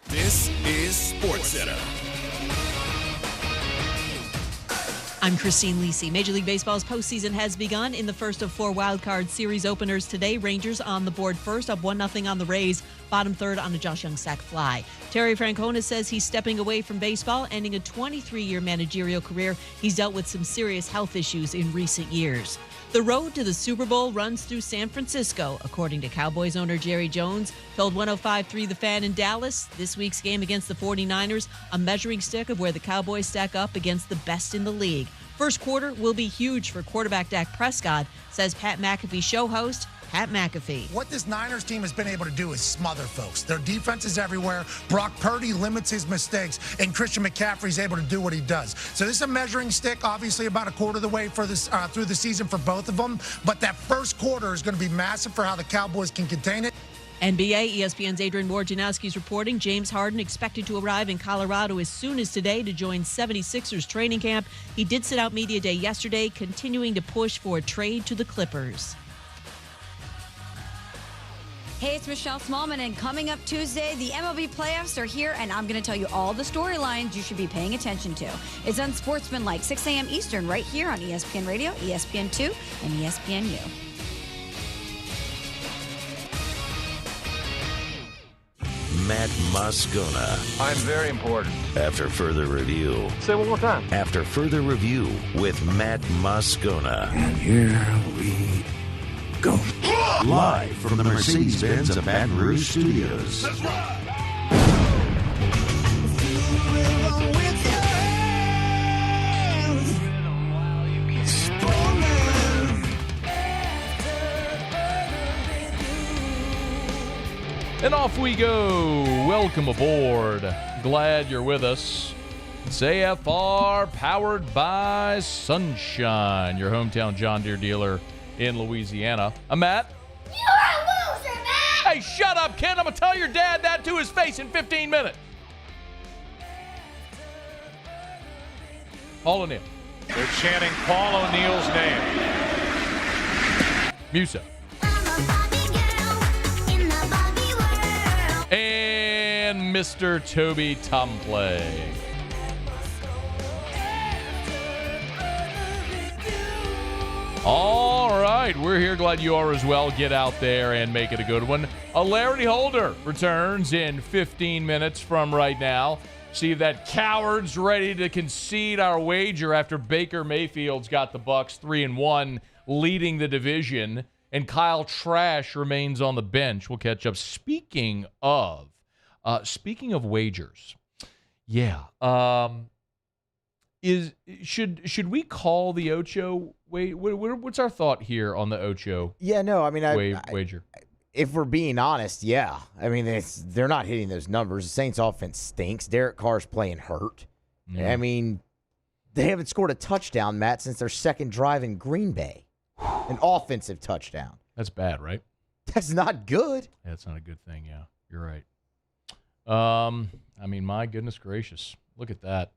This is SportsCenter. I'm Christine Lisi. Major League Baseball's postseason has begun in the first of 4 wildcard series openers today. Rangers on the board first, up 1-0 on the Rays. Bottom third on a Josh Young sac fly. Terry Francona says he's stepping away from baseball, ending a 23-year managerial career. He's dealt with some serious health issues in recent years. The road to the Super Bowl runs through San Francisco, according to Cowboys owner Jerry Jones. Told 105.3 The Fan in Dallas, this week's game against the 49ers, a measuring stick of where the Cowboys stack up against the best in the league. First quarter will be huge for quarterback Dak Prescott, says Pat McAfee show host Pat McAfee. What this Niners team has been able to do is smother folks. Their defense is everywhere. Brock Purdy limits his mistakes, and Christian McCaffrey's able to do what he does. So this is a measuring stick, obviously about a quarter of the way for this through the season for both of them. But that first quarter is going to be massive for how the Cowboys can contain it. NBA, ESPN's Adrian Wojnarowski's reporting James Harden expected to arrive in Colorado as soon as today to join 76ers training camp. He did sit out media day yesterday, continuing to push for a trade to the Clippers. Hey, it's Michelle Smallman, and coming up Tuesday, the MLB playoffs are here, and I'm going to tell you all the storylines you should be paying attention to. It's Unsportsmanlike, 6 a.m. Eastern, right here on ESPN Radio, ESPN2, and ESPNU. Matt Moscona. I'm very important. After further review. Say it one more time. After further review with Matt Moscona. And here we go. Live from the Mercedes-Benz of Baton Rouge Studios. Let's ride! And off we go. Welcome aboard. Glad you're with us. It's AFR powered by Sunshine, your hometown John Deere dealer in Louisiana. I'm Matt. You're a loser, Matt! Hey, shut up, kid. I'm going to tell your dad that to his face in 15 minutes. Paul O'Neill. They're chanting Paul O'Neill's name. Musa. And Mr. Toby Tomplay. All right, we're here. Glad you are as well. Get out there and make it a good one. A Larry Holder returns in 15 minutes from right now. See if that coward's ready to concede our wager after Baker Mayfield's got the Bucs 3-1, leading the division, and Kyle Trash remains on the bench. We'll catch up. Speaking of wagers, yeah, should we call the Ocho? What's our thought here on the Ocho? Yeah, no, I mean, wager. If we're being honest, yeah, I mean they're not hitting those numbers. The Saints' offense stinks. Derek Carr's playing hurt. Yeah. I mean, they haven't scored a touchdown, Matt, since their second drive in Green Bay, an offensive touchdown. That's bad, right? That's not good. Yeah, that's not a good thing. Yeah, you're right. I mean, my goodness gracious, look at that.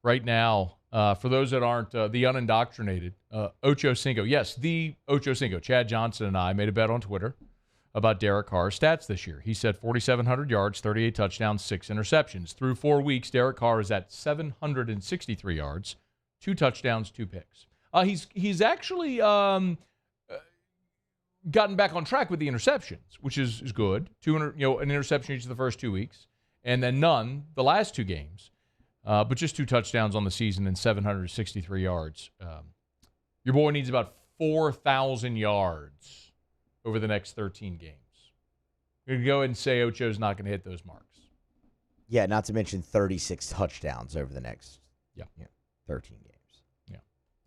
Right now, for those that aren't the unindoctrinated, Ocho Cinco. Yes, the Ocho Cinco. Chad Johnson and I made a bet on Twitter about Derek Carr's stats this year. He said 4,700 yards, 38 touchdowns, 6 interceptions. Through 4 weeks, Derek Carr is at 763 yards, 2 touchdowns, 2 picks. He's actually gotten back on track with the interceptions, which is good. 200, an interception each of the first 2 weeks, and then none the last 2 games. But just 2 touchdowns on the season and 763 yards. Your boy needs about 4,000 yards over the next 13 games. We're going to go ahead and say Ocho's not going to hit those marks. Yeah, not to mention 36 touchdowns over the next 13 games. Yeah.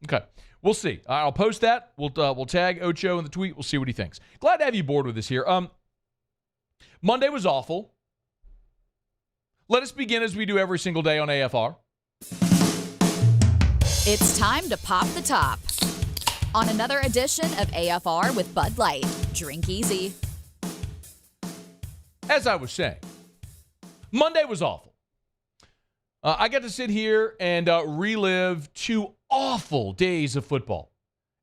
Okay. We'll see. I'll post that. We'll tag Ocho in the tweet. We'll see what he thinks. Glad to have you aboard with us here. Monday was awful. Let us begin as we do every single day on AFR. It's time to pop the top on another edition of AFR with Bud Light. Drink easy. As I was saying, Monday was awful. I got to sit here and relive 2 awful days of football.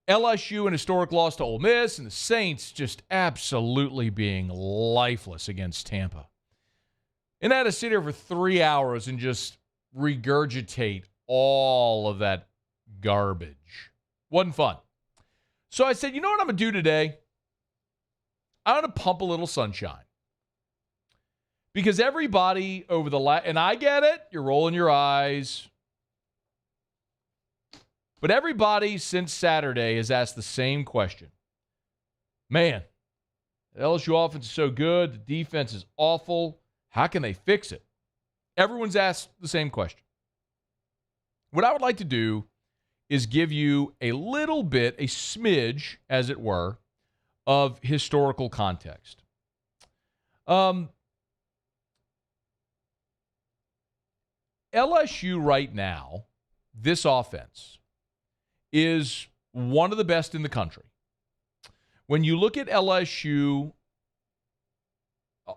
LSU, an historic loss to Ole Miss, and the Saints just absolutely being lifeless against Tampa. And I had to sit here for 3 hours and just regurgitate all of that garbage. Wasn't fun. So I said, you know what I'm going to do today? I'm going to pump a little sunshine. Because everybody over the last, and I get it, you're rolling your eyes. But everybody since Saturday has asked the same question. Man, the LSU offense is so good. The defense is awful. How can they fix it? Everyone's asked the same question. What I would like to do is give you a little bit, a smidge, as it were, of historical context. LSU right now, this offense, is one of the best in the country. When you look at LSU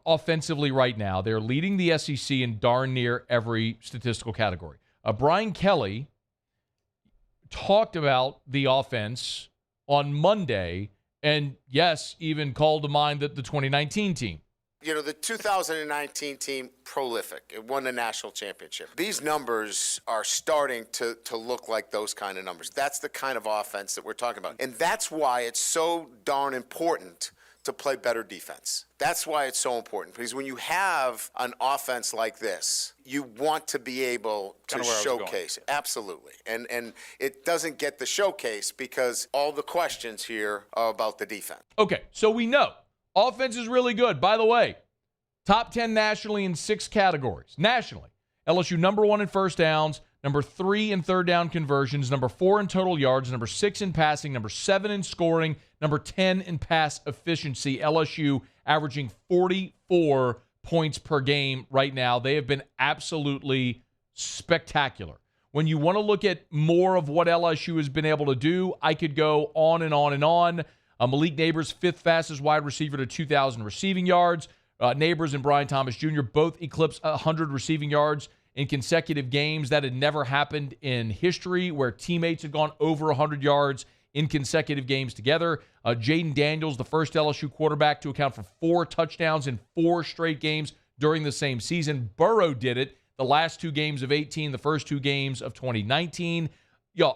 offensively right now, they're leading the SEC in darn near every statistical category. Brian Kelly talked about the offense on Monday and, yes, even called to mind the 2019 team. You know, the 2019 team, prolific. It won the national championship. These numbers are starting to look like those kind of numbers. That's the kind of offense that we're talking about. And that's why it's so darn important to play better defense. That's why it's so important. Because when you have an offense like this, you want to be able to showcase it. Absolutely. And it doesn't get the showcase because all the questions here are about the defense. Okay, so we know. Offense is really good. By the way, top 10 nationally in 6 categories. Nationally, LSU number 1 in first downs, number 3 in third down conversions, number 4 in total yards, number 6 in passing, number 7 in scoring, number 10 in pass efficiency. LSU averaging 44 points per game right now. They have been absolutely spectacular. When you want to look at more of what LSU has been able to do, I could go on and on and on. Malik Neighbors, 5th fastest wide receiver to 2,000 receiving yards. Neighbors and Brian Thomas Jr. both eclipsed 100 receiving yards in consecutive games. That had never happened in history where teammates had gone over 100 yards in consecutive games together. Jaden Daniels, the first LSU quarterback to account for 4 touchdowns in 4 straight games during the same season. Burrow did it the last 2 games of 2018, the first 2 games of 2019.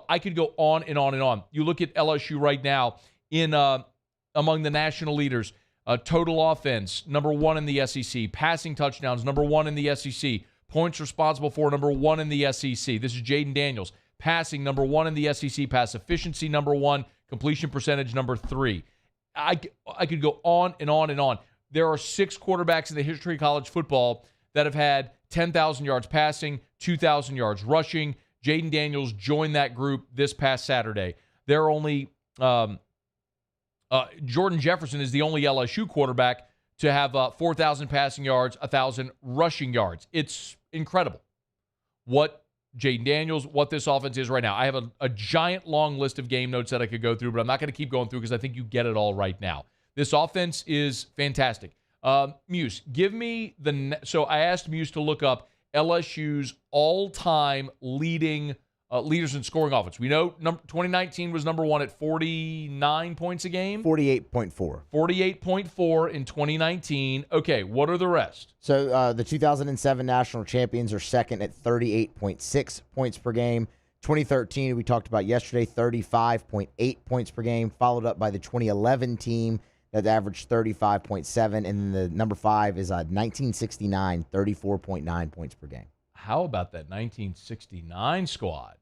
I could go on and on and on. You look at LSU right now, in among the national leaders, total offense, number 1 in the SEC. Passing touchdowns, number 1 in the SEC. Points responsible for, number 1 in the SEC. This is Jaden Daniels. Passing, number 1 in the SEC. Pass efficiency, number 1. Completion percentage, number 3. I could go on and on and on. There are 6 quarterbacks in the history of college football that have had 10,000 yards passing, 2,000 yards rushing. Jaden Daniels joined that group this past Saturday. There are only... Jordan Jefferson is the only LSU quarterback to have 4,000 passing yards, 1,000 rushing yards. It's incredible what Jaden Daniels, what this offense is right now. I have a giant long list of game notes that I could go through, but I'm not going to keep going through because I think you get it all right now. This offense is fantastic. Muse, give me so I asked Muse to look up LSU's all-time leaders in scoring offense. We know 2019 was number 1 at 49 points a game. 48.4. 48.4 in 2019. Okay, what are the rest? So the 2007 national champions are second at 38.6 points per game. 2013, we talked about yesterday, 35.8 points per game, followed up by the 2011 team that averaged 35.7, and then the number 5 is 1969, 34.9 points per game. How about that 1969 squad?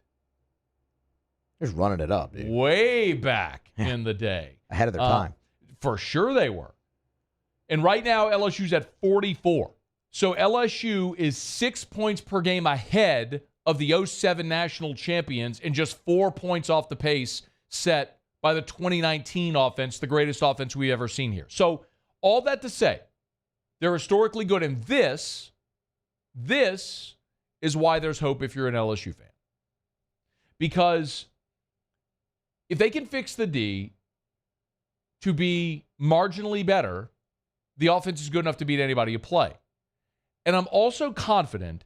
Just running it up, dude. Way back in the day. Ahead of their time. For sure they were. And right now, LSU's at 44. So LSU is 6 points per game ahead of the 2007 national champions and just 4 points off the pace set by the 2019 offense, the greatest offense we've ever seen here. So all that to say, they're historically good. And this is why there's hope if you're an LSU fan. Because if they can fix the D to be marginally better, the offense is good enough to beat anybody you play. And I'm also confident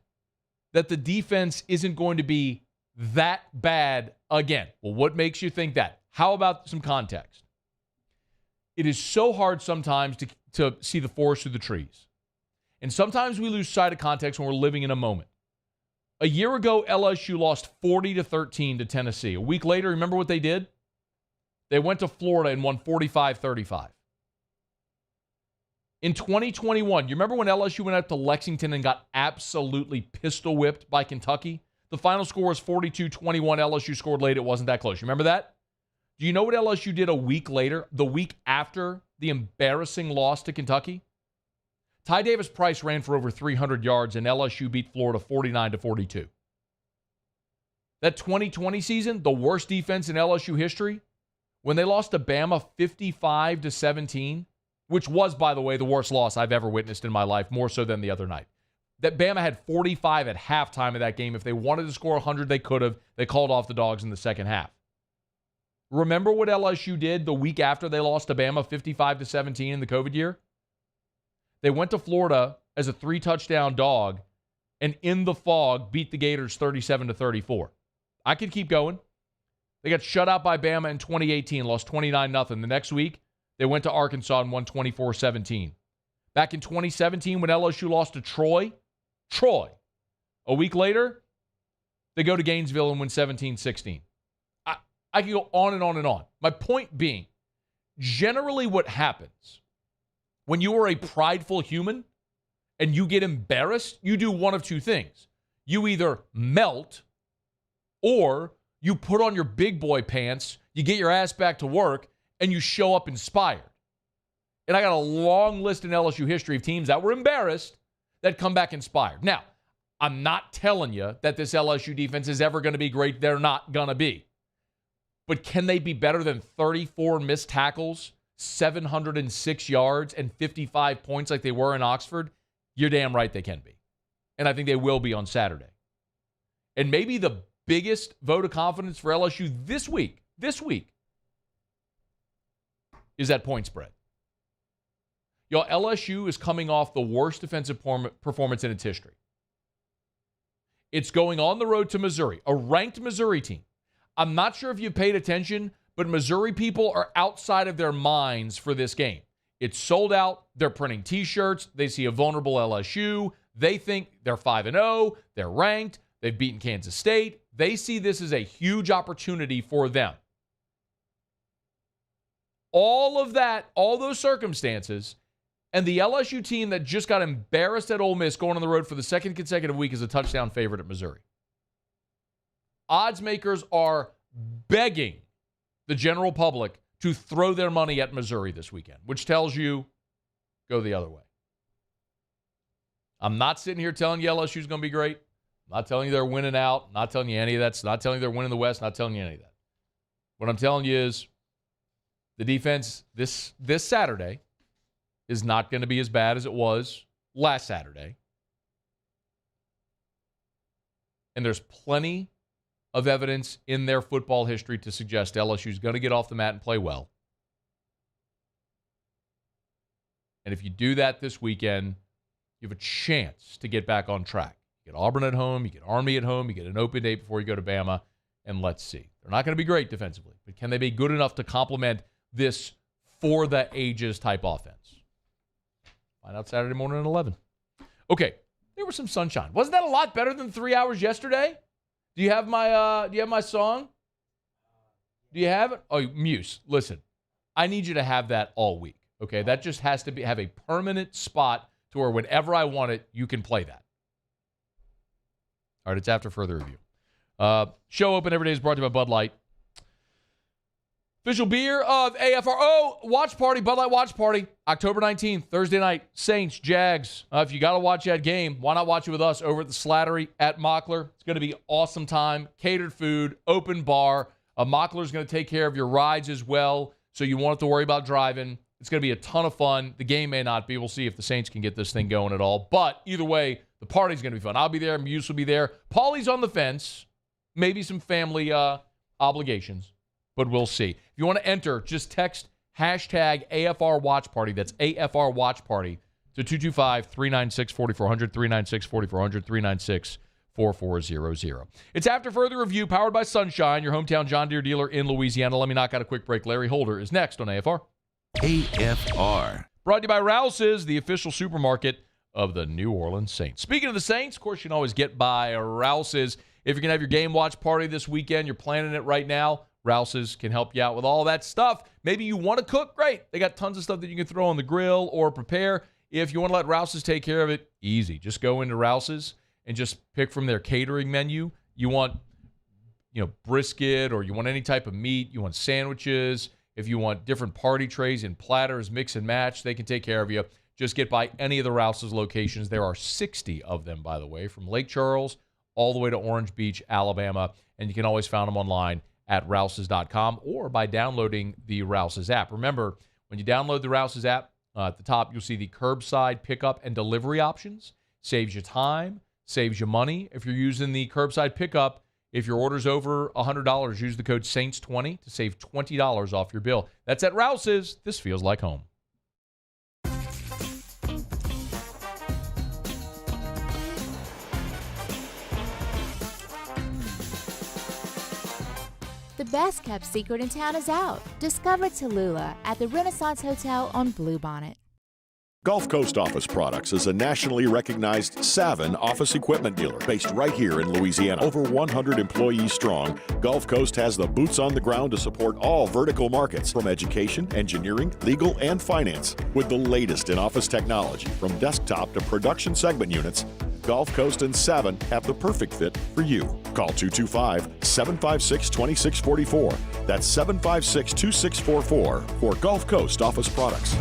that the defense isn't going to be that bad again. Well, what makes you think that? How about some context? It is so hard sometimes to see the forest through the trees. And sometimes we lose sight of context when we're living in a moment. A year ago, LSU lost 40-13 to Tennessee. A week later, remember what they did? They went to Florida and won 45-35. In 2021, you remember when LSU went out to Lexington and got absolutely pistol whipped by Kentucky? The final score was 42-21. LSU scored late. It wasn't that close. You remember that? Do you know what LSU did a week later, the week after the embarrassing loss to Kentucky? Ty Davis-Price ran for over 300 yards, and LSU beat Florida 49-42. That 2020 season, the worst defense in LSU history, when they lost to Bama 55-17, which was, by the way, the worst loss I've ever witnessed in my life, more so than the other night. That Bama had 45 at halftime of that game. If they wanted to score 100, they could have. They called off the Dogs in the second half. Remember what LSU did the week after they lost to Bama 55-17 in the COVID year? They went to Florida as a 3-touchdown dog and in the fog beat the Gators 37-34. I could keep going. They got shut out by Bama in 2018, lost 29-0. The next week, they went to Arkansas and won 24-17. Back in 2017, when LSU lost to Troy, a week later, they go to Gainesville and win 17-16. I can go on and on and on. My point being, generally what happens when you are a prideful human and you get embarrassed, you do one of two things. You either melt or you put on your big boy pants, you get your ass back to work, and you show up inspired. And I got a long list in LSU history of teams that were embarrassed that come back inspired. Now, I'm not telling you that this LSU defense is ever going to be great. They're not going to be. But can they be better than 34 missed tackles, 706 yards, and 55 points like they were in Oxford? You're damn right they can be. And I think they will be on Saturday. And maybe the biggest vote of confidence for LSU this week is that point spread. Y'all, LSU is coming off the worst defensive performance in its history. It's going on the road to Missouri, a ranked Missouri team. I'm not sure if you paid attention, but Missouri people are outside of their minds for this game. It's sold out. They're printing T-shirts. They see a vulnerable LSU. They think they're 5-0. They're ranked. They've beaten Kansas State. They see this as a huge opportunity for them. All of that, all those circumstances, and the LSU team that just got embarrassed at Ole Miss going on the road for the second consecutive week is a touchdown favorite at Missouri. Odds makers are begging the general public to throw their money at Missouri this weekend, which tells you go the other way. I'm not sitting here telling you LSU's going to be great. I'm not telling you they're winning out. I'm not telling you any of that. Not telling you they're winning the West. Not telling you any of that. What I'm telling you is the defense this Saturday is not going to be as bad as it was last Saturday. And there's plenty of evidence in their football history to suggest LSU is going to get off the mat and play well. And if you do that this weekend, you have a chance to get back on track. You get Auburn at home, you get Army at home, you get an open date before you go to Bama, and let's see. They're not going to be great defensively, but can they be good enough to complement this for the ages type offense? Find out Saturday morning at 11. Okay, there was some sunshine. Wasn't that a lot better than 3 hours yesterday? Do you have my song? Do you have it? Oh, Muse. Listen, I need you to have that all week. Okay, that just has to have a permanent spot to where whenever I want it, you can play that. All right, it's after further review. Show open every day is brought to you by Bud Light. Official beer of AFR. Oh, watch party, Bud Light watch party, October 19th, Thursday night, Saints, Jags. If you got to watch that game, why not watch it with us over at the Slattery at Mockler? It's going to be awesome time, catered food, open bar. Mockler's going to take care of your rides as well, so you won't have to worry about driving. It's going to be a ton of fun. The game may not be. We'll see if the Saints can get this thing going at all. But either way, the party's going to be fun. I'll be there. Muse will be there. Paulie's on the fence. Maybe some family obligations. But we'll see. If you want to enter, just text hashtag AFR Watch Party. That's AFR Watch Party to 225-396-4400, 396-4400, 396-4400. It's After Further Review, powered by Sunshine, your hometown John Deere dealer in Louisiana. Let me knock out a quick break. Larry Holder is next on AFR. AFR. Brought to you by Rouse's, the official supermarket of the New Orleans Saints. Speaking of the Saints, of course, you can always get by Rouse's. If you're going to have your game watch party this weekend, you're planning it right now, Rouse's can help you out with all that stuff. Maybe you want to cook, great. They got tons of stuff that you can throw on the grill or prepare. If you want to let Rouse's take care of it, easy. Just go into Rouse's and just pick from their catering menu. You want, brisket, or you want any type of meat. You want sandwiches. If you want different party trays and platters, mix and match, they can take care of you. Just get by any of the Rouse's locations. There are 60 of them, by the way, from Lake Charles all the way to Orange Beach, Alabama. And you can always find them online at rouses.com or by downloading the Rouse's app. Remember, when you download the Rouse's app, at the top, you'll see the curbside pickup and delivery options. Saves you time, saves you money. If you're using the curbside pickup, if your order's over $100, use the code SAINTS20 to save $20 off your bill. That's at Rouse's. This feels like home. The best kept secret in town is out. Discover Tallulah at the Renaissance Hotel on Bluebonnet. Gulf Coast Office Products is a nationally recognized Savin office equipment dealer based right here in Louisiana. Over 100 employees strong, Gulf Coast has the boots on the ground to support all vertical markets, from education, engineering, legal, and finance. With the latest in office technology, from desktop to production segment units, Gulf Coast and Savin have the perfect fit for you. Call 225-756-2644. That's 756-2644 for Gulf Coast Office Products.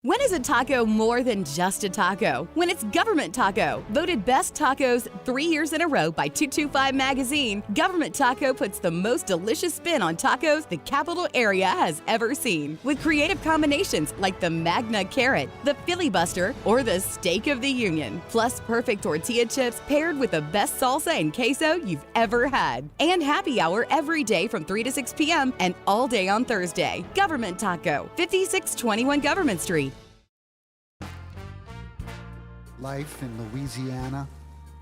When is a taco more than just a taco? When it's Government Taco. Voted best tacos 3 years in a row by 225 Magazine, Government Taco puts the most delicious spin on tacos the capital area has ever seen. With creative combinations like the Magna Carrot, the Filibuster, or the Steak of the Union. Plus perfect tortilla chips paired with the best salsa and queso you've ever had. And happy hour every day from 3 to 6 p.m. and all day on Thursday. Government Taco, 5621 Government Street. Life in Louisiana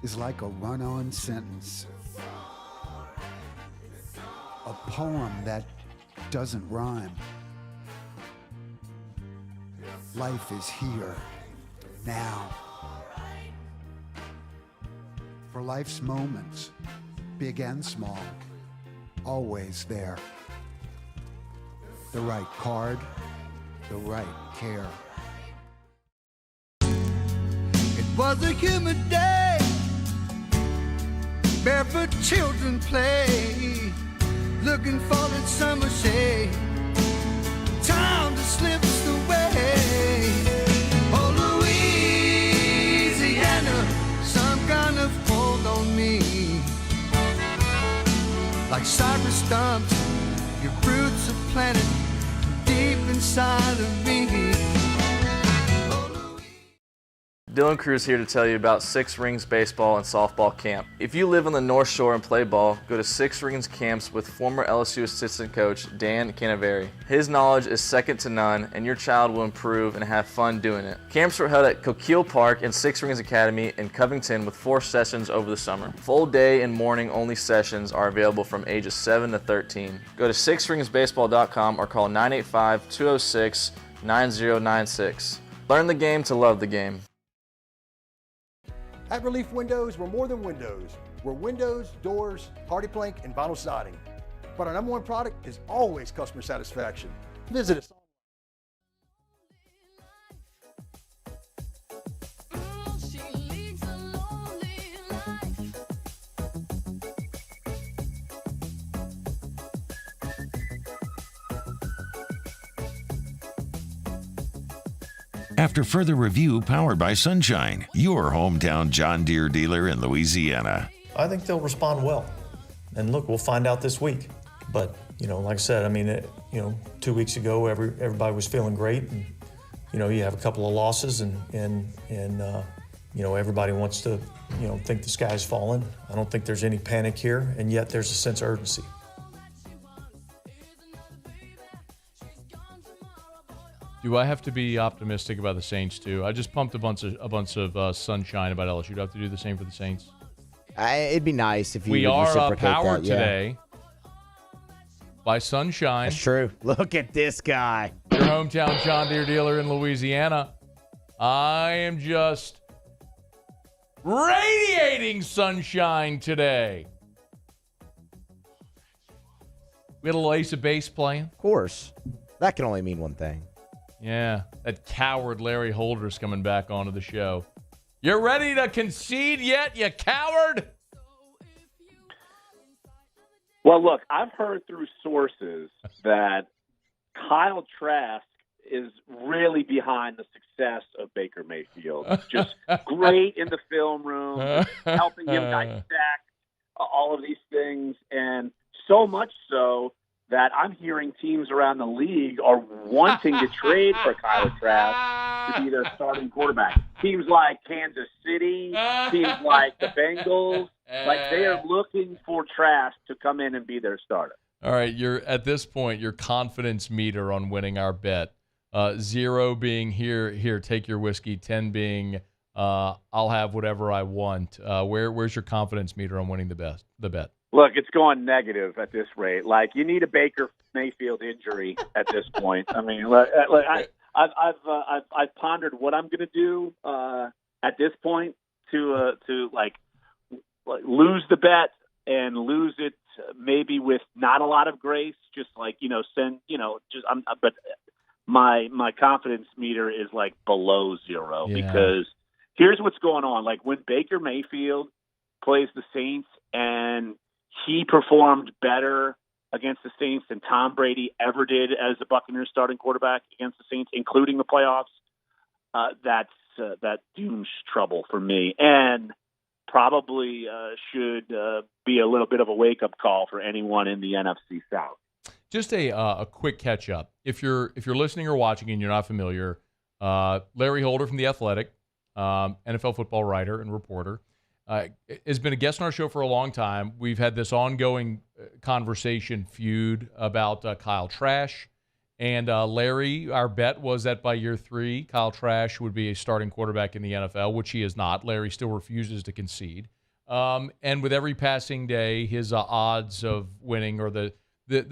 is like a run-on sentence. A poem that doesn't rhyme. Life is here, now. For life's moments, big and small, always there. The right card, the right care. Was a humid day, barefoot children play, looking for that summer shade. Time just slips away. Oh, Louisiana, some kind of hold on me. Like cypress stumps, your roots are planted deep inside of me. Dylan Cruz here to tell you about Six Rings Baseball and Softball Camp. If you live on the North Shore and play ball, go to Six Rings Camps with former LSU assistant coach Dan Canaveri. His knowledge is second to none, and your child will improve and have fun doing it. Camps were held at Coquille Park and Six Rings Academy in Covington with 4 sessions over the summer. Full day and morning only sessions are available from ages 7 to 13. Go to sixringsbaseball.com or call 985-206-9096. Learn the game to love the game. At Relief Windows, we're more than windows. We're windows, doors, hardy plank, and vinyl siding. But our number one product is always customer satisfaction. Visit us. After further review, powered by Sunshine, your hometown John Deere dealer in Louisiana. I think they'll respond well. And look, we'll find out this week. But, like I said, 2 weeks ago, everybody was feeling great. And, you have a couple of losses and everybody wants to, think the sky's falling. I don't think there's any panic here, and yet there's a sense of urgency. Do I have to be optimistic about the Saints too? I just pumped a bunch of sunshine about LSU. Do I have to do the same for the Saints? It'd be nice if you We would are reciprocate powered that, yeah. today by sunshine. That's true. Look at this guy. Your hometown John Deere dealer in Louisiana. I am just radiating sunshine today. We had a little Ace of Base playing. Of course. That can only mean one thing. Yeah, that coward Larry Holder's coming back onto the show. You ready to concede yet, you coward? Well, look, I've heard through sources that Kyle Trask is really behind the success of Baker Mayfield. Just great in the film room, helping him dissect all of these things, and so much so that I'm hearing teams around the league are wanting to trade for Kyle Trask to be their starting quarterback. Teams like Kansas City, teams like the Bengals, like they are looking for Trask to come in and be their starter. All right, you're at this point, your confidence meter on winning our bet. 0 being here, take your whiskey. 10 being I'll have whatever I want. Where's your confidence meter on winning the bet? Look, it's going negative at this rate. Like, you need a Baker Mayfield injury at this point. I mean, I've pondered what I'm going to do at this point to lose the bet and lose it maybe with not a lot of grace. Just like but my confidence meter is like below 0 because here's what's going on. Like when Baker Mayfield plays the Saints and he performed better against the Saints than Tom Brady ever did as the Buccaneers starting quarterback against the Saints, including the playoffs. That dooms trouble for me, and probably should be a little bit of a wake-up call for anyone in the NFC South. Just a quick catch-up. If you're listening or watching and you're not familiar, Larry Holder from The Athletic, NFL football writer and reporter, has been a guest on our show for a long time. We've had this ongoing conversation feud about Kyle Trask. And Larry, our bet was that by year 3, Kyle Trask would be a starting quarterback in the NFL, which he is not. Larry still refuses to concede. And with every passing day, his odds of winning or the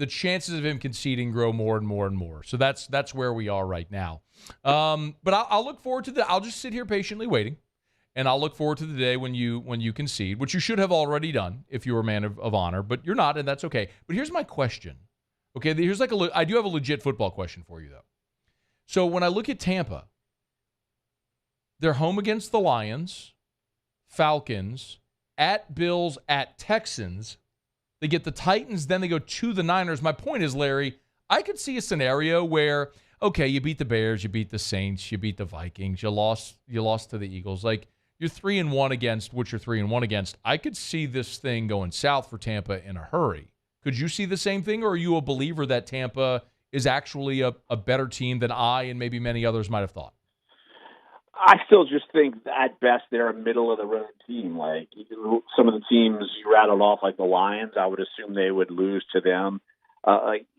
chances of him conceding grow more and more and more. So that's where we are right now. But I'll look forward to I'll just sit here patiently waiting. And I'll look forward to the day when you concede, which you should have already done if you were a man of honor, but you're not, and that's okay. But here's my question. Okay, I do have a legit football question for you, though. So when I look at Tampa, they're home against the Lions, Falcons, at Bills, at Texans. They get the Titans, then they go to the Niners. My point is, Larry, I could see a scenario where, okay, you beat the Bears, you beat the Saints, you beat the Vikings, you lost to the Eagles. Like, you're 3-1 against what you're 3-1 against. I could see this thing going south for Tampa in a hurry. Could you see the same thing, or are you a believer that Tampa is actually a better team than I and maybe many others might have thought? I still just think at best they're a middle-of-the-road team. Like some of the teams you rattled off, like the Lions, I would assume they would lose to them.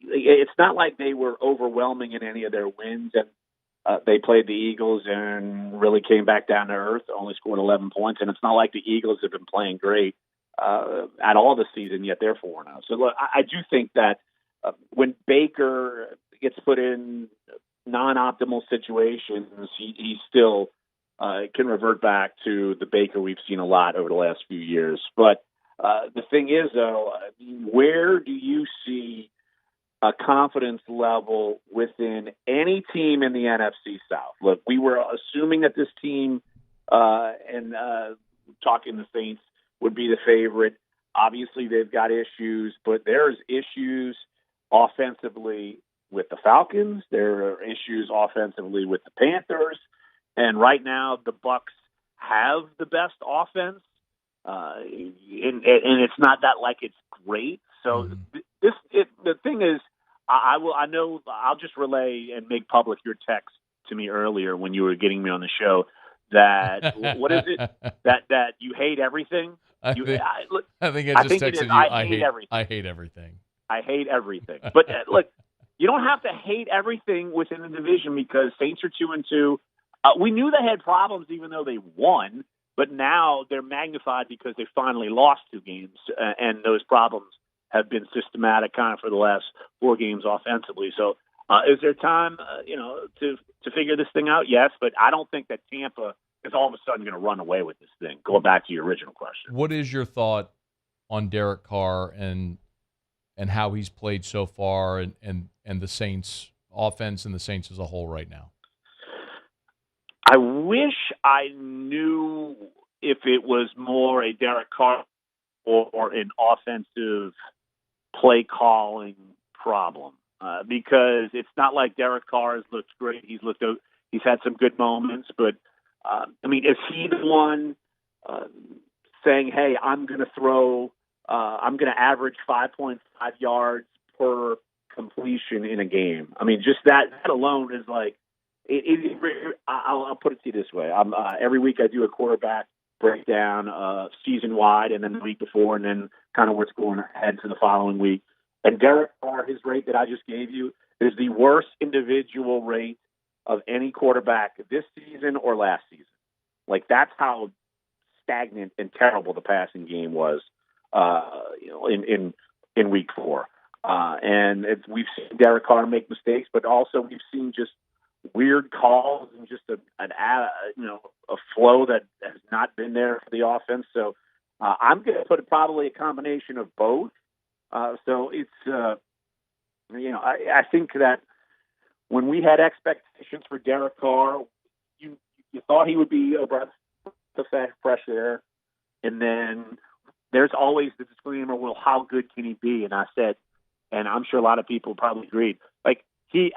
It's not like they were overwhelming in any of their wins, and they played the Eagles and really came back down to earth, only scored 11 points, and it's not like the Eagles have been playing great at all this season, yet they're 4-0. So look, I do think that when Baker gets put in non-optimal situations, he still can revert back to the Baker we've seen a lot over the last few years. But the thing is, though, where do you see a confidence level within any team in the NFC South? Look, we were assuming that this team, talking the Saints, would be the favorite. Obviously, they've got issues, but there's issues offensively with the Falcons. There are issues offensively with the Panthers. And right now, the Bucs have the best offense. And it's not that like it's great. So the thing is, I'll just relay and make public your text to me earlier when you were getting me on the show that what is it that you hate everything? I think I just texted you. I hate everything. I hate everything. I hate everything. But look, you don't have to hate everything within the division because Saints are 2-2. We knew they had problems even though they won, but now they're magnified because they finally lost 2 games, and those problems have been systematic kind of for the last 4 games offensively. So Is there time, to figure this thing out? Yes, but I don't think that Tampa is all of a sudden going to run away with this thing. Going back to your original question. What is your thought on Derek Carr and how he's played so far and the Saints offense and the Saints as a whole right now? I wish I knew if it was more a Derek Carr or an offensive play calling problem, because it's not like Derek Carr has looked great. He's had some good moments, but is he the one saying, "Hey, I'm going to average 5.5 yards per completion in a game"? I mean, just that alone is like. I'll put it to you this way: every week I do a quarterback breakdown, season wide, and then the week before, and then kind of what's going ahead for the following week. And Derek Carr, his rate that I just gave you, is the worst individual rate of any quarterback this season or last season. Like, that's how stagnant and terrible the passing game was, in week 4. And we've seen Derek Carr make mistakes, but also we've seen just weird calls and just a flow that has not been there for the offense. So I'm going to put probably a combination of both. So it's, I think that when we had expectations for Derek Carr, you thought he would be a breath of fresh air. And then there's always the disclaimer, well, how good can he be? And I said, and I'm sure a lot of people probably agreed,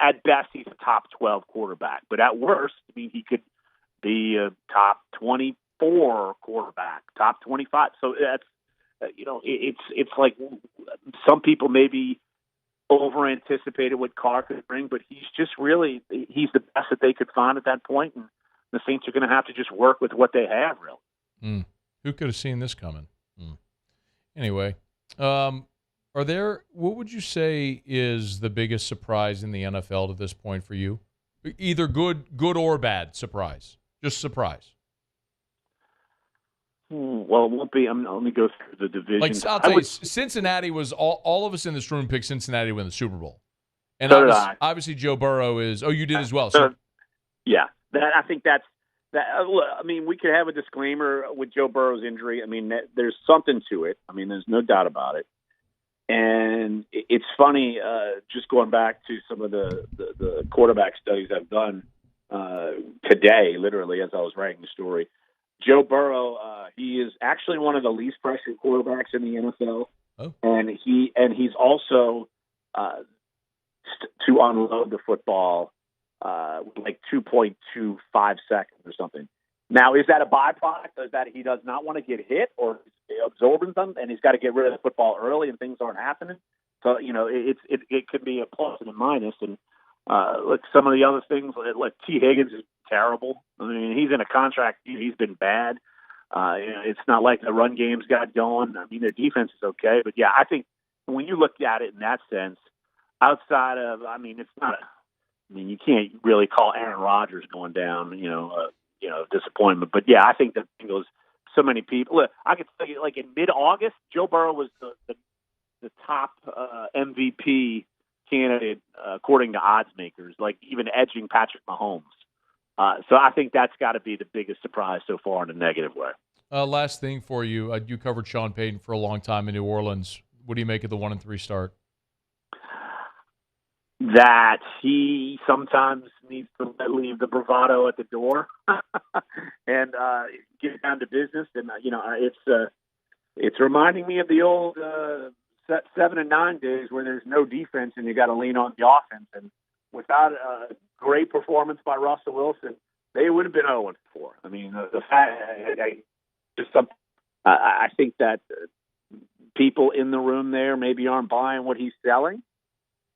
at best, he's a top 12 quarterback. But at worst, he could be a top 24 quarterback, top 25. So that's, it's like some people maybe over-anticipated what Carr could bring, but he's the best that they could find at that point, and the Saints are going to have to just work with what they have, really. Who could have seen this coming? Anyway, what would you say is the biggest surprise in the NFL to this point for you? Either good or bad surprise. Just surprise. Well, it won't be. Let me go through the divisions. I'll tell you, Cincinnati was all of us in this room picked Cincinnati to win the Super Bowl. And so obviously Joe Burrow is. Oh, you did as well. Yeah, I think that's. We could have a disclaimer with Joe Burrow's injury. There's something to it. There's no doubt about it. And it's funny, just going back to some of the quarterback studies I've done today, literally, as I was writing the story. Joe Burrow, he is actually one of the least pressured quarterbacks in the NFL. Oh. And he's also to unload the football like 2.25 seconds or something. Now, is that a byproduct? Is that he does not want to get hit, or absorbing them, and he's got to get rid of the football early, and things aren't happening? So it could be a plus and a minus. And some of the other things, like T. Higgins is terrible. He's in a contract. He's been bad. It's not like the run game's got going. Their defense is okay, but yeah, I think when you look at it in that sense, outside of, it's not. You can't really call Aaron Rodgers going down. Disappointment. But yeah, I think the Bengals. So many people. Look, I could tell you, in mid-August, Joe Burrow was the top MVP candidate according to odds makers, even edging Patrick Mahomes. So I think that's got to be the biggest surprise so far in a negative way. Last thing for you, you covered Sean Payton for a long time in New Orleans. What do you make of the 1-3 start? That he sometimes needs to leave the bravado at the door and get down to business. And it's reminding me of the old 7 and 9 days where there's no defense and you got to lean on the offense. And without a great performance by Russell Wilson, they would have been 0-4. The fact I think that people in the room there maybe aren't buying what he's selling.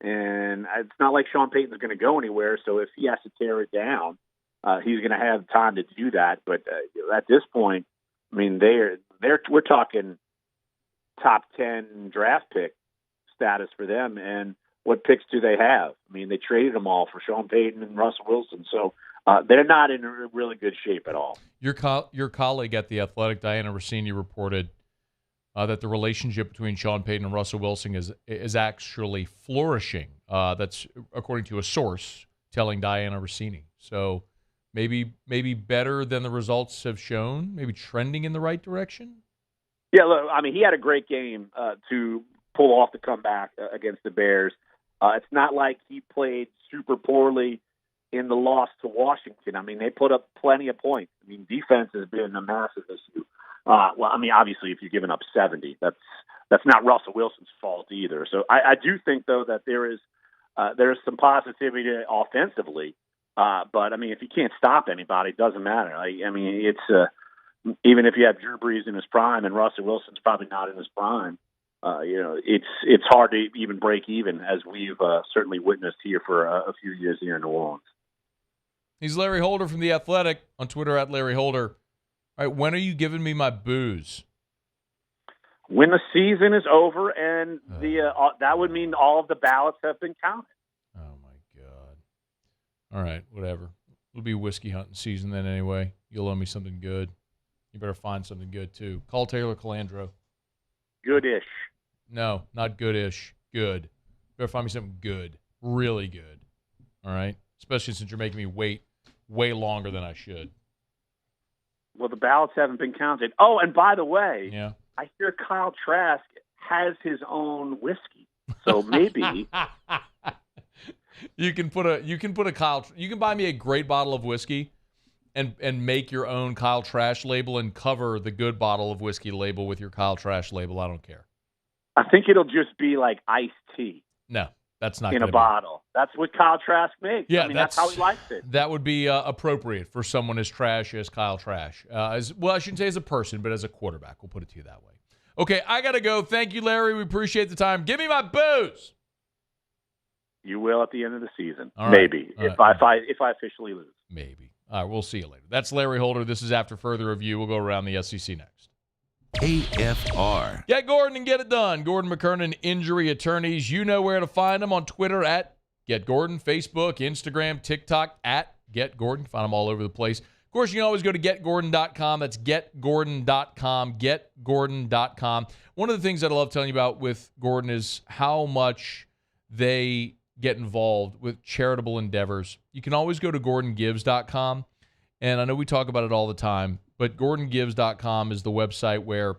And it's not like Sean Payton's going to go anywhere. So if he has to tear it down, he's going to have time to do that. But at this point, we're talking top 10 draft pick status for them. And what picks do they have? They traded them all for Sean Payton and Russell Wilson. So they're not in really good shape at all. Your colleague at The Athletic, Diana Rossini, reported that the relationship between Sean Payton and Russell Wilson is actually flourishing. That's according to a source telling Diana Rossini. So maybe better than the results have shown, maybe trending in the right direction. Yeah, look, I mean, he had a great game to pull off the comeback against the Bears. It's not like he played super poorly in the loss to Washington. I mean, they put up plenty of points. I mean, defense has been a massive issue. Well, I mean, obviously, if you're giving up 70, that's not Russell Wilson's fault either. So I do think, though, that there's some positivity offensively. But, I mean, if you can't stop anybody, it doesn't matter. I mean, it's even if you have Drew Brees in his prime and Russell Wilson's probably not in his prime, it's hard to even break even, as we've certainly witnessed here for a few years here in New Orleans. He's Larry Holder from The Athletic, on Twitter at Larry Holder. All right, when are you giving me my booze? When the season is over, and that would mean all of the ballots have been counted. Oh, my God. All right, whatever. It'll be whiskey hunting season then anyway. You'll owe me something good. You better find something good, too. Call Taylor Calandro. Good-ish. No, not good-ish. Good. Better find me something good. Really good. All right? Especially since you're making me wait way longer than I should. Well, the ballots haven't been counted. Oh, and by the way, yeah. I hear Kyle Trask has his own whiskey. So maybe you can put a Kyle. You can buy me a great bottle of whiskey and make your own Kyle Trash label and cover the good bottle of whiskey label with your Kyle Trash label. I don't care. I think it'll just be like iced tea. No, that's not in a bottle. That's what Kyle Trask makes. Yeah, I mean, that's how he likes it. That would be appropriate for someone as trash as Kyle Trash. As well, I shouldn't say as a person, but as a quarterback. We'll put it to you that way. Okay, I got to go. Thank you, Larry. We appreciate the time. Give me my booze. You will at the end of the season. All right. Maybe. If I officially lose. Maybe. All right, we'll see you later. That's Larry Holder. This is After Further Review. We'll go around the SEC next. AFR. Get Gordon and get it done. Gordon McKernan, Injury Attorneys. You know where to find them on Twitter at Get Gordon, Facebook, Instagram, TikTok at Get Gordon. Find them all over the place. Of course, you can always go to getgordon.com. That's getgordon.com, getgordon.com. One of the things that I love telling you about with Gordon is how much they get involved with charitable endeavors. You can always go to gordongives.com, and I know we talk about it all the time, but gordongives.com is the website where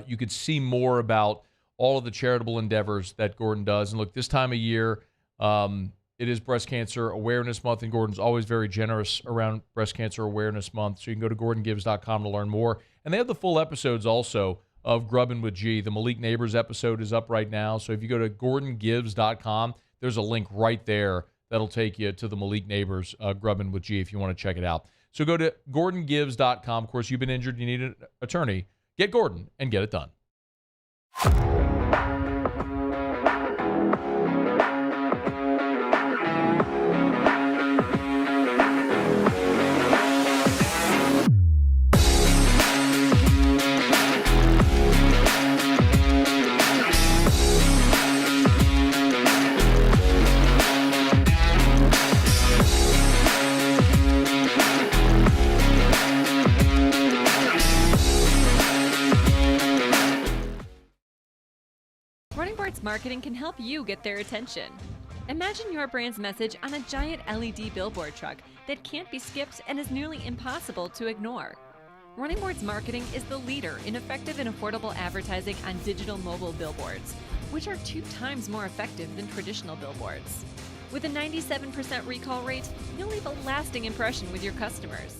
you could see more about all of the charitable endeavors that Gordon does. And look, this time of year, it is Breast Cancer Awareness Month, and Gordon's always very generous around Breast Cancer Awareness Month. So you can go to gordongives.com to learn more. And they have the full episodes also of Grubbin' with G. The Malik Neighbors episode is up right now. So if you go to gordongives.com, there's a link right there that'll take you to the Malik Neighbors Grubbin' with G if you want to check it out. So go to gordongives.com. Of course, you've been injured, you need an attorney. Get Gordon and get it done. Marketing can help you get their attention. Imagine your brand's message on a giant LED billboard truck that can't be skipped and is nearly impossible to ignore. Running Boards Marketing is the leader in effective and affordable advertising on digital mobile billboards, which are 2 times more effective than traditional billboards. With a 97% recall rate, you'll leave a lasting impression with your customers.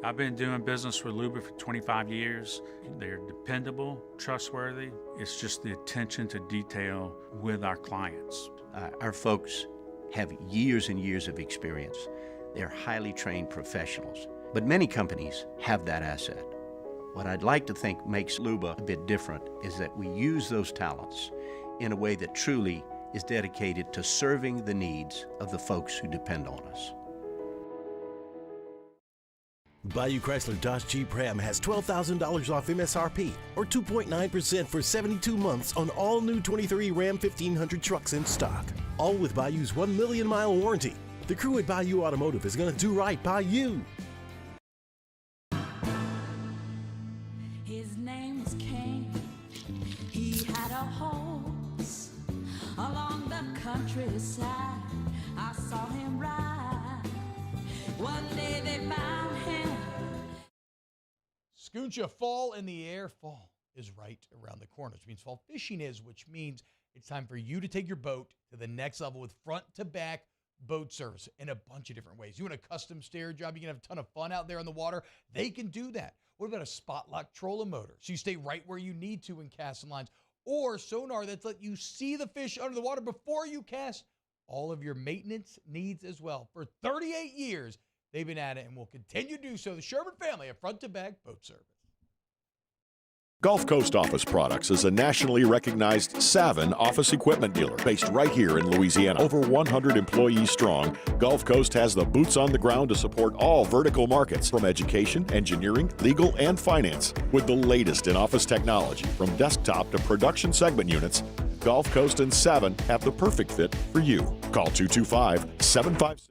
I've been doing business with Luba for 25 years. They're dependable, trustworthy. It's just the attention to detail with our clients. Our folks have years and years of experience. They're highly trained professionals, but many companies have that asset. What I'd like to think makes Luba a bit different is that we use those talents in a way that truly is dedicated to serving the needs of the folks who depend on us. Bayou Chrysler Dodge Jeep Ram has $12,000 off MSRP or 2.9% for 72 months on all new 23 Ram 1500 trucks in stock. All with Bayou's 1 million mile warranty. The crew at Bayou Automotive is going to do right by you. horse along the countryside. I saw him ride. One day they found him. Scoocha, fall in the air. Fall is right around the corner, which means fall fishing is, which means it's time for you to take your boat to the next level with front-to-back boat service in a bunch of different ways. You want a custom stair job, you can have a ton of fun out there on the water. They can do that. What about a spot lock trolling motor? So you stay right where you need to in casting lines. Or sonar that's let you see the fish under the water before you cast. All of your maintenance needs as well. For 38 years, they've been at it and will continue to do so. The Sherman family of front-to-back boat service. Gulf Coast Office Products is a nationally recognized Savin office equipment dealer based right here in Louisiana. Over 100 employees strong, Gulf Coast has the boots on the ground to support all vertical markets from education, engineering, legal, and finance. With the latest in office technology from desktop to production segment units, Gulf Coast and Savin have the perfect fit for you. Call 225-756.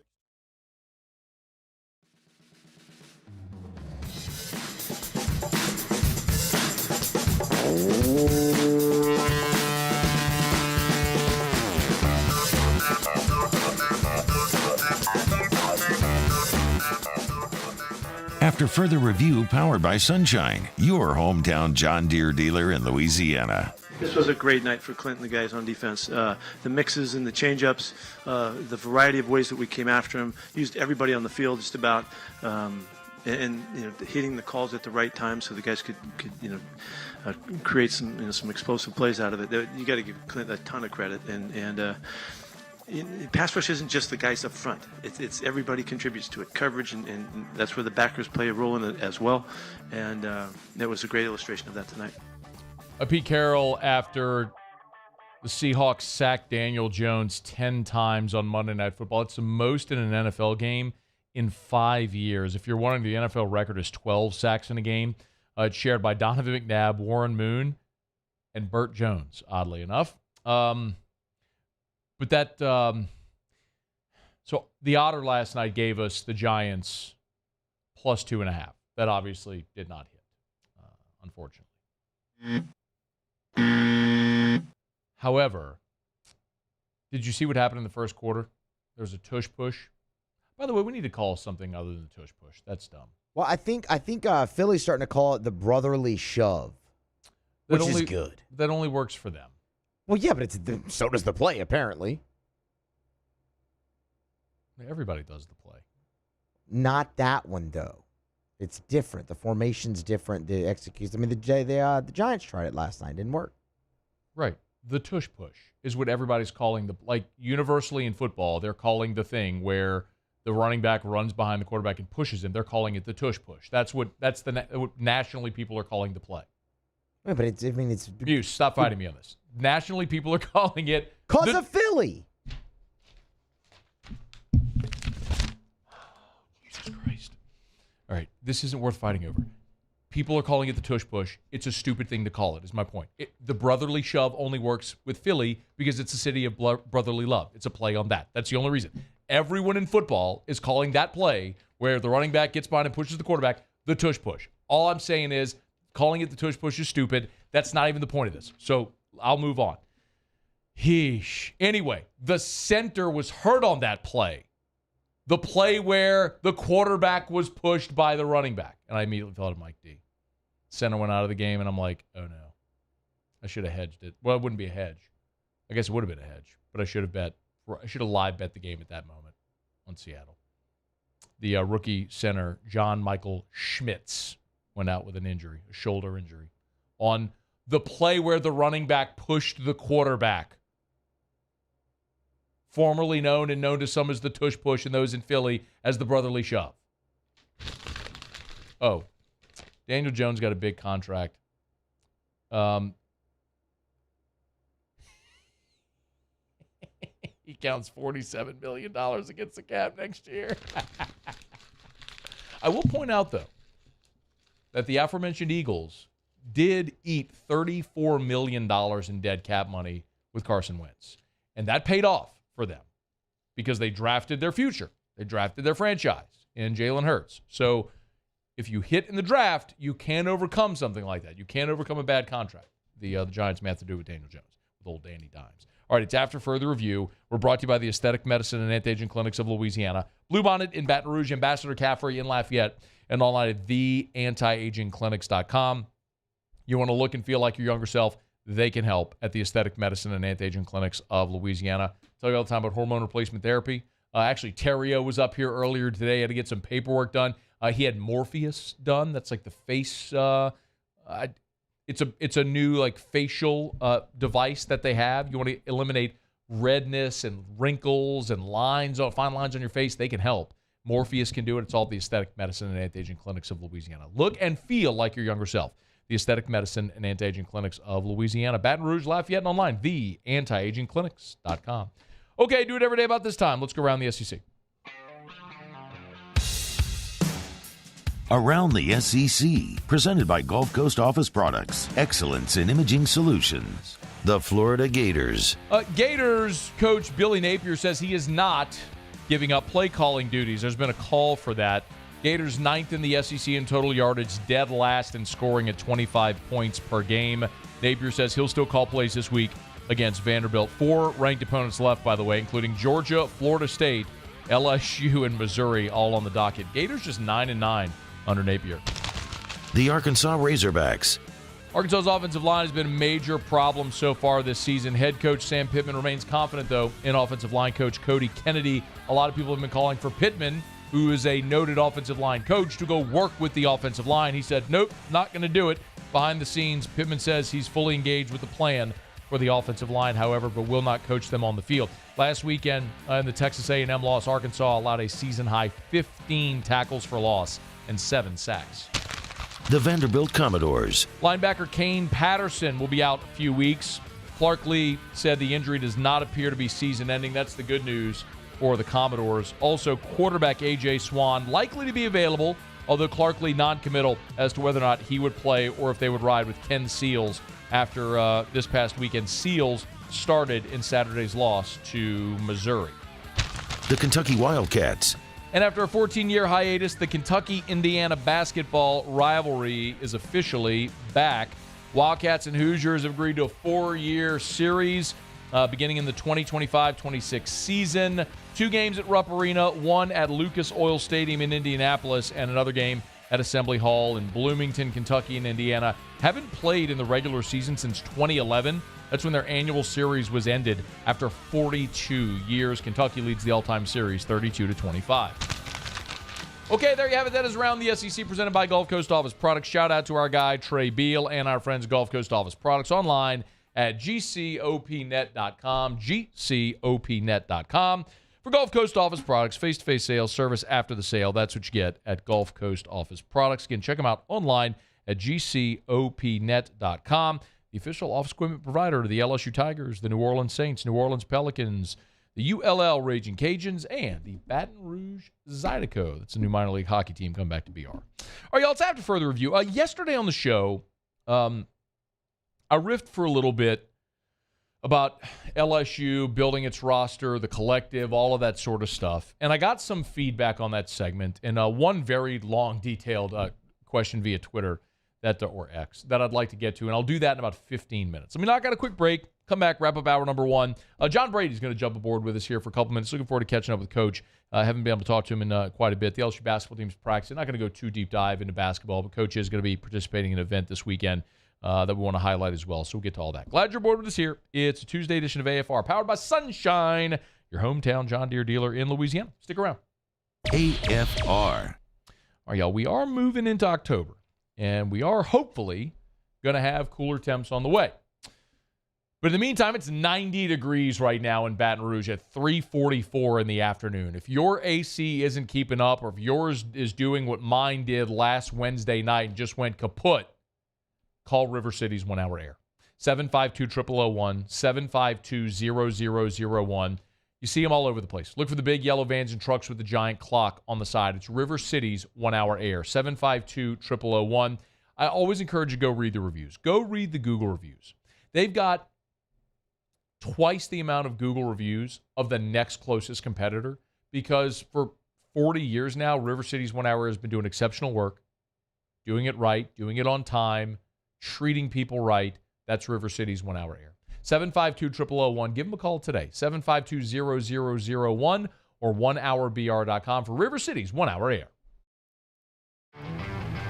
After further review, powered by Sunshine, your hometown John Deere dealer in Louisiana. This was a great night for Clint and the guys on defense. The mixes and the change-ups, the variety of ways that we came after him, used everybody on the field just about, and hitting the calls at the right time so the guys could create some explosive plays out of it. You got to give Clint a ton of credit, and pass rush isn't just the guys up front. It's everybody contributes to it. Coverage, and that's where the backers play a role in it as well. And that was a great illustration of that tonight. Pete Carroll, after the Seahawks sacked Daniel Jones 10 times on Monday Night Football. It's the most in an NFL game in 5 years. If you're wondering, the NFL record is 12 sacks in a game. It's shared by Donovan McNabb, Warren Moon, and Burt Jones, oddly enough. But that, so the otter last night gave us the Giants plus 2.5. That obviously did not hit, unfortunately. However, did you see what happened in the first quarter? There was a tush push. By the way, we need to call something other than tush push. That's dumb. Well, I think Philly's starting to call it the brotherly shove, which is good. That only works for them. Well, yeah, but so does the play, apparently. Everybody does the play. Not that one, though. It's different. The formation's different. The execution. I mean, the Giants tried it last night. Didn't work. Right. The tush push is what everybody's calling universally in football, they're calling the thing where the running back runs behind the quarterback and pushes him. They're calling it the tush push. That's what nationally people are calling the play. Yeah, but it's Muse, stop fighting me on this. Nationally, people are calling it cause of Philly. Jesus Christ! All right, this isn't worth fighting over. People are calling it the tush push. It's a stupid thing to call it, is my point. The brotherly shove only works with Philly because it's a city of brotherly love. It's a play on that. That's the only reason. Everyone in football is calling that play where the running back gets behind and pushes the quarterback the tush push. All I'm saying is calling it the tush push is stupid. That's not even the point of this. So I'll move on. Anyway, the center was hurt on that play. The play where the quarterback was pushed by the running back. And I immediately thought of Mike D. Center went out of the game, and I'm like, oh, no. I should have hedged it. Well, it wouldn't be a hedge. I guess it would have been a hedge. But I should have live bet the game at that moment on Seattle. The rookie center, John Michael Schmitz, went out with an injury, a shoulder injury, on the play where the running back pushed the quarterback. Formerly known to some as the tush push and those in Philly as the brotherly shove. Oh, Daniel Jones got a big contract. He counts $47 million against the cap next year. I will point out, though, that the aforementioned Eagles did eat $34 million in dead cap money with Carson Wentz. And that paid off for them because they drafted their future. They drafted their franchise in Jalen Hurts. So if you hit in the draft, you can overcome something like that. You can overcome a bad contract. the Giants may have to do with Daniel Jones, with old Danny Dimes. All right, it's After Further Review. We're brought to you by the Aesthetic Medicine and Anti-Aging Clinics of Louisiana, Bluebonnet in Baton Rouge, Ambassador Caffrey in Lafayette, and online at theantiagingclinics.com. You want to look and feel like your younger self, they can help at the Aesthetic Medicine and Anti-Aging Clinics of Louisiana. I tell you all the time about hormone replacement therapy. Actually, Terrio was up here earlier today. Had to get some paperwork done. He had Morpheus done. That's like the face. It's a new like facial device that they have. You want to eliminate redness and wrinkles and lines, fine lines on your face. They can help. Morpheus can do it. It's all the Aesthetic Medicine and Anti-Aging Clinics of Louisiana. Look and feel like your younger self. The Aesthetic Medicine and Anti-Aging Clinics of Louisiana, Baton Rouge, Lafayette, and online, theantiagingclinics.com. Okay, do it every day about this time. Let's go around the SEC. Around the SEC, presented by Gulf Coast Office Products, excellence in imaging solutions. The Florida Gators. Gators coach Billy Napier says he is not giving up play calling duties. There's been a call for that. Gators 9th in the SEC in total yardage, dead last in scoring at 25 points per game. Napier says he'll still call plays this week against Vanderbilt. 4 ranked opponents left, by the way, including Georgia, Florida State, LSU, and Missouri, all on the docket. Gators just 9-9 under Napier. The Arkansas Razorbacks. Arkansas's offensive line has been a major problem so far this season. Head coach Sam Pittman remains confident, though, in offensive line coach Cody Kennedy. A lot of people have been calling for Pittman, who is a noted offensive line coach, to go work with the offensive line. He said, nope, not going to do it. Behind the scenes, Pittman says he's fully engaged with the plan for the offensive line, however, but will not coach them on the field. Last weekend in the Texas A&M loss, Arkansas allowed a season-high 15 tackles for loss and 7 sacks. The Vanderbilt Commodores. Linebacker Kane Patterson will be out a few weeks. Clark Lee said the injury does not appear to be season-ending. That's the good news for the Commodores. Also, quarterback A.J. Swan likely to be available, although Clark Lee non-committal as to whether or not he would play or if they would ride with Ken Seals after this past weekend. Seals started in Saturday's loss to Missouri. The Kentucky Wildcats. And after a 14-year hiatus, the Kentucky-Indiana basketball rivalry is officially back. Wildcats and Hoosiers have agreed to a 4-year series beginning in the 2025-26 season. 2 games at Rupp Arena, 1 at Lucas Oil Stadium in Indianapolis, and another game at Assembly Hall in Bloomington, Kentucky, and Indiana. Haven't played in the regular season since 2011. That's when their annual series was ended after 42 years. Kentucky leads the all-time series 32-25. Okay, there you have it. That is Around the SEC presented by Gulf Coast Office Products. Shout out to our guy, Trey Beal, and our friends Gulf Coast Office Products online at gcopnet.com, gcopnet.com. For Gulf Coast Office Products, face-to-face sales, service after the sale, that's what you get at Gulf Coast Office Products. Again, check them out online at gcopnet.com. The official office equipment provider to the LSU Tigers, the New Orleans Saints, New Orleans Pelicans, the ULL Raging Cajuns, and the Baton Rouge Zydeco. That's a new minor league hockey team coming back to BR. All right, y'all, it's After Further Review. Yesterday on the show, I riffed for a little bit about LSU building its roster, the collective, all of that sort of stuff. And I got some feedback on that segment, and one very long, detailed question via Twitter or X that I'd like to get to, and I'll do that in about 15 minutes. Let me knock out a quick break, come back, wrap up hour number 1. John Brady's going to jump aboard with us here for a couple minutes. Looking forward to catching up with Coach. Haven't been able to talk to him in quite a bit. The LSU basketball team's practicing. Not going to go too deep dive into basketball, but Coach is going to be participating in an event this weekend that we want to highlight as well, so we'll get to all that. Glad you're aboard with us here. It's a Tuesday edition of AFR, powered by Sunshine, your hometown John Deere dealer in Louisiana. Stick around. AFR. All right, y'all, we are moving into October, and we are hopefully going to have cooler temps on the way. But in the meantime, it's 90 degrees right now in Baton Rouge at 3:44 in the afternoon. If your AC isn't keeping up, or if yours is doing what mine did last Wednesday night and just went kaput, call River City's 1 Hour Air. 752-0001, 752-0001. You see them all over the place. Look for the big yellow vans and trucks with the giant clock on the side. It's River City's 1 Hour Air, 752-0001. I always encourage you to go read the reviews. Go read the Google reviews. They've got twice the amount of Google reviews of the next closest competitor, because for 40 years now, River City's 1 Hour has been doing exceptional work, doing it right, doing it on time, treating people right, That's River City's 1 Hour Air. 752-0001. Give them a call today. 752-0001 or 1hourbr.com for River City's 1 Hour Air.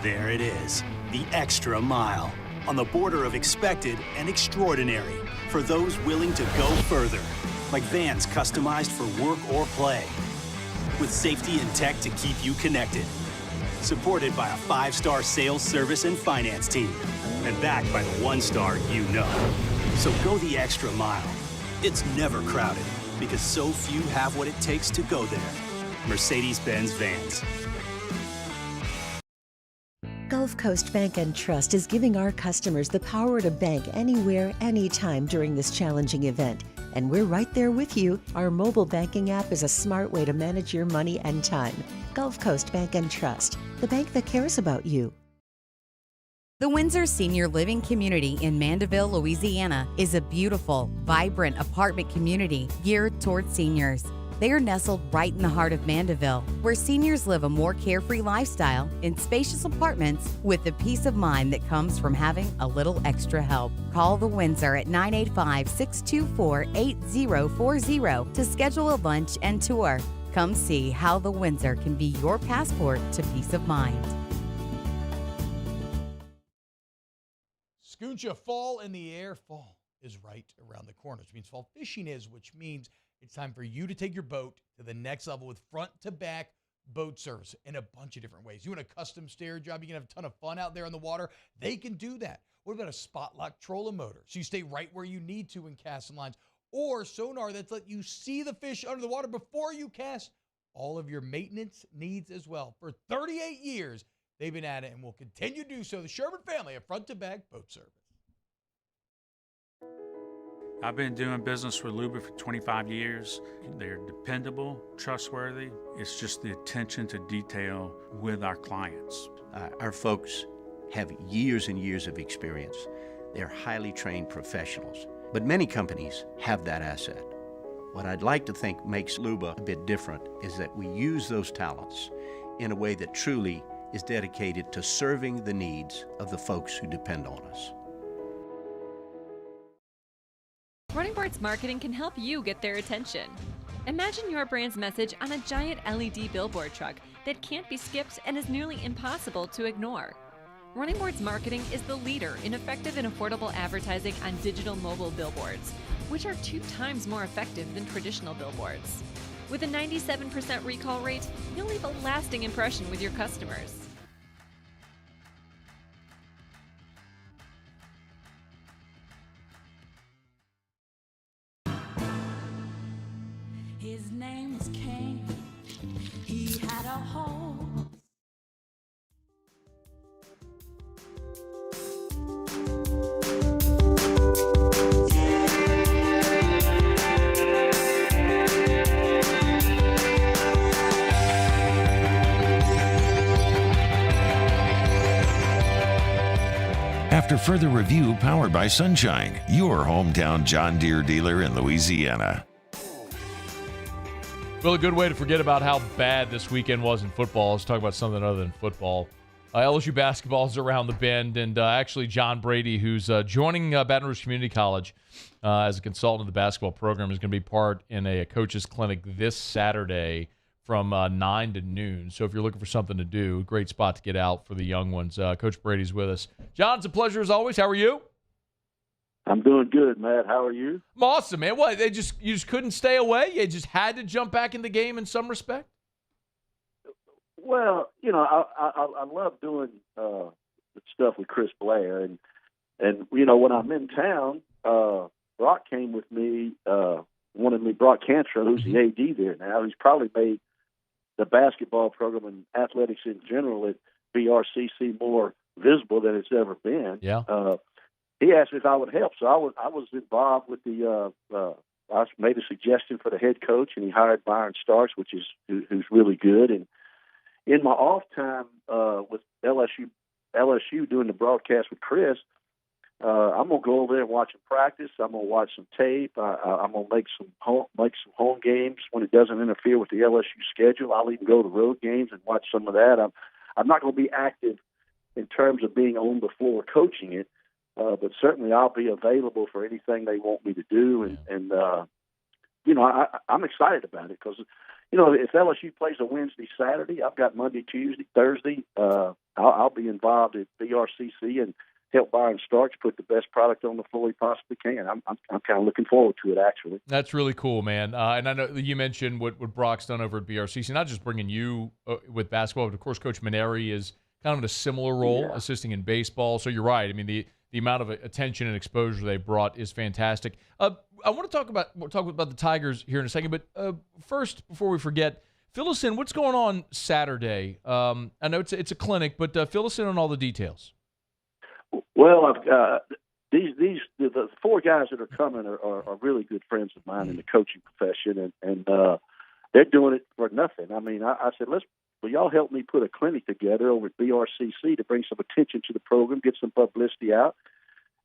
There it is, the extra mile, on the border of expected and extraordinary for those willing to go further, like vans customized for work or play, with safety and tech to keep you connected. Supported by a 5-star sales, service, and finance team, and backed by the 1-star you know. So go the extra mile. It's never crowded, because so few have what it takes to go there. Mercedes-Benz Vans. Gulf Coast Bank and Trust is giving our customers the power to bank anywhere, anytime during this challenging event. And we're right there with you. Our mobile banking app is a smart way to manage your money and time. Gulf Coast Bank and Trust, the bank that cares about you. The Windsor Senior Living Community in Mandeville, Louisiana is a beautiful, vibrant apartment community geared toward seniors. They are nestled right in the heart of Mandeville, where seniors live a more carefree lifestyle in spacious apartments with the peace of mind that comes from having a little extra help. Call the Windsor at 985-624-8040 to schedule a lunch and tour. Come see how the Windsor can be your passport to peace of mind. Scooncha, fall in the air. Fall is right around the corner, which means fall fishing is, which means it's time for you to take your boat to the next level with front-to-back boat service in a bunch of different ways. You want a custom stair job, you can have a ton of fun out there on the water. They can do that. What about a spot lock trolling motor? So you stay right where you need to in casting lines. Or sonar that's let you see the fish under the water before you cast. All of your maintenance needs as well. For 38 years, they've been at it and will continue to do so. The Sherman family of front-to-back boat service. I've been doing business with Luba for 25 years. They're dependable, trustworthy. It's just the attention to detail with our clients. Our folks have years and years of experience. They're highly trained professionals. But many companies have that asset. What I'd like to think makes Luba a bit different is that we use those talents in a way that truly is dedicated to serving the needs of the folks who depend on us. Running Boards Marketing can help you get their attention. Imagine your brand's message on a giant LED billboard truck that can't be skipped and is nearly impossible to ignore. Running Boards Marketing is the leader in effective and affordable advertising on digital mobile billboards, which are 2 times more effective than traditional billboards. With a 97% recall rate, you'll leave a lasting impression with your customers. His name was Crain. He had a home. After further review, powered by Sunshine, your hometown John Deere dealer in Louisiana. Well, a good way to forget about how bad this weekend was in football is talk about something other than football. LSU basketball is around the bend, and actually John Brady, who's joining Baton Rouge Community College as a consultant of the basketball program, is going to be part in a coach's clinic this Saturday from 9 to noon. So if you're looking for something to do, great spot to get out for the young ones. Coach Brady's with us. John, it's a pleasure as always. How are you? I'm doing good, Matt. How are you? I'm awesome, man. What, you just couldn't stay away? You just had to jump back in the game in some respect? Well, you know, I love doing stuff with Chris Blair, and you know, when I'm in town, Brock came with me. Wanted me, Brock Cantrell, who's the AD there now. He's probably made the basketball program and athletics in general at BRCC more visible than it's ever been. Yeah. He asked me if I would help, so I was involved with the. I made a suggestion for the head coach, and he hired Byron Starks, who's really good. And in my off time with LSU doing the broadcast with Chris, I'm gonna go over there and watch him practice. I'm gonna watch some tape. I'm gonna make some home games when it doesn't interfere with the LSU schedule. I'll even go to road games and watch some of that. I'm not gonna be active in terms of being on the floor coaching it, but certainly I'll be available for anything they want me to do. And I'm excited about it because, if LSU plays a Wednesday, Saturday, I've got Monday, Tuesday, Thursday. I'll be involved at BRCC and help Byron Starks put the best product on the floor he possibly can. I'm kind of looking forward to it, actually. That's really cool, man. And I know you mentioned what Brock's done over at BRCC, not just bringing you with basketball, but of course Coach Maneri is kind of in a similar role, assisting in baseball. So you're right. I mean, the amount of attention and exposure they brought is fantastic. I want to talk about the Tigers here in a second, but first, before we forget, fill us in. What's going on Saturday? I know it's a clinic, but fill us in on all the details. Well, the four guys that are coming are really good friends of mine in the coaching profession, and they're doing it for nothing. I mean, I said, will y'all help me put a clinic together over at BRCC to bring some attention to the program, get some publicity out,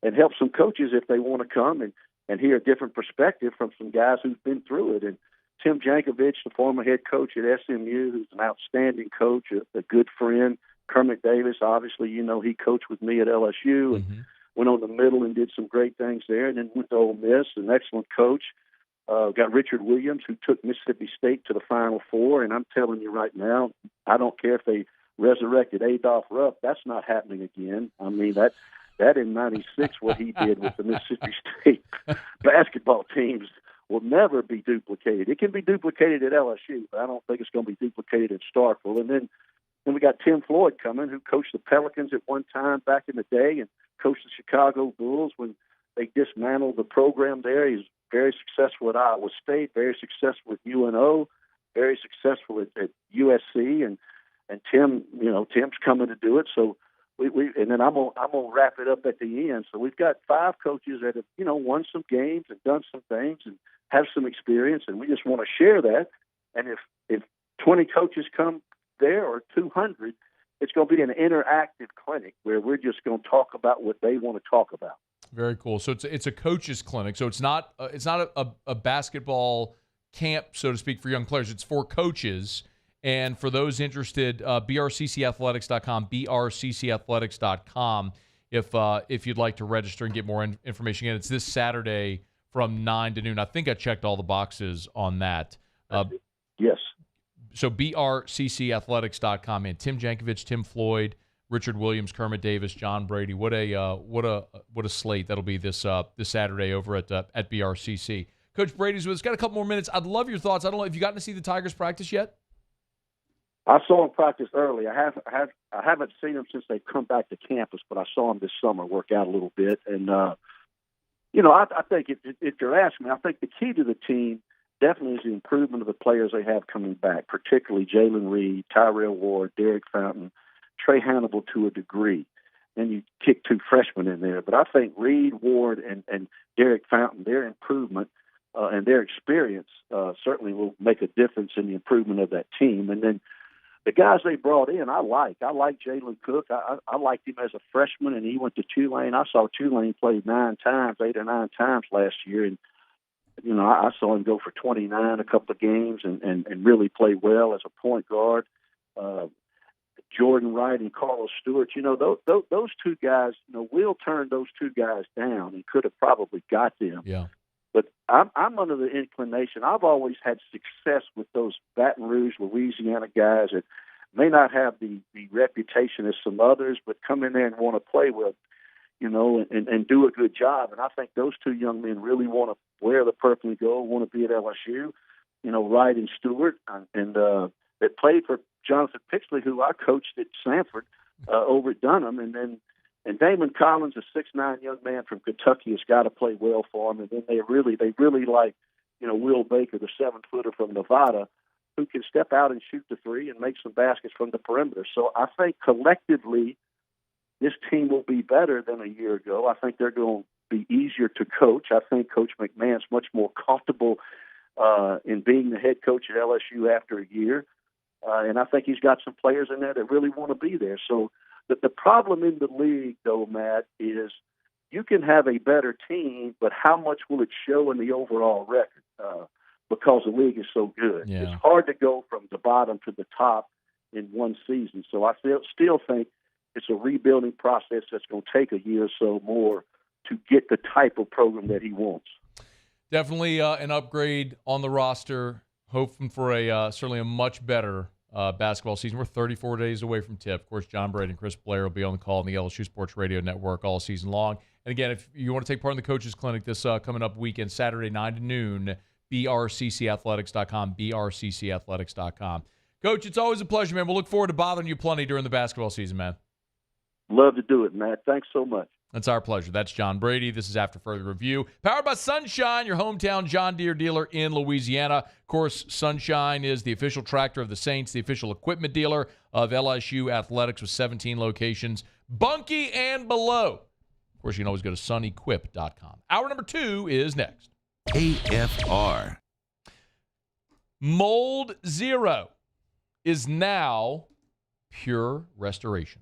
and help some coaches if they want to come and hear a different perspective from some guys who've been through it. And Tim Jankovich, the former head coach at SMU, who's an outstanding coach, a good friend. Kermit Davis, obviously, he coached with me at LSU and went on the middle and did some great things there, and then went to Ole Miss, an excellent coach. Got Richard Williams, who took Mississippi State to the Final Four, and I'm telling you right now, I don't care if they resurrected Adolph Rupp, that's not happening again. I mean, that in '96, what he did with the Mississippi State basketball teams will never be duplicated. It can be duplicated at LSU, but I don't think it's going to be duplicated at Starkville. And then we got Tim Floyd coming, who coached the Pelicans at one time back in the day and coached the Chicago Bulls when they dismantled the program there. He's very successful at Iowa State, very successful at UNO, very successful at USC, and Tim, Tim's coming to do it. So and then I'm gonna wrap it up at the end. So we've got 5 coaches that have won some games and done some things and have some experience, and we just want to share that. And if 20 coaches come there or 200, it's going to be an interactive clinic where we're just going to talk about what they want to talk about. Very cool. So it's a coach's clinic. So it's not a basketball camp, so to speak, for young players. It's for coaches. And for those interested, brccathletics.com, brccathletics.com, if you'd like to register and get more information. Again, it's this Saturday from 9 to noon. I think I checked all the boxes on that. Yes. So brccathletics.com, and Tim Jankovich, Tim Floyd, Richard Williams, Kermit Davis, John Brady. What a slate that'll be this Saturday over at BRCC. Coach Brady's with us. Got a couple more minutes. I'd love your thoughts. I don't know if you gotten to see the Tigers practice yet. I saw them practice early. I haven't seen them since they've come back to campus, but I saw them this summer work out a little bit. And I think if you're asking me, I think the key to the team definitely is the improvement of the players they have coming back, particularly Jalen Reed, Tyrell Ward, Derek Fountain, Trey Hannibal to a degree. And you kick 2 freshmen in there. But I think Reed, Ward, and Derek Fountain, their improvement and their experience certainly will make a difference in the improvement of that team. And then the guys they brought in, I like Jalen Cook. I liked him as a freshman, and he went to Tulane. I saw Tulane play 8 or 9 times last year, and I saw him go for 29 a couple of games and really play well as a point guard. Jordan Wright and Carlos Stewart, those 2 guys, Will turned those 2 guys down and could have probably got them. Yeah. But I'm under the inclination. I've always had success with those Baton Rouge, Louisiana guys that may not have the reputation as some others, but come in there and want to play with, and do a good job. And I think those 2 young men really want to wear the purple and gold, want to be at LSU, Wright and Stewart, and that played for Jonathan Pixley, who I coached at Sanford over at Dunham, and Damon Collins, a 6'9" young man from Kentucky, has got to play well for him. And then they really like, Will Baker, the 7-footer from Nevada, who can step out and shoot the 3 and make some baskets from the perimeter. So I think collectively this team will be better than a year ago. I think they're going to be easier to coach. I think Coach McMahon's much more comfortable in being the head coach at LSU after a year. And I think he's got some players in there that really want to be there. So the problem in the league, though, Matt, is you can have a better team, but how much will it show in the overall record? Because the league is so good. Yeah. It's hard to go from the bottom to the top in one season. So I still think it's a rebuilding process that's going to take a year or so more to get the type of program that he wants. Definitely an upgrade on the roster. Hoping for certainly a much better basketball season. We're 34 days away from tip. Of course, John Brady and Chris Blair will be on the call on the LSU Sports Radio Network all season long. And again, if you want to take part in the Coaches Clinic this coming up weekend, Saturday 9 to noon, brccathletics.com, brccathletics.com. Coach, it's always a pleasure, man. We'll look forward to bothering you plenty during the basketball season, man. Love to do it, Matt. Thanks so much. That's our pleasure. That's John Brady. This is After Further Review. Powered by Sunshine, your hometown John Deere dealer in Louisiana. Of course, Sunshine is the official tractor of the Saints, the official equipment dealer of LSU Athletics with 17 locations, Bunkie and below. Of course, you can always go to sunequip.com. Hour number 2 is next. AFR. Mold Zero is now pure restoration.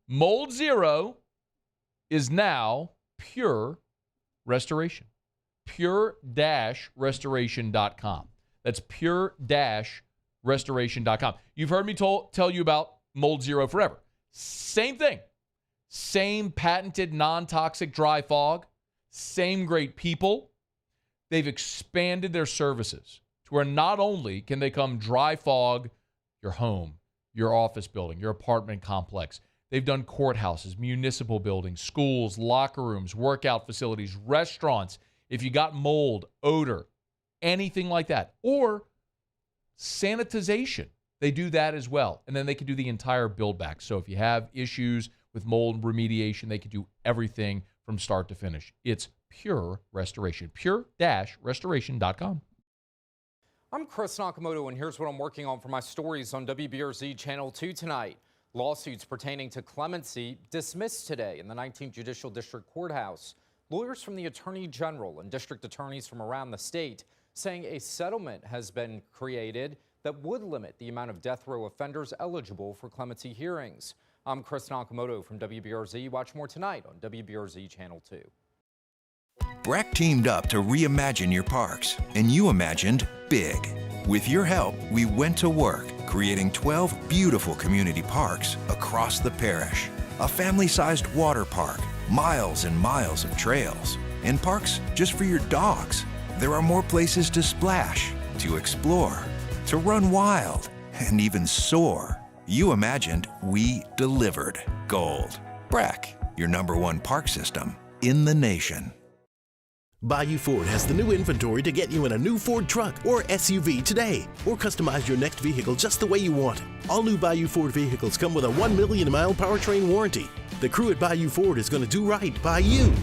Mold Zero is now pure restoration. Pure-restoration.com. That's pure-restoration.com. You've heard me tell you about Mold Zero forever. Same thing. Same patented non-toxic dry fog. Same great people. They've expanded their services to where not only can they come dry fog your home, your office building, your apartment complex. They've done courthouses, municipal buildings, schools, locker rooms, workout facilities, restaurants. If you got mold, odor, anything like that, or sanitization, they do that as well. And then they can do the entire build back. So if you have issues with mold remediation, they can do everything from start to finish. It's pure restoration. Pure-restoration.com. I'm Chris Nakamoto, and here's what I'm working on for my stories on WBRZ Channel 2 tonight. Lawsuits pertaining to clemency dismissed today in the 19th Judicial District Courthouse. Lawyers from the Attorney General and district attorneys from around the state saying a settlement has been created that would limit the amount of death row offenders eligible for clemency hearings. I'm Chris Nakamoto from WBRZ. Watch more tonight on WBRZ Channel 2. BRAC teamed up to reimagine your parks, and you imagined big. With your help, we went to work, creating 12 beautiful community parks across the parish. A family-sized water park, miles and miles of trails, and parks just for your dogs. There are more places to splash, to explore, to run wild, and even soar. You imagined, we delivered. Gold. BRAC, your #1 park system in the nation. Bayou Ford has the new inventory to get you in a new Ford truck or SUV today, or customize your next vehicle just the way you want it. All new Bayou Ford vehicles come with a 1 million mile powertrain warranty. The crew at Bayou Ford is going to do right by you.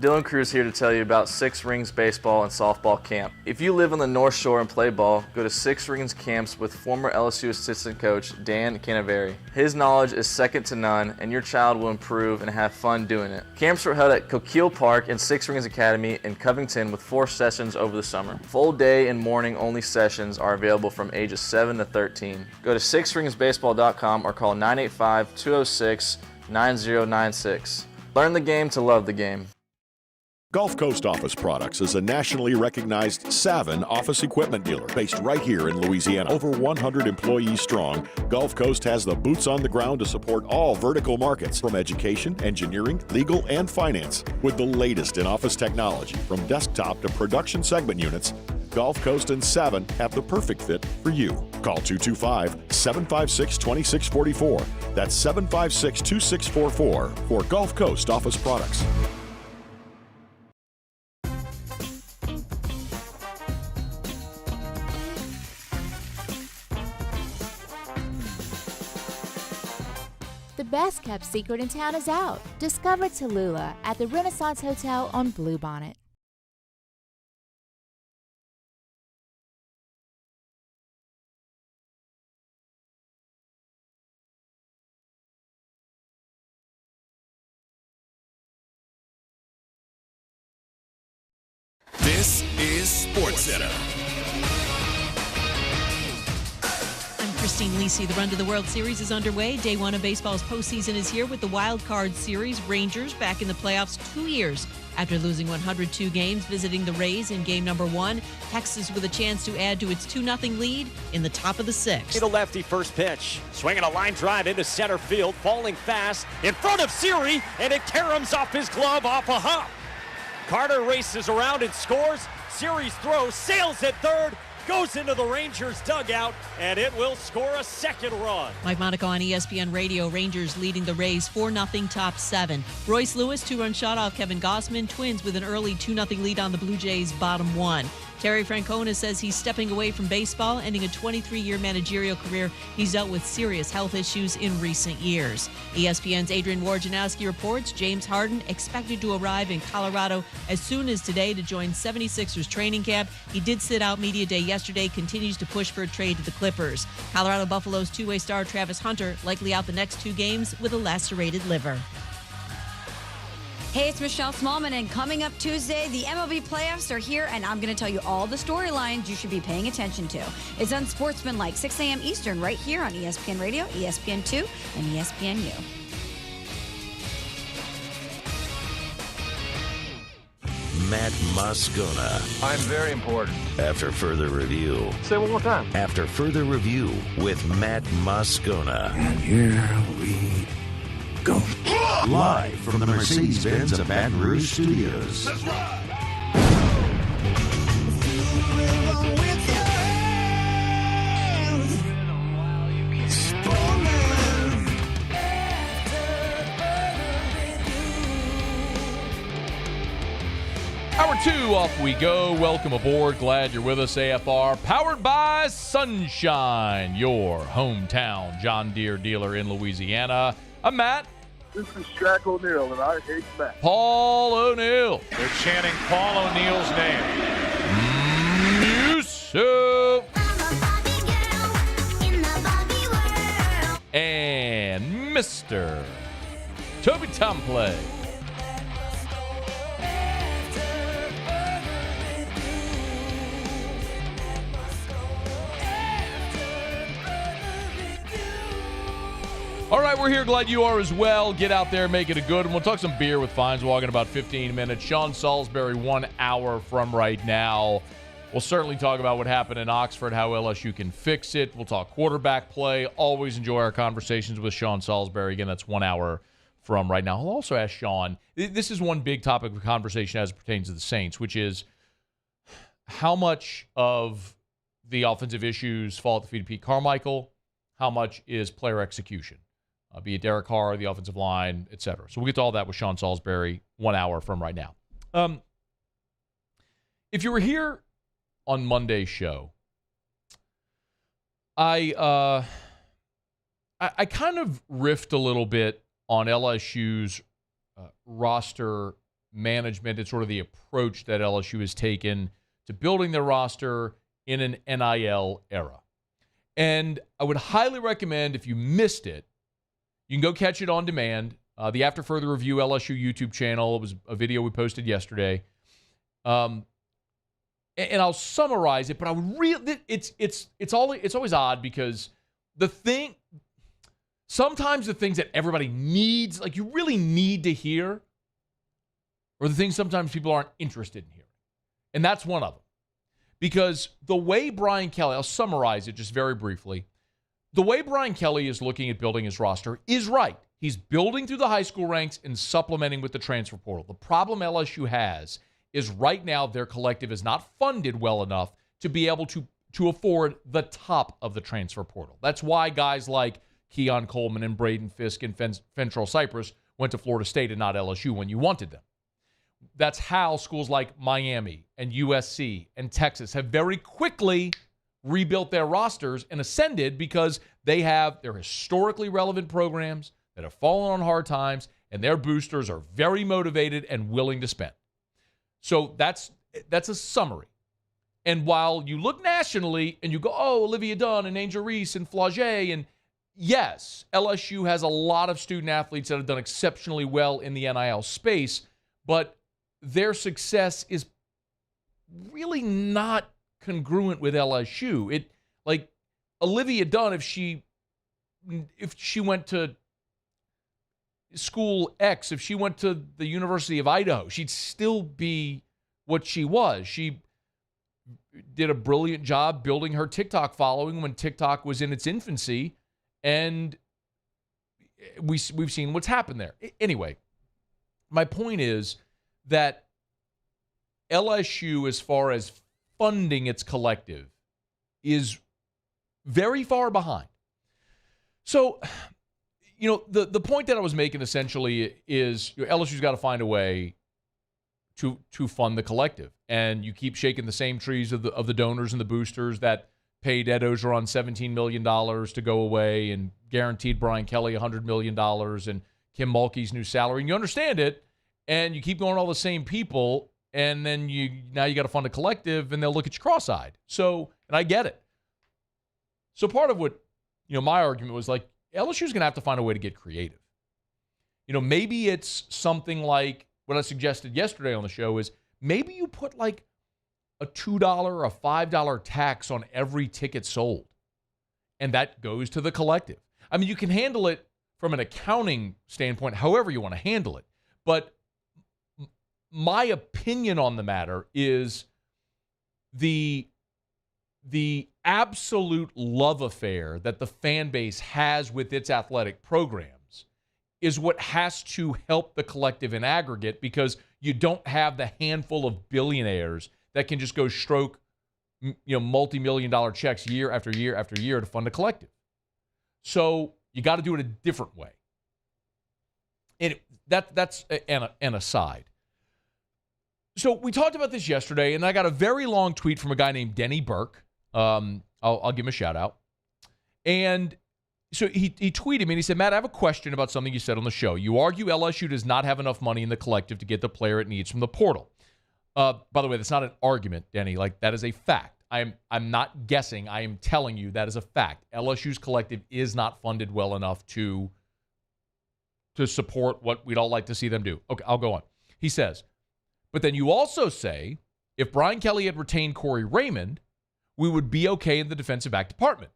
Dylan Cruz here to tell you about Six Rings Baseball and Softball Camp. If you live on the North Shore and play ball, go to Six Rings Camps with former LSU assistant coach Dan Canaveri. His knowledge is second to none, and your child will improve and have fun doing it. Camps were held at Coquille Park and Six Rings Academy in Covington with 4 sessions over the summer. Full day and morning only sessions are available from ages 7 to 13. Go to sixringsbaseball.com or call 985-206-9096. Learn the game to love the game. Gulf Coast Office Products is a nationally recognized Savin office equipment dealer based right here in Louisiana. Over 100 employees strong, Gulf Coast has the boots on the ground to support all vertical markets, from education, engineering, legal, and finance. With the latest in office technology, from desktop to production segment units, Gulf Coast and Savin have the perfect fit for you. Call 225-756-2644. That's 756-2644 for Gulf Coast Office Products. The best kept secret in town is out. Discover Tallulah at the Renaissance Hotel on Bluebonnet. This is SportsCenter. I'm Christine Lisi. The run to the World Series is underway. Day one of baseball's postseason is here with the Wild Card Series. Rangers back in the playoffs 2 years after losing 102 games, visiting the Rays in game number 1. Texas with a chance to add to its 2-0 lead in the top of the 6th. The lefty first pitch, swinging a line drive into center field, falling fast in front of Siri, and it caroms off his glove off a hop. Carter races around and scores. Siri's throw sails at third, goes into the Rangers dugout, and it will score a second run. Mike Monaco on ESPN Radio. Rangers leading the Rays 4-0 top 7. Royce Lewis, 2-run shot off Kevin Gossman. Twins with an early 2-0 lead on the Blue Jays bottom 1. Terry Francona says he's stepping away from baseball, ending a 23-year managerial career. He's dealt with serious health issues in recent years. ESPN's Adrian Wojnarowski reports James Harden expected to arrive in Colorado as soon as today to join 76ers training camp. He did sit out media day yesterday, continues to push for a trade to the Clippers. Colorado Buffalo's two-way star Travis Hunter likely out the next 2 games with a lacerated liver. Hey, it's Michelle Smallman, and coming up Tuesday, the MLB playoffs are here, and I'm going to tell you all the storylines you should be paying attention to. It's Unsportsmanlike, 6 a.m. Eastern, right here on ESPN Radio, ESPN2, and ESPNU. Matt Moscona. I'm very important. After further review. Say it one more time. After further review with Matt Moscona. And here we go. Live from the Mercedes-Benz of Baton Rouge Studios. That's right. Hour 2, off we go. Welcome aboard. Glad you're with us, AFR. Powered by Sunshine, your hometown John Deere dealer in Louisiana. I'm Matt. This is Shaq O'Neal, and I hate Matt. Paul O'Neal. They're chanting Paul O'Neal's name. Yusuf. And Mr. Toby Tomplay. All right, we're here. Glad you are as well. Get out there, make it a good one. We'll talk some beer with Feinswog in about 15 minutes. Sean Salisbury, 1 hour from right now. We'll certainly talk about what happened in Oxford, how LSU can fix it. We'll talk quarterback play. Always enjoy our conversations with Sean Salisbury. Again, that's 1 hour from right now. I'll also ask Sean, this is one big topic of conversation as it pertains to the Saints, which is how much of the offensive issues fall at the feet of Pete Carmichael, how much is player execution? Be it Derek Carr, the offensive line, etc. So we'll get to all that with Sean Salisbury 1 hour from right now. If you were here on Monday's show, I kind of riffed a little bit on LSU's roster management and sort of the approach that LSU has taken to building their roster in an NIL era. And I would highly recommend, if you missed it, you can go catch it on demand. The After Further Review LSU YouTube channel. It was a video we posted yesterday. And I'll summarize it, but I would really it's always odd because sometimes the things that everybody needs, like you really need to hear, or the things sometimes people aren't interested in hearing. And that's one of them. Because the way Brian Kelly, I'll summarize it just very briefly. The way Brian Kelly is looking at building his roster is right. He's building through the high school ranks and supplementing with the transfer portal. The problem LSU has is right now their collective is not funded well enough to be able to afford the top of the transfer portal. That's why guys like Keon Coleman and Braden Fisk and Fentrell Cypress went to Florida State and not LSU when you wanted them. That's how schools like Miami and USC and Texas have very quickly rebuilt their rosters and ascended because they're historically relevant programs that have fallen on hard times, and their boosters are very motivated and willing to spend. So that's a summary. And while you look nationally and you go, oh, Olivia Dunn and Angel Reese and Flauget, and yes, LSU has a lot of student athletes that have done exceptionally well in the NIL space, but their success is really not congruent with LSU. It like Olivia Dunn, if she went to school X, if she went to the University of Idaho, she'd still be what she was. She did a brilliant job building her TikTok following when TikTok was in its infancy, and we've seen what's happened there. Anyway, my point is that LSU, as far as funding its collective, is very far behind. So, the point that I was making essentially is LSU's got to find a way to fund the collective. And you keep shaking the same trees of the donors and the boosters that paid Ed Ogeron $17 million to go away and guaranteed Brian Kelly $100 million and Kim Mulkey's new salary. And you understand it, and you keep going to all the same people, and then now you got to fund a collective, and they'll look at you cross-eyed. So, and I get it. So part of what, my argument was like, LSU's going to have to find a way to get creative. Maybe it's something like what I suggested yesterday on the show is maybe you put like a $2 or a $5 tax on every ticket sold, and that goes to the collective. I mean, you can handle it from an accounting standpoint, however you want to handle it. But my opinion on the matter is the absolute love affair that the fan base has with its athletic programs is what has to help the collective in aggregate, because you don't have the handful of billionaires that can just go stroke, multi-million-dollar checks year after year after year to fund a collective. So you got to do it a different way. And that's an aside. So we talked about this yesterday, and I got a very long tweet from a guy named Denny Burke. I'll give him a shout out. And so he tweeted me and he said, Matt, I have a question about something you said on the show. You argue LSU does not have enough money in the collective to get the player it needs from the portal. By the way, that's not an argument, Denny. Like, that is a fact. I'm not guessing. I am telling you that is a fact. LSU's collective is not funded well enough to support what we'd all like to see them do. Okay, I'll go on. He says, but then you also say, if Brian Kelly had retained Corey Raymond, we would be okay in the defensive back department.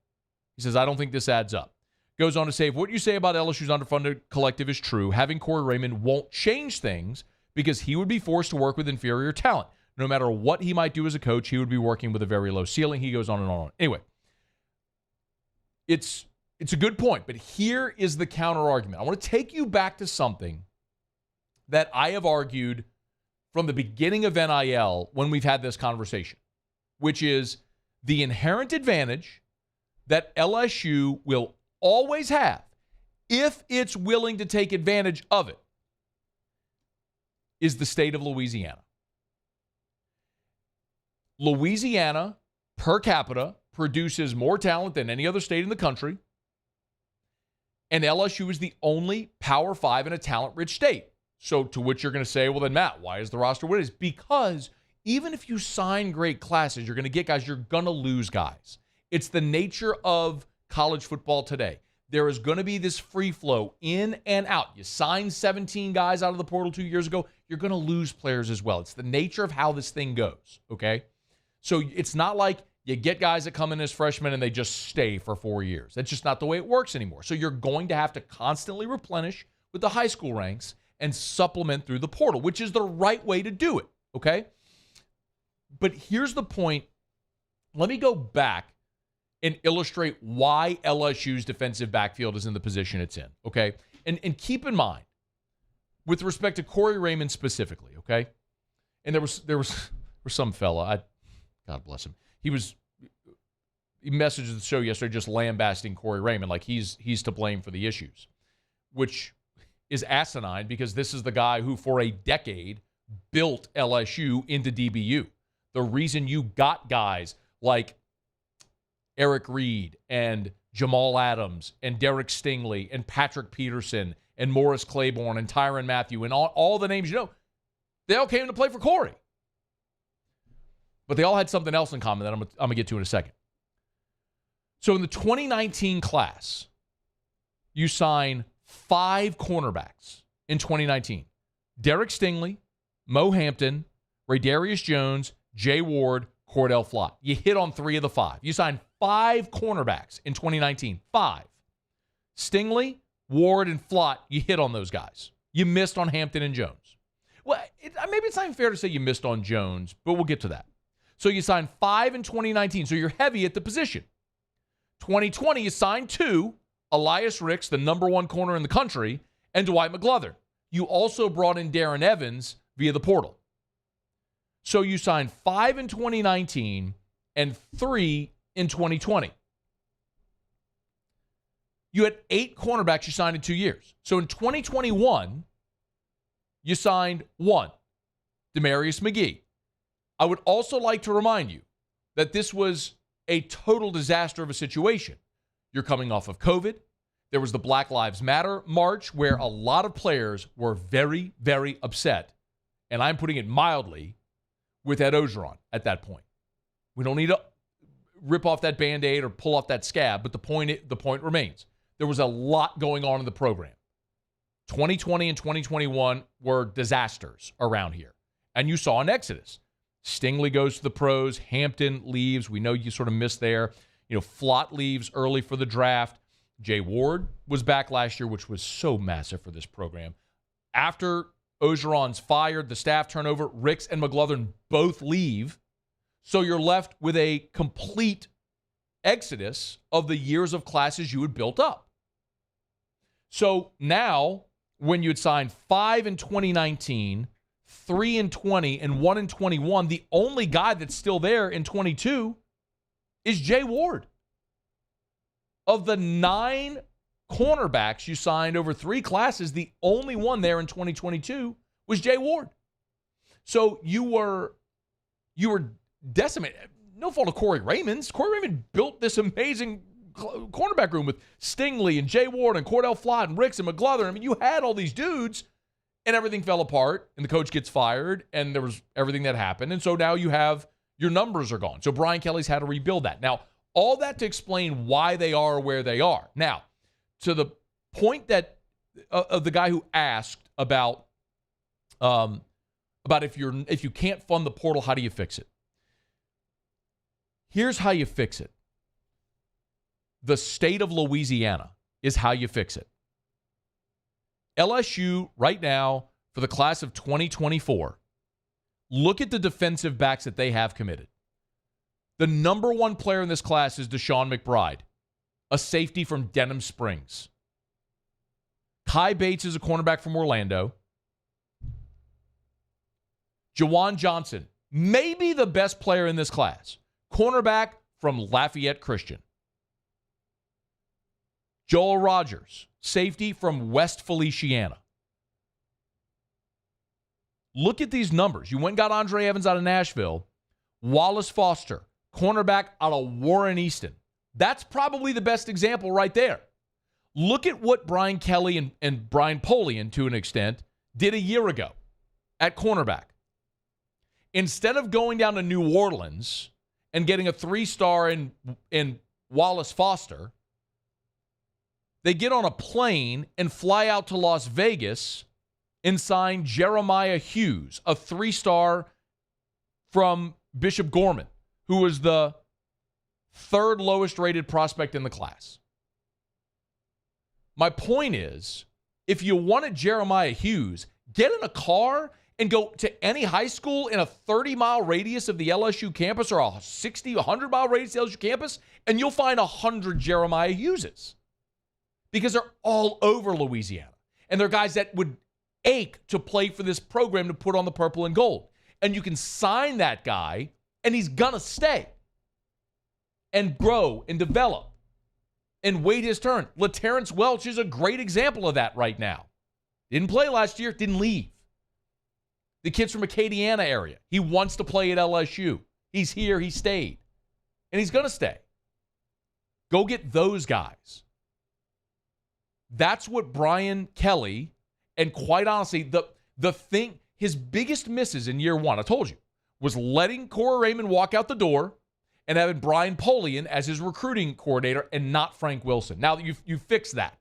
He says, I don't think this adds up. Goes on to say, if what you say about LSU's underfunded collective is true, having Corey Raymond won't change things because he would be forced to work with inferior talent. No matter what he might do as a coach, he would be working with a very low ceiling. He goes on and on. Anyway, it's a good point, but here is the counter argument. I want to take you back to something that I have argued from the beginning of NIL when we've had this conversation, which is the inherent advantage that LSU will always have, if it's willing to take advantage of it, is the state of Louisiana. Louisiana, per capita, produces more talent than any other state in the country, and LSU is the only Power 5 in a talent-rich state. So to which you're going to say, well then, Matt, why is the roster what it is? Because even if you sign great classes, you're going to get guys, you're going to lose guys. It's the nature of college football today. There is going to be this free flow in and out. You signed 17 guys out of the portal 2 years ago, you're going to lose players as well. It's the nature of how this thing goes, okay? So it's not like you get guys that come in as freshmen and they just stay for 4 years. That's just not the way it works anymore. So you're going to have to constantly replenish with the high school ranks and supplement through the portal, which is the right way to do it, okay? But here's the point. Let me go back and illustrate why LSU's defensive backfield is in the position it's in, okay? And keep in mind, with respect to Corey Raymond specifically, okay? And there was some fella, God bless him. He messaged the show yesterday just lambasting Corey Raymond like he's to blame for the issues, which is asinine because this is the guy who for a decade built LSU into DBU. The reason you got guys like Eric Reed and Jamal Adams and Derek Stingley and Patrick Peterson and Morris Claiborne and Tyrann Mathieu and all the names you know, they all came to play for Corey. But they all had something else in common that I'm going to get to in a second. So in the 2019 class, you sign 5 cornerbacks in 2019. Derek Stingley, Mo Hampton, Raydarius Jones, Jay Ward, Cordell Flott. You hit on 3 of the 5. You signed 5 cornerbacks in 2019. 5. Stingley, Ward, and Flott, you hit on those guys. You missed on Hampton and Jones. Well, maybe it's not even fair to say you missed on Jones, but we'll get to that. So you signed 5 in 2019, so you're heavy at the position. 2020, you signed 2, Elias Ricks, the number 1 corner in the country, and Dwight McGlothern. You also brought in Darren Evans via the portal. So you signed 5 in 2019 and 3 in 2020. You had 8 cornerbacks you signed in 2 years. So in 2021, you signed 1, Demarius McGee. I would also like to remind you that this was a total disaster of a situation. You're coming off of COVID. There was the Black Lives Matter march where a lot of players were very, very upset, and I'm putting it mildly, with Ed Ogeron at that point. We don't need to rip off that Band-Aid or pull off that scab, but the point remains. There was a lot going on in the program. 2020 and 2021 were disasters around here, and you saw an exodus. Stingley goes to the pros. Hampton leaves. We know you sort of missed there. Flott leaves early for the draft. Jay Ward was back last year, which was so massive for this program. After Ogeron's fired, the staff turnover, Ricks and McGlothern both leave. So you're left with a complete exodus of the years of classes you had built up. So now, when you had signed 5 in 2019, 3 in 20, and 1 in 21, the only guy that's still there in 22 is Jay Ward. Of the 9 cornerbacks you signed over 3 classes, the only one there in 2022 was Jay Ward. So you were decimated. No fault of Corey Raymond's. Corey Raymond built this amazing cornerback room with Stingley and Jay Ward and Cordell Flott and Ricks and McGlothern. I mean, you had all these dudes, and everything fell apart, and the coach gets fired, and there was everything that happened. And so now you have your numbers are gone. So Brian Kelly's had to rebuild that. Now, all that to explain why they are where they are. Now, to the point that of the guy who asked about if you can't fund the portal, how do you fix it? Here's how you fix it. The state of Louisiana is how you fix it. LSU right now for the class of 2024, look at the defensive backs that they have committed. The number 1 player in this class is Deshaun McBride, a safety from Denham Springs. Kai Bates is a cornerback from Orlando. Jawan Johnson, maybe the best player in this class, cornerback from Lafayette Christian. Joel Rogers, safety from West Feliciana. Look at these numbers. You went and got Andre Evans out of Nashville. Wallace Foster, cornerback out of Warren Easton. That's probably the best example right there. Look at what Brian Kelly and Brian Polian, to an extent, did a year ago at cornerback. Instead of going down to New Orleans and getting a 3-star in Wallace Foster, they get on a plane and fly out to Las Vegas and sign Jeremiah Hughes, a 3-star from Bishop Gorman, who was the 3rd lowest rated prospect in the class. My point is, if you wanted Jeremiah Hughes, get in a car and go to any high school in a 30-mile radius of the LSU campus or a 60, 100-mile radius of the LSU campus, and you'll find 100 Jeremiah Hugheses. Because they're all over Louisiana. And they're guys that would ache to play for this program to put on the purple and gold. And you can sign that guy, and he's going to stay and grow and develop and wait his turn. LaTerrence Welch is a great example of that right now. Didn't play last year, didn't leave. The kid's from Acadiana area. He wants to play at LSU. He's here, he stayed. And he's going to stay. Go get those guys. That's what Brian Kelly, and quite honestly, the thing, his biggest misses in year 1, I told you, was letting Corey Raymond walk out the door and having Brian Polian as his recruiting coordinator and not Frank Wilson. Now that you fixed that.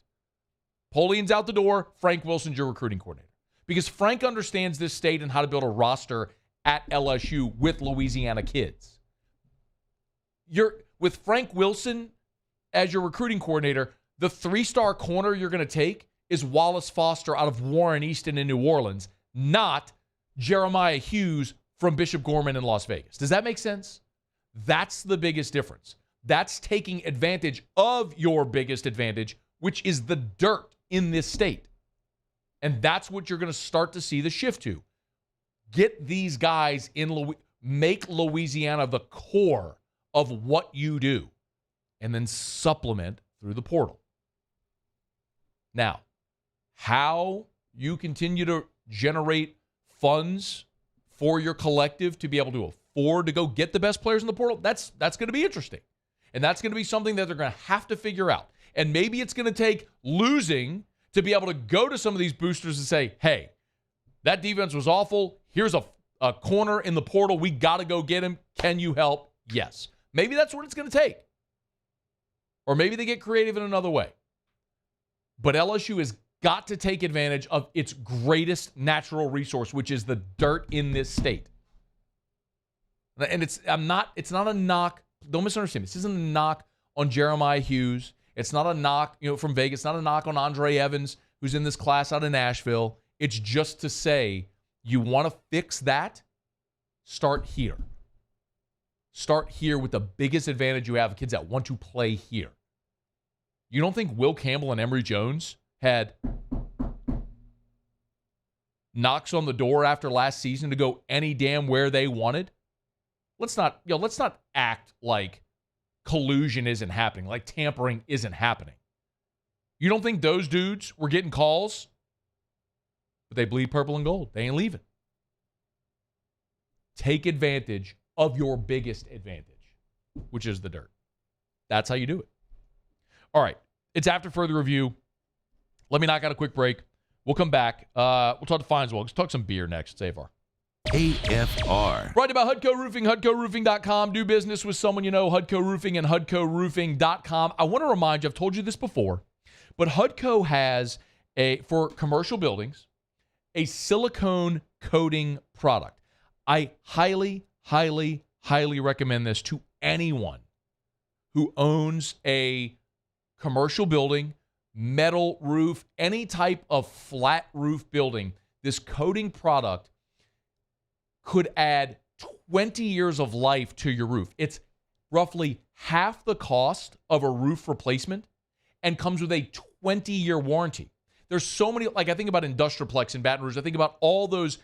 Polian's out the door, Frank Wilson's your recruiting coordinator. Because Frank understands this state and how to build a roster at LSU with Louisiana kids. You're with Frank Wilson as your recruiting coordinator, the 3-star corner you're going to take is Wallace Foster out of Warren Easton in New Orleans, not Jeremiah Hughes from Bishop Gorman in Las Vegas. Does that make sense? That's the biggest difference. That's taking advantage of your biggest advantage, which is the dirt in this state. And that's what you're going to start to see the shift to. Get these guys in, make Louisiana the core of what you do, and then supplement through the portal. Now, how you continue to generate funds for your collective to be able to afford to go get the best players in the portal, that's going to be interesting. And that's going to be something that they're going to have to figure out. And maybe it's going to take losing to be able to go to some of these boosters and say, hey, that defense was awful. Here's a corner in the portal. We got to go get him. Can you help? Yes. Maybe that's what it's going to take. Or maybe they get creative in another way. But LSU has got to take advantage of its greatest natural resource, which is the dirt in this state. And it's not a knock. Don't misunderstand me. This isn't a knock on Jeremiah Hughes. It's not a knock, from Vegas. It's not a knock on Andre Evans, who's in this class out of Nashville. It's just to say, you want to fix that? Start here. Start here with the biggest advantage you have, kids that want to play here. You don't think Will Campbell and Emory Jones had knocks on the door after last season to go any damn where they wanted? Let's not act like collusion isn't happening, like tampering isn't happening. You don't think those dudes were getting calls? But they bleed purple and gold. They ain't leaving. Take advantage of your biggest advantage, which is the dirt. That's how you do it. All right. It's after further review. Let me knock out a quick break. We'll come back. We'll talk to Feinswog. Let's talk some beer next. It's AFR. AFR. Right about HUDCO Roofing, HUDCOroofing.com. Do business with someone you know, HUDCO Roofing and HUDCOroofing.com. I want to remind you, I've told you this before, but HUDCO has, for commercial buildings, a silicone coating product. I highly, highly, highly recommend this to anyone who owns a commercial building, metal roof, any type of flat roof building. This coating product could add 20 years of life to your roof. It's roughly half the cost of a roof replacement and comes with a 20-year warranty. There's so many, like I think about Industrialplex in Baton Rouge. I think about all those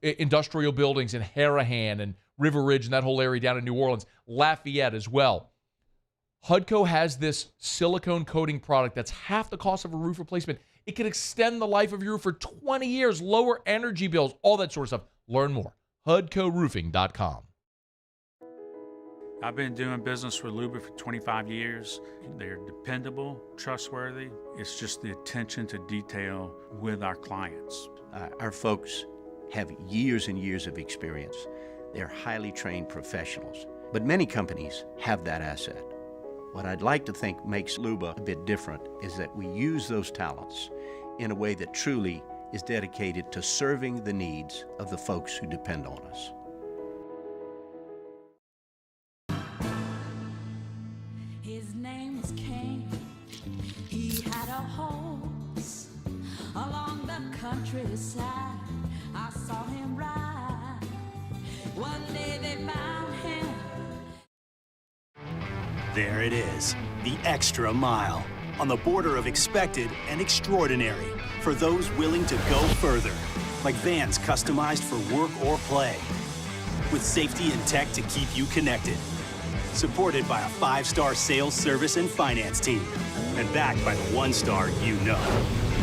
industrial buildings in Harahan and River Ridge and that whole area down in New Orleans, Lafayette as well. HUDCO has this silicone coating product that's half the cost of a roof replacement. It can extend the life of your roof for 20 years, lower energy bills, all that sort of stuff. Learn more. HUDCOroofing.com. I've been doing business with Luba for 25 years. They're dependable, trustworthy. It's just the attention to detail with our clients. Our folks have years and years of experience. They're highly trained professionals. But many companies have that asset. What I'd like to think makes Luba a bit different is that we use those talents in a way that truly is dedicated to serving the needs of the folks who depend on us. His name was Crain. He had a horse along the countryside. I saw him ride. One day they found him. There it is, the extra mile, on the border of expected and extraordinary for those willing to go further, like vans customized for work or play, with safety and tech to keep you connected. Supported by a 5-star sales, service, and finance team, and backed by the 1-star you know.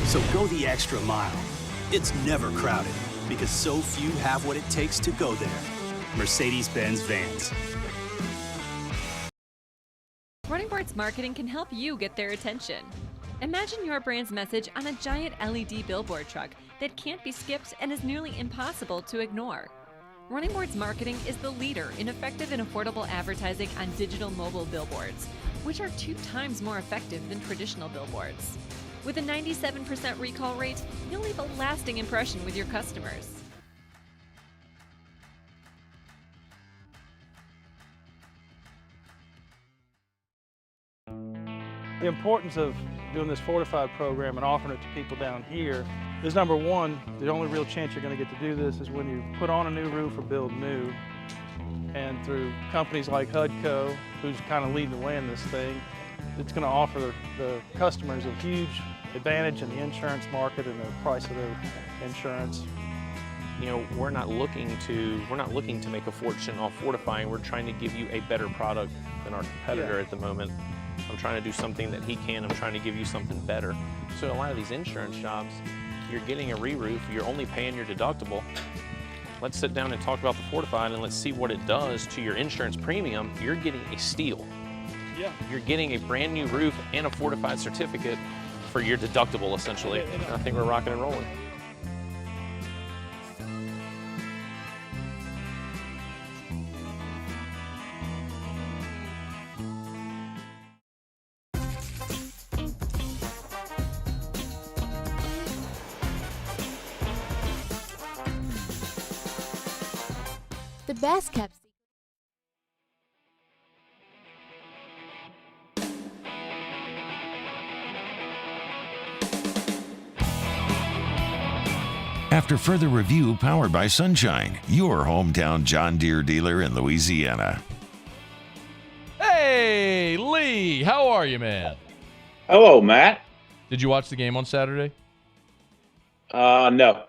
So go the extra mile. It's never crowded, because so few have what it takes to go there. Mercedes-Benz Vans. Running Boards Marketing can help you get their attention. Imagine your brand's message on a giant LED billboard truck that can't be skipped and is nearly impossible to ignore. Running Boards Marketing is the leader in effective and affordable advertising on digital mobile billboards, which are 2 times more effective than traditional billboards. With a 97% recall rate, you'll leave a lasting impression with your customers. The importance of doing this fortified program and offering it to people down here is, number one, the only real chance you're going to get to do this is when you put on a new roof or build new. And through companies like HUDCO, who's kind of leading the way in this thing, it's going to offer the customers a huge advantage in the insurance market and the price of their insurance. You know, we're not looking to make a fortune off fortifying. We're trying to give you a better product than our competitor at the moment. I'm trying to do something that he can. I'm trying to give you something better. So a lot of these insurance shops, you're getting a re-roof, you're only paying your deductible. Let's sit down and talk about the fortified and let's see what it does to your insurance premium. You're getting a steal. Yeah. You're getting a brand new roof and a fortified certificate for your deductible, essentially. I think we're rocking and rolling. The best kept secret. After further review powered by Sunshine, your hometown John Deere dealer in Louisiana. Hey, Lee, how are you, man? Hello, Matt. Did you watch the game on Saturday? No.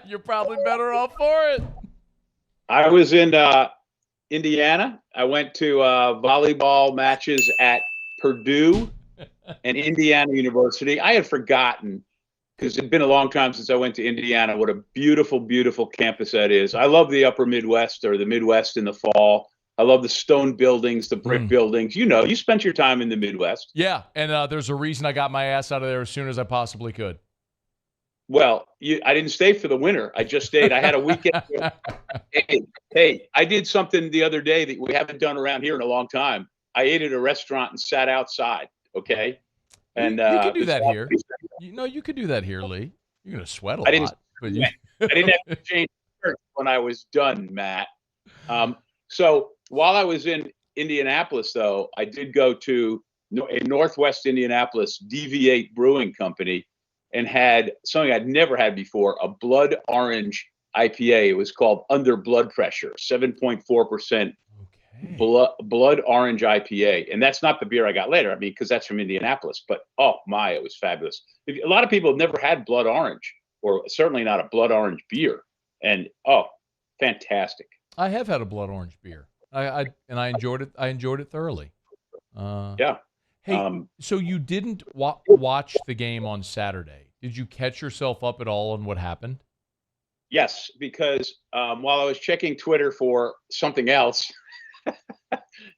You're probably better off for it. I was in Indiana. I went to volleyball matches at Purdue and Indiana University. I had forgotten, because it had been a long time since I went to Indiana, what a beautiful, beautiful campus that is. I love the upper Midwest, or the Midwest in the fall. I love the stone buildings, the brick buildings. You know, you spent your time in the Midwest. Yeah, and there's a reason I got my ass out of there as soon as I possibly could. Well, I didn't stay for the winter. I just stayed. I had a weekend. Hey, I did something the other day that we haven't done around here in a long time. I ate at a restaurant and sat outside, okay? And you could do that here. You could do that here, Lee. You're going to sweat a lot. I didn't have to change shirts when I was done, Matt. So while I was in Indianapolis, though, I did go to a Northwest Indianapolis DV8 Brewing Company and had something I'd never had before, a blood orange IPA. It was called Under Blood Pressure, 7.4% blood orange IPA. And that's not the beer I got later, I mean, because that's from Indianapolis. But, oh, my, it was fabulous. A lot of people have never had blood orange, or certainly not a blood orange beer. And, oh, fantastic. I have had a blood orange beer. I enjoyed it. I enjoyed it thoroughly. Yeah. Hey, so you didn't watch the game on Saturday. Did you catch yourself up at all on what happened? Yes, because while I was checking Twitter for something else,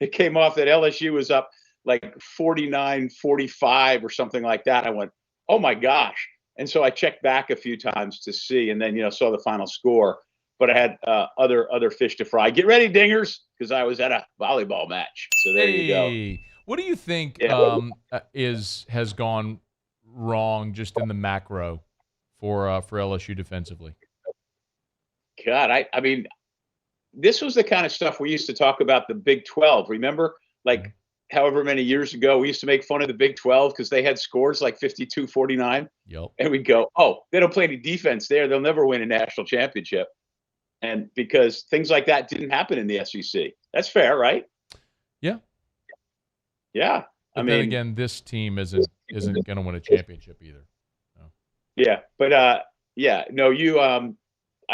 it came off that LSU was up like 49-45 or something like that. I went, oh, my gosh. And so I checked back a few times to see, and then, saw the final score. But I had other fish to fry. Get ready, dingers, because I was at a volleyball match. So there you go. What do you think has gone wrong just in the macro for LSU defensively? God, I mean, this was the kind of stuff we used to talk about the Big 12. Remember, like however many years ago, we used to make fun of the Big 12 because they had scores like 52-49. Yep. And we'd go, oh, they don't play any defense there. They'll never win a national championship. And because things like that didn't happen in the SEC. That's fair, right? Yeah. Yeah. But then again, this team isn't going to win a championship either. No. Yeah. But I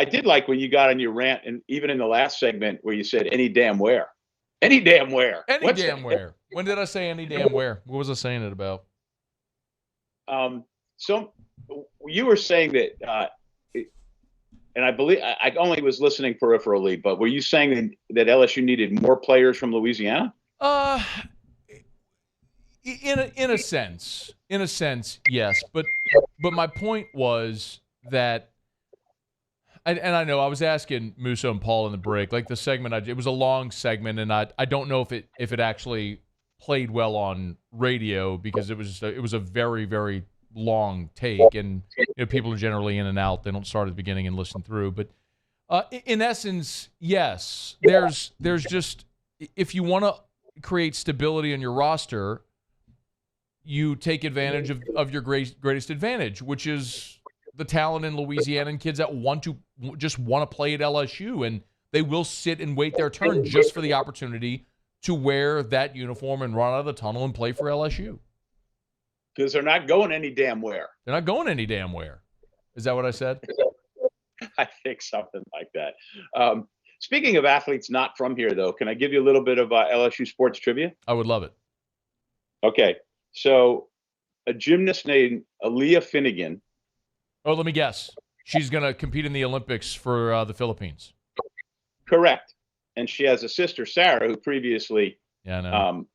did like when you got on your rant, and even in the last segment where you said any damn where. Any damn where. Any damn where. When did I say any damn where? What was I saying it about? So you were saying that and I believe I only was listening peripherally, but were you saying that LSU needed more players from Louisiana? In a sense, yes. But my point was that, and I know I was asking Musso and Paul in the break, like the segment it was a long segment, and I don't know if it actually played well on radio because it was a very, very long take, and people are generally in and out. They don't start at the beginning and listen through. But in essence, yes, there's just, if you want to create stability in your roster, you take advantage of your greatest advantage, which is the talent in Louisiana and kids that want to play at LSU, and they will sit and wait their turn just for the opportunity to wear that uniform and run out of the tunnel and play for LSU. Because they're not going any damn where. They're not going any damn where. Is that what I said? I think something like that. Speaking of athletes not from here, though, can I give you a little bit of LSU sports trivia? I would love it. Okay. So a gymnast named Aaliyah Finnegan. Oh, let me guess. She's going to compete in the Olympics for the Philippines. Correct. And she has a sister, Sarah, who previously competed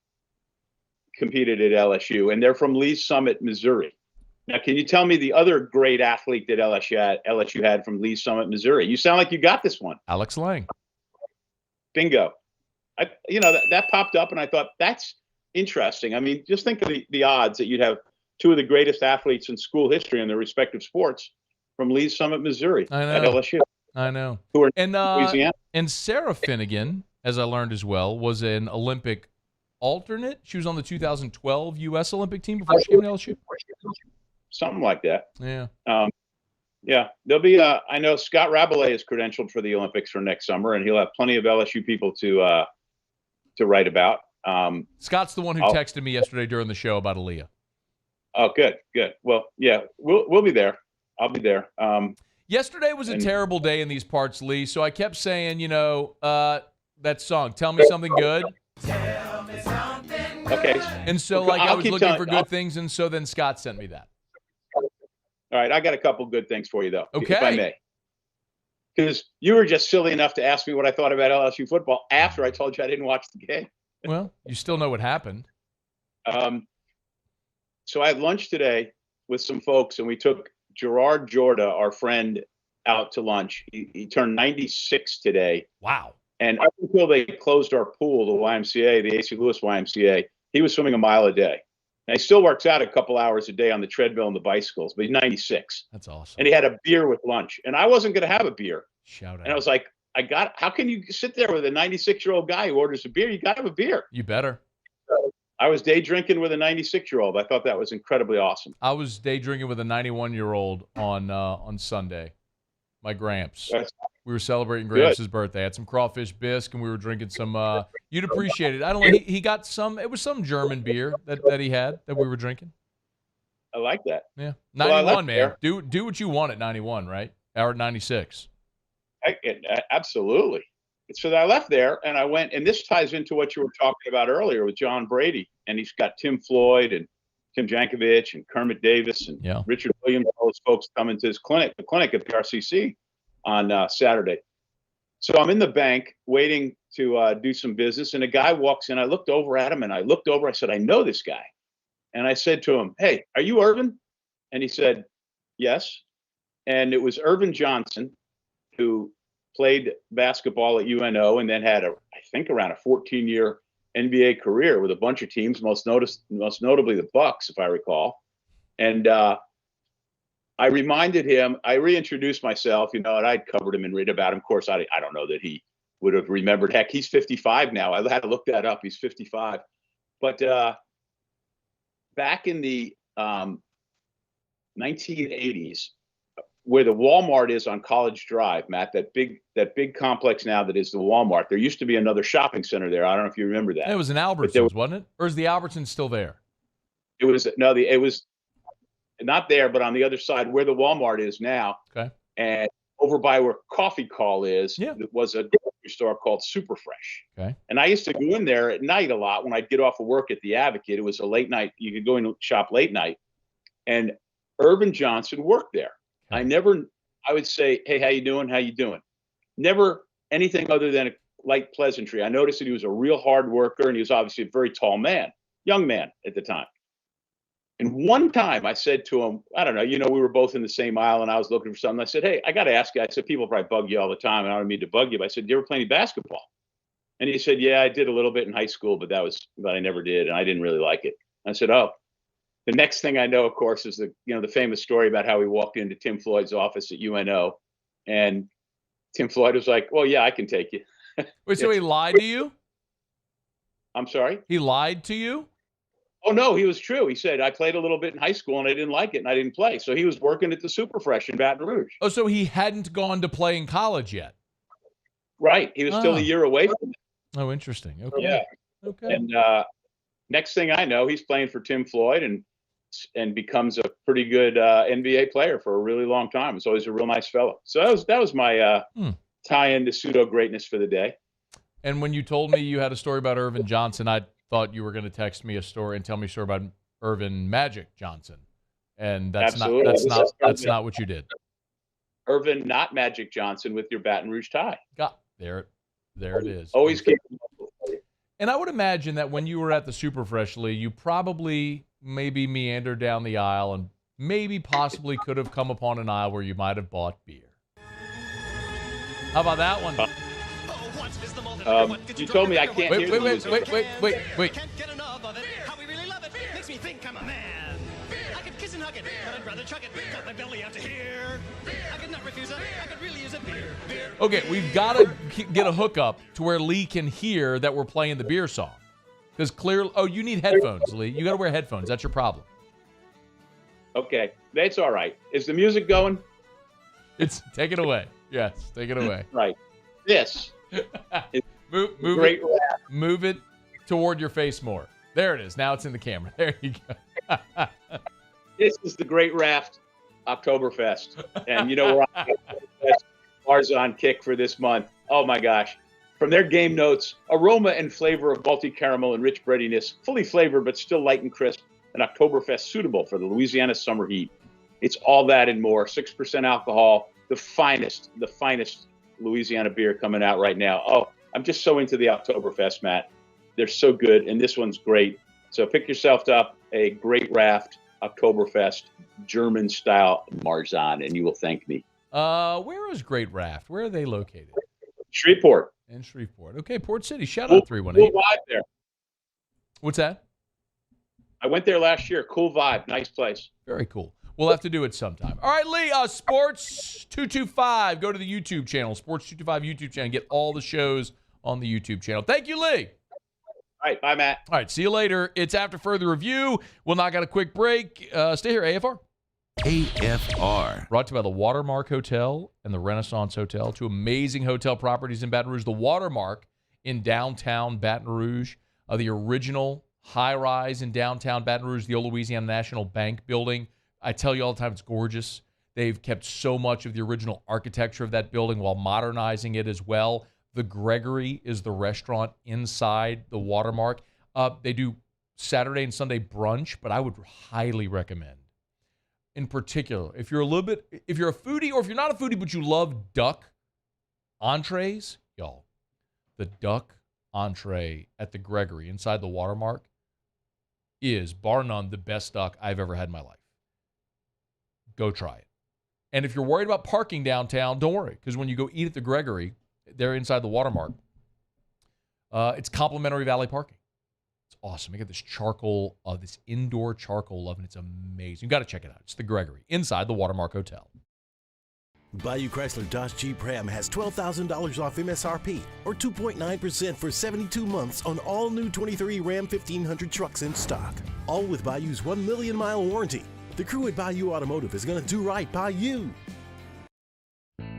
at LSU. And they're from Lee's Summit, Missouri. Now, can you tell me the other great athlete that LSU had from Lee's Summit, Missouri? You sound like you got this one. Alex Lang. Bingo. That popped up, and I thought, that's interesting. I mean, just think of the odds that you'd have two of the greatest athletes in school history in their respective sports from Lee's Summit, Missouri at LSU. I know. Who are in Louisiana. And Sarah Finnegan, as I learned as well, was an Olympic alternate. She was on the 2012 U.S. Olympic team before she came to LSU. Something like that. Yeah. Yeah. There'll be, I know Scott Rabelais is credentialed for the Olympics for next summer, and he'll have plenty of LSU people to write about. Scott's the one who texted me yesterday during the show about Aaliyah. Oh, good. Well, yeah, we'll be there. I'll be there. Yesterday was a terrible day in these parts, Lee, so I kept saying, that song, Tell Me Something Good. Tell me something good. Okay. And so, I was looking for good things, and so then Scott sent me that. All right, I got a couple good things for you, though, okay, if I may. Because you were just silly enough to ask me what I thought about LSU football after I told you I didn't watch the game. Well, you still know what happened. So I had lunch today with some folks, and we took Gerard Jorda, our friend, out to lunch. He turned 96 today. Wow. And up until they closed our pool, the YMCA, the AC Lewis YMCA, he was swimming a mile a day. And he still works out a couple hours a day on the treadmill and the bicycles, but he's 96. That's awesome. And he had a beer with lunch. And I wasn't going to have a beer. Shout out. And I was like, how can you sit there with a 96-year-old guy who orders a beer? You got to have a beer. You better. So I was day drinking with a 96-year-old. I thought that was incredibly awesome. I was day drinking with a 91-year-old on Sunday. My Gramps. We were celebrating Gramps' birthday. I had some crawfish bisque, and we were drinking some. You'd appreciate it. I don't know. He got some. It was some German beer that he had that we were drinking. I like that. Yeah, 91, man. Do what you want at 91, right? Or at 96. Absolutely. So I left there and I went, and this ties into what you were talking about earlier with John Brady, and he's got Tim Floyd and Tim Jankovich and Kermit Davis and Richard Williams, all those folks coming to his clinic, the clinic at the RCC on Saturday. So I'm in the bank waiting to do some business, and a guy walks in. I looked over at him, and I said, I know this guy. And I said to him, hey, are you Irvin? And he said, yes. And it was Irvin Johnson, who played basketball at UNO and then had I think around a 14-year NBA career with a bunch of teams, most notably the Bucks, if I recall. And I reminded him, I reintroduced myself, and I'd covered him and read about him. Of course, I don't know that he would have remembered. Heck, he's 55 now. I had to look that up. He's 55. But back in the 1980s, where the Walmart is on College Drive, Matt, that big complex now that is the Walmart, there used to be another shopping center there. I don't know if you remember that. It was an Albertsons, wasn't it? Or is the Albertsons still there? It was not there, but on the other side where the Walmart is now. Okay. And over by where Coffee Call is, it was a grocery store called Super Fresh. Okay. And I used to go in there at night a lot when I'd get off of work at the Advocate. It was a late night. You could go in and shop late night. And Irvin Johnson worked there. Okay. I would say, hey, how you doing? How you doing? Never anything other than a light pleasantry. I noticed that he was a real hard worker, and he was obviously a very tall man, young man at the time. And one time I said to him, I don't know, we were both in the same aisle, and I was looking for something. I said, hey, I got to ask you. I said, people probably bug you all the time, and I don't mean to bug you, but I said, do you ever play any basketball? And he said, yeah, I did a little bit in high school, but I never did, and I didn't really like it. I said, oh. The next thing I know, of course, is the famous story about how he walked into Tim Floyd's office at UNO, and Tim Floyd was like, well, yeah, I can take you. Wait, so he lied to you? I'm sorry? He lied to you? Oh, no, he was true. He said, I played a little bit in high school and I didn't like it and I didn't play. So he was working at the Super Fresh in Baton Rouge. Oh, so he hadn't gone to play in college yet? Right. He was still a year away from it. Oh, interesting. Okay. Yeah. Okay. And next thing I know, he's playing for Tim Floyd and becomes a pretty good NBA player for a really long time. He's always a real nice fellow. So that was my tie-in to pseudo greatness for the day. And when you told me you had a story about Irvin Johnson, I thought you were going to text me a story and tell me a story about Irvin Magic Johnson, and that's not what you did. Irvin, not Magic Johnson, with your Baton Rouge tie. Got there it is. Always keep. And I would imagine that when you were at the Super Fresh League, you probably maybe meandered down the aisle and maybe possibly could have come upon an aisle where you might have bought beer. How about that one? You told me I can't hear the music. Wait. Can't get enough of it. How we really love it. Makes me think I'm a man. I could kiss and hug it, but I'd rather chuck it. Got my belly out to here. I could not refuse it. I could really use a beer. Okay, we've got to get a hookup to where Lee can hear that we're playing the beer song. Because clearly, you need headphones, Lee. You got to wear headphones. That's your problem. Okay, that's all right. Is the music going? Take it away. Yes, take it away. Right. This. Move it toward your face more. There it is. Now it's in the camera. There you go. This is the Great Raft Oktoberfest. And you know, we're on Bars on kick for this month. Oh my gosh. From their game notes, aroma and flavor of malty caramel and rich breadiness, fully flavored but still light and crisp, an Oktoberfest suitable for the Louisiana summer heat. It's all that and more. 6% alcohol, the finest Louisiana beer coming out right now. Oh, I'm just so into the Oktoberfest, Matt. They're so good, and this one's great. So pick yourself up a Great Raft Oktoberfest German-style Marzahn, and you will thank me. Where is Great Raft? Where are they located? Shreveport. In Shreveport. Okay, Port City. Shout out 318. Cool vibe there. What's that? I went there last year. Cool vibe. Nice place. Very cool. We'll have to do it sometime. All right, Lee, Sports 225. Go to the YouTube channel, Sports 225 YouTube channel. Get all the shows on the YouTube channel. Thank you, Lee. All right, bye, Matt. All right, see you later. It's After Further Review. We'll knock out a quick break. Stay here, AFR. AFR. Brought to you by the Watermark Hotel and the Renaissance Hotel. Two amazing hotel properties in Baton Rouge. The Watermark in downtown Baton Rouge, the original high-rise in downtown Baton Rouge, the old Louisiana National Bank building. I tell you all the time, it's gorgeous. They've kept so much of the original architecture of that building while modernizing it as well. The Gregory is the restaurant inside the Watermark. They do Saturday and Sunday brunch, but I would highly recommend, in particular, if you're a foodie or if you're not a foodie but you love duck entrees, y'all, the duck entree at the Gregory inside the Watermark is, bar none, the best duck I've ever had in my life. Go try it. And if you're worried about parking downtown, don't worry, because when you go eat at the Gregory, they're inside the Watermark. It's complimentary valet parking. It's awesome. You get this charcoal, this indoor charcoal oven. It's amazing. You got to check it out. It's the Gregory inside the Watermark Hotel. Bayou Chrysler Dodge Jeep Ram has $12,000 off MSRP or 2.9% for 72 months on all new 23 Ram 1500 trucks in stock. All with Bayou's 1 million mile warranty. The crew at Bayou Automotive is going to do right by you.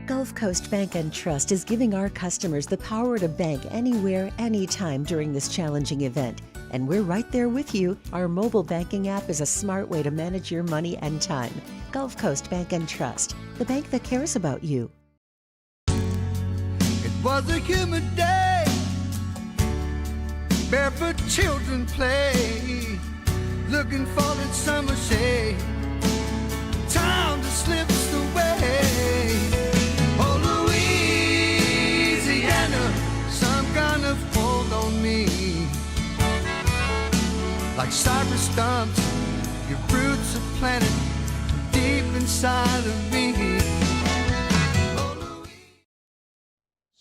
Gulf Coast Bank and Trust is giving our customers the power to bank anywhere, anytime during this challenging event. And we're right there with you. Our mobile banking app is a smart way to manage your money and time. Gulf Coast Bank and Trust, the bank that cares about you. It was a humid day, barefoot children play, looking for that summer shade. Time to slips away. Oh, Louisiana, some kind of hold on me. Like cypress stumps, your roots are planted deep inside of me. Oh,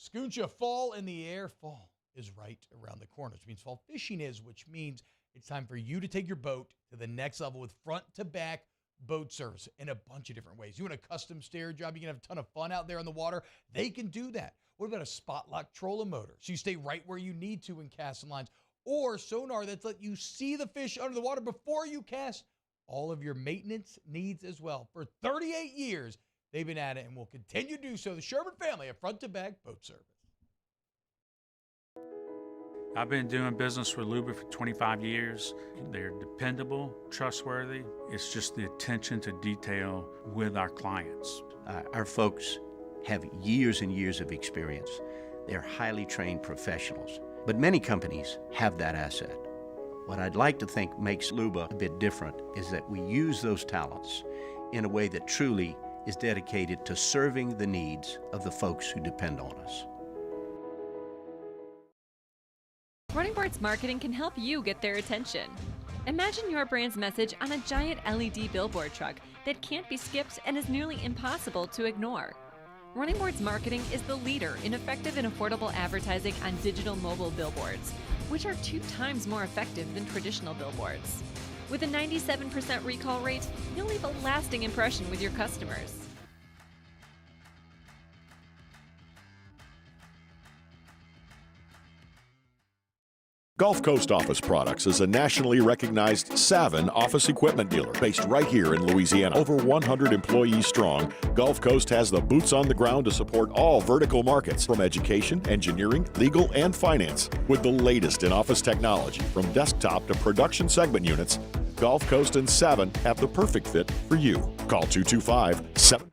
Scoocha, fall in the air. Fall is right around the corner, which means fall fishing is, which means it's time for you to take your boat to the next level with front-to-back boat service in a bunch of different ways. You want a custom stair job, you can have a ton of fun out there on the water. They can do that. What about a spot lock trolling motor? So you stay right where you need to in casting lines, or sonar that's let you see the fish under the water before you cast. All of your maintenance needs as well. For 38 years, they've been at it and will continue to do so. The Sherman family of Front to Back Boat Service. I've been doing business with Luba for 25 years. They're dependable, trustworthy. It's just the attention to detail with our clients. Our folks have years and years of experience. They're highly trained professionals. But many companies have that asset. What I'd like to think makes Luba a bit different is that we use those talents in a way that truly is dedicated to serving the needs of the folks who depend on us. Running Boards Marketing can help you get their attention. Imagine your brand's message on a giant LED billboard truck that can't be skipped and is nearly impossible to ignore. Running Boards Marketing is the leader in effective and affordable advertising on digital mobile billboards, which are 2 times more effective than traditional billboards. With a 97% recall rate, you'll leave a lasting impression with your customers. Gulf Coast Office Products is a nationally recognized Savin office equipment dealer based right here in Louisiana. Over 100 employees strong, Gulf Coast has the boots on the ground to support all vertical markets from education, engineering, legal, and finance. With the latest in office technology from desktop to production segment units, Gulf Coast and Savin have the perfect fit for you. Call 225-7.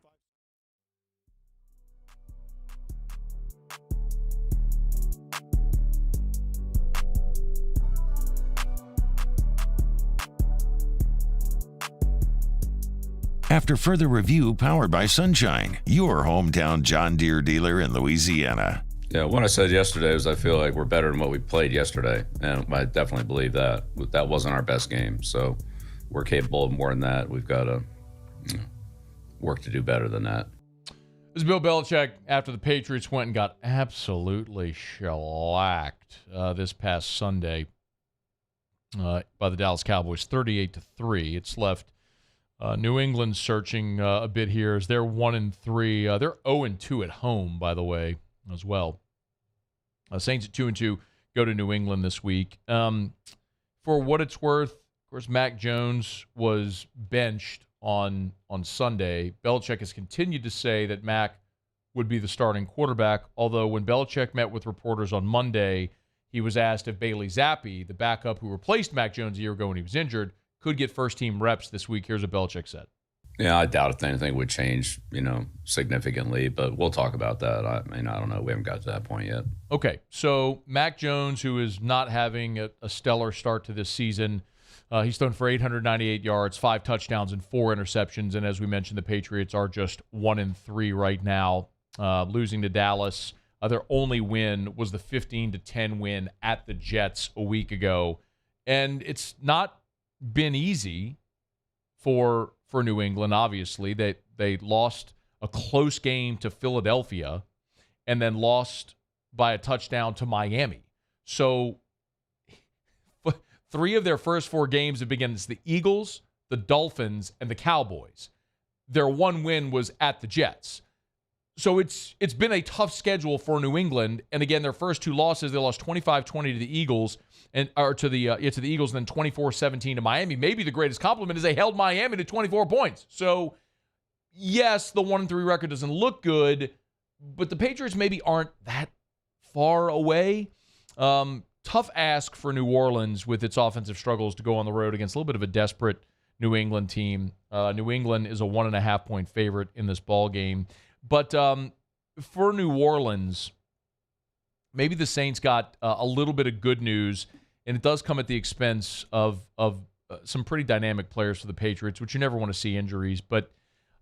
After further review powered by Sunshine, your hometown John Deere dealer in Louisiana. Yeah, what I said yesterday was I feel like we're better than what we played yesterday, and I definitely believe that. That wasn't our best game, so we're capable of more than that. We've got to work to do better than that. This is Bill Belichick after the Patriots went and got absolutely shellacked this past Sunday by the Dallas Cowboys, 38-3. It's left New England searching a bit here as they're 1-3. They're 0-2 at home, by the way, as well. Saints at 2-2 go to New England this week. For what it's worth, of course, Mac Jones was benched on Sunday. Belichick has continued to say that Mac would be the starting quarterback, although when Belichick met with reporters on Monday, he was asked if Bailey Zappi, the backup who replaced Mac Jones a year ago when he was injured, could get first-team reps this week. Here's what Belichick said. Yeah, I doubt if anything would change, significantly, but we'll talk about that. I don't know. We haven't got to that point yet. Okay, so Mac Jones, who is not having a stellar start to this season, he's thrown for 898 yards, 5 touchdowns, and 4 interceptions. And as we mentioned, the Patriots are just 1-3 right now, losing to Dallas. Their only win was the 15-10 win at the Jets a week ago. And it's not been easy for New England, obviously. They lost a close game to Philadelphia and then lost by a touchdown to Miami. So 3 of their first 4 games have been against the Eagles, the Dolphins, and the Cowboys. Their one win was at the Jets. So it's been a tough schedule for New England. And again, their first 2 losses, they lost 25-20 to the Eagles to the Eagles, and then 24-17 to Miami. Maybe the greatest compliment is they held Miami to 24 points. So yes, the 1-3 record doesn't look good, but the Patriots maybe aren't that far away. Tough ask for New Orleans with its offensive struggles to go on the road against a little bit of a desperate New England team. New England is a 1.5-point favorite in this ball game. But for New Orleans, maybe the Saints got a little bit of good news, and it does come at the expense of some pretty dynamic players for the Patriots, which you never want to see injuries. But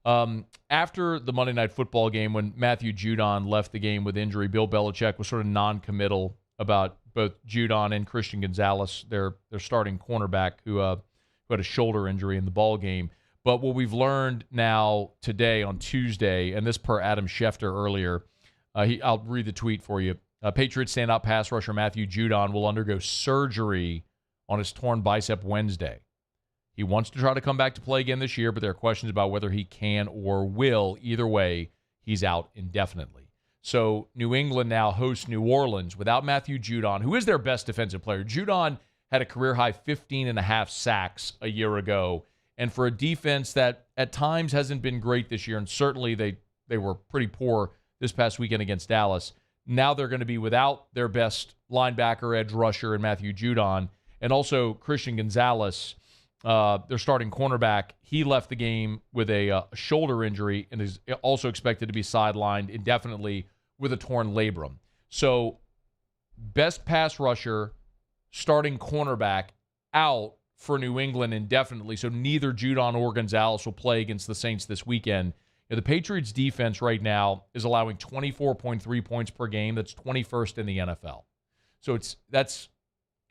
after the Monday Night Football game, when Matthew Judon left the game with injury, Bill Belichick was sort of non-committal about both Judon and Christian Gonzalez, their starting cornerback, who had a shoulder injury in the ball game. But what we've learned now today on Tuesday, and this per Adam Schefter earlier, I'll read the tweet for you. Patriots standout pass rusher Matthew Judon will undergo surgery on his torn bicep Wednesday. He wants to try to come back to play again this year, but there are questions about whether he can or will. Either way, he's out indefinitely. So New England now hosts New Orleans without Matthew Judon, who is their best defensive player. Judon had a career-high 15.5 sacks a year ago. And for a defense that at times hasn't been great this year, and certainly they were pretty poor this past weekend against Dallas, now they're going to be without their best linebacker, edge rusher, and Matthew Judon, and also Christian Gonzalez, their starting cornerback. He left the game with a shoulder injury and is also expected to be sidelined indefinitely with a torn labrum. So best pass rusher, starting cornerback out for New England indefinitely. So neither Judon or Gonzalez will play against the Saints this weekend. The Patriots defense right now is allowing 24.3 points per game. That's 21st in the NFL. So that's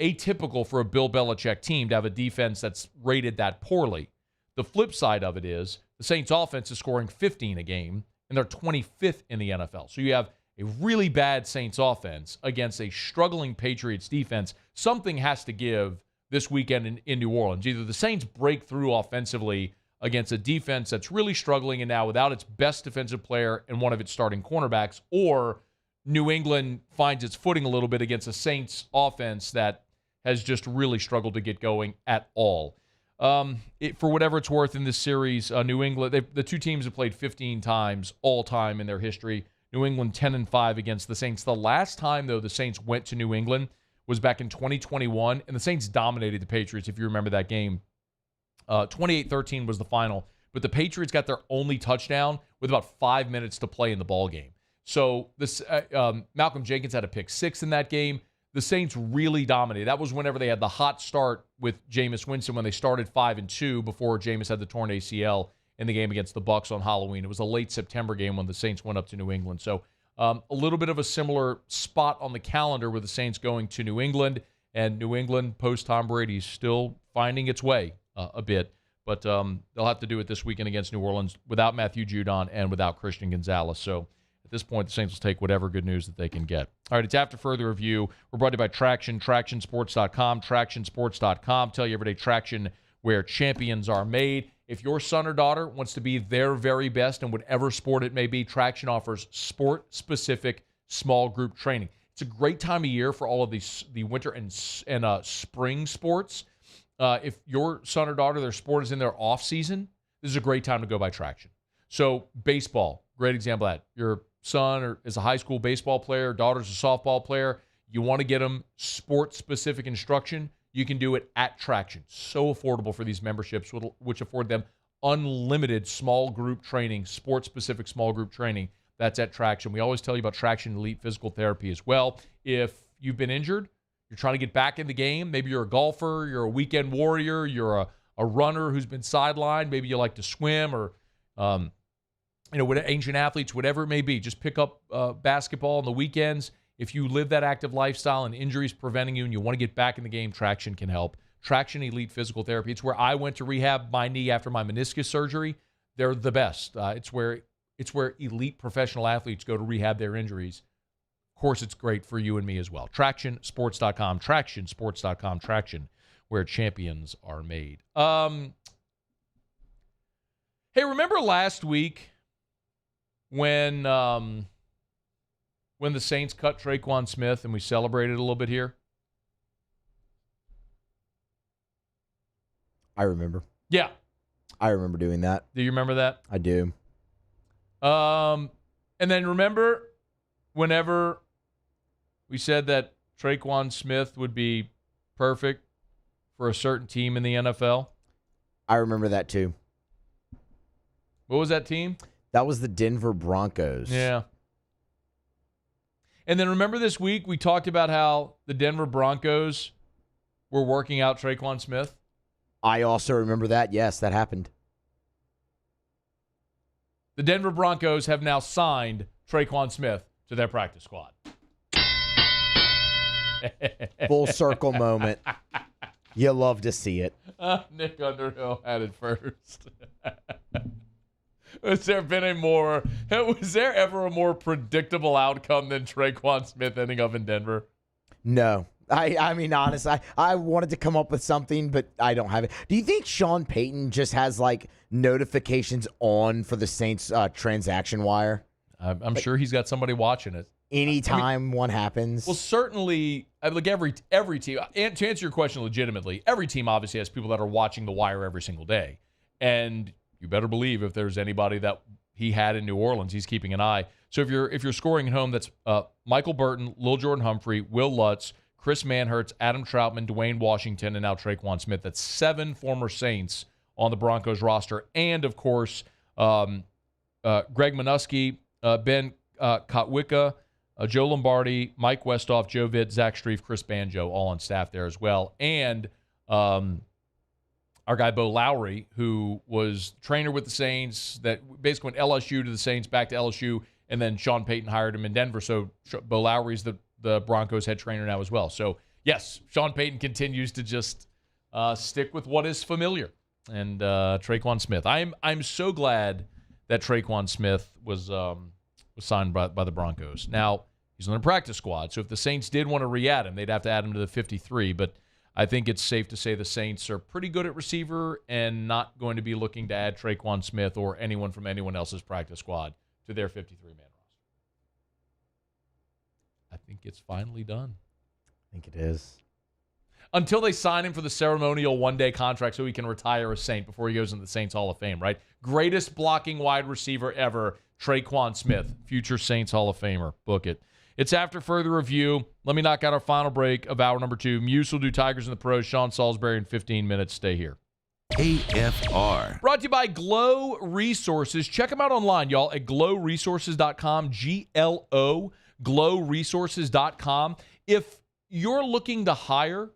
atypical for a Bill Belichick team to have a defense that's rated that poorly. The flip side of it is the Saints offense is scoring 15 a game, and they're 25th in the NFL. So you have a really bad Saints offense against a struggling Patriots defense. Something has to give this weekend in New Orleans. Either the Saints break through offensively against a defense that's really struggling and now without its best defensive player and one of its starting cornerbacks, or New England finds its footing a little bit against a Saints offense that has just really struggled to get going at all. For whatever it's worth in this series, New England, the two teams have played 15 times all time in their history. New England 10-5 against the Saints. The last time, though, the Saints went to New England was back in 2021, and the Saints dominated the Patriots, if you remember that game. 28-13 was the final, but the Patriots got their only touchdown with about 5 minutes to play in the ball game. So this Malcolm Jenkins had a pick six in that game. The Saints really dominated. That was whenever they had the hot start with Jameis Winston when they started 5-2 before Jameis had the torn ACL in the game against the Bucs on Halloween. It was a late September game when the Saints went up to New England. So a little bit of a similar spot on the calendar with the Saints going to New England, and New England post-Tom Brady still finding its way a bit. But they'll have to do it this weekend against New Orleans without Matthew Judon and without Christian Gonzalez. So at this point, the Saints will take whatever good news that they can get. All right, it's After Further Review. We're brought to you by Traction, TractionSports.com, TractionSports.com. Tell you every day Traction, where champions are made. If your son or daughter wants to be their very best in whatever sport it may be, Traction offers sport-specific small group training. It's a great time of year for all of the winter and spring sports. If your son or daughter, their sport is in their off season, this is a great time to go by Traction. So baseball, great example of that. Your son is a high school baseball player, daughter's a softball player. You want to get them sport-specific instruction, you can do it at Traction. So affordable for these memberships, which afford them unlimited small group training, sport-specific small group training. That's at Traction. We always tell you about Traction Elite Physical Therapy as well. If you've been injured, you're trying to get back in the game, maybe you're a golfer, you're a weekend warrior, you're a runner who's been sidelined, maybe you like to swim, or ancient athletes, whatever it may be, just pick up basketball on the weekends. If you live that active lifestyle and injuries preventing you and you want to get back in the game, Traction can help. Traction Elite Physical Therapy. It's where I went to rehab my knee after my meniscus surgery. They're the best. It's where elite professional athletes go to rehab their injuries. Of course, it's great for you and me as well. TractionSports.com, TractionSports.com, Traction, where champions are made. Hey, remember last week when the Saints cut Traquan Smith and we celebrated a little bit here? I remember. Yeah. I remember doing that. Do you remember that? I do. And then remember whenever we said that Traquan Smith would be perfect for a certain team in the NFL? I remember that too. What was that team? That was the Denver Broncos. Yeah. And then remember this week we talked about how the Denver Broncos were working out Traquan Smith? I also remember that. Yes, that happened. The Denver Broncos have now signed Traquan Smith to their practice squad. Full circle moment. You love to see it. Nick Underhill had it first. Was there ever a more predictable outcome than Traquan Smith ending up in Denver? No. I mean, honestly, I wanted to come up with something, but I don't have it. Do you think Sean Payton just has, like, notifications on for the Saints transaction wire? I'm sure he's got somebody watching it. Anytime one happens. Well, certainly, like every team, and to answer your question legitimately, every team obviously has people that are watching The Wire every single day. And you better believe if there's anybody that he had in New Orleans, he's keeping an eye. So if you're scoring at home, that's Michael Burton, Lil Jordan Humphrey, Will Lutz, Chris Manhertz, Adam Troutman, Dwayne Washington, and now Traquan Smith. That's 7 former Saints on the Broncos roster. And, of course, Greg Minuski, Ben Kotwicka, Joe Lombardi, Mike Westhoff, Joe Vitt, Zach Strief, Chris Banjo, all on staff there as well. And our guy Bo Lowry, who was trainer with the Saints, that basically went LSU to the Saints, back to LSU, and then Sean Payton hired him in Denver. So Bo Lowry's the Broncos head trainer now as well. So, yes, Sean Payton continues to just stick with what is familiar. And Traquan Smith. I'm so glad that Traquan Smith was signed by the Broncos. Now, he's on the practice squad, so if the Saints did want to re-add him, they'd have to add him to the 53, but I think it's safe to say the Saints are pretty good at receiver and not going to be looking to add Traquan Smith or anyone from anyone else's practice squad to their 53-man roster. I think it's finally done. I think it is. Until they sign him for the ceremonial one-day contract so he can retire a Saint before he goes into the Saints Hall of Fame, right? Greatest blocking wide receiver ever, Traquan Smith, future Saints Hall of Famer. Book it. It's after further review. Let me knock out our final break of hour number 2. Muse will do Tigers and the Pros. Sean Salisbury in 15 minutes. Stay here. AFR. Brought to you by Glow Resources. Check them out online, y'all, at glowresources.com, G-L-O, glowresources.com. If you're looking to hire,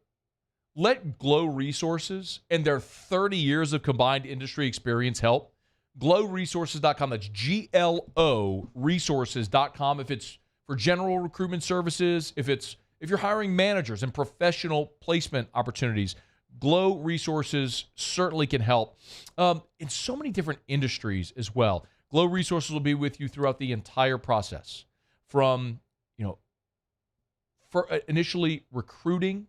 let Glow Resources and their 30 years of combined industry experience help. GlowResources.com. That's G-L-O resources.com. If it's for general recruitment services, if you're hiring managers and professional placement opportunities, Glow Resources certainly can help in so many different industries as well. Glow Resources will be with you throughout the entire process, from for initially recruiting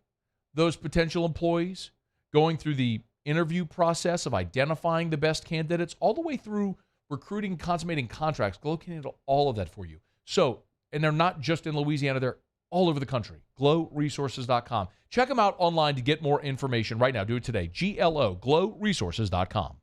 those potential employees, going through the interview process of identifying the best candidates, all the way through recruiting, consummating contracts. Glow can handle all of that for you. So, and they're not just in Louisiana, they're all over the country. GlowResources.com. Check them out online to get more information right now. Do it today. GLO, GlowResources.com.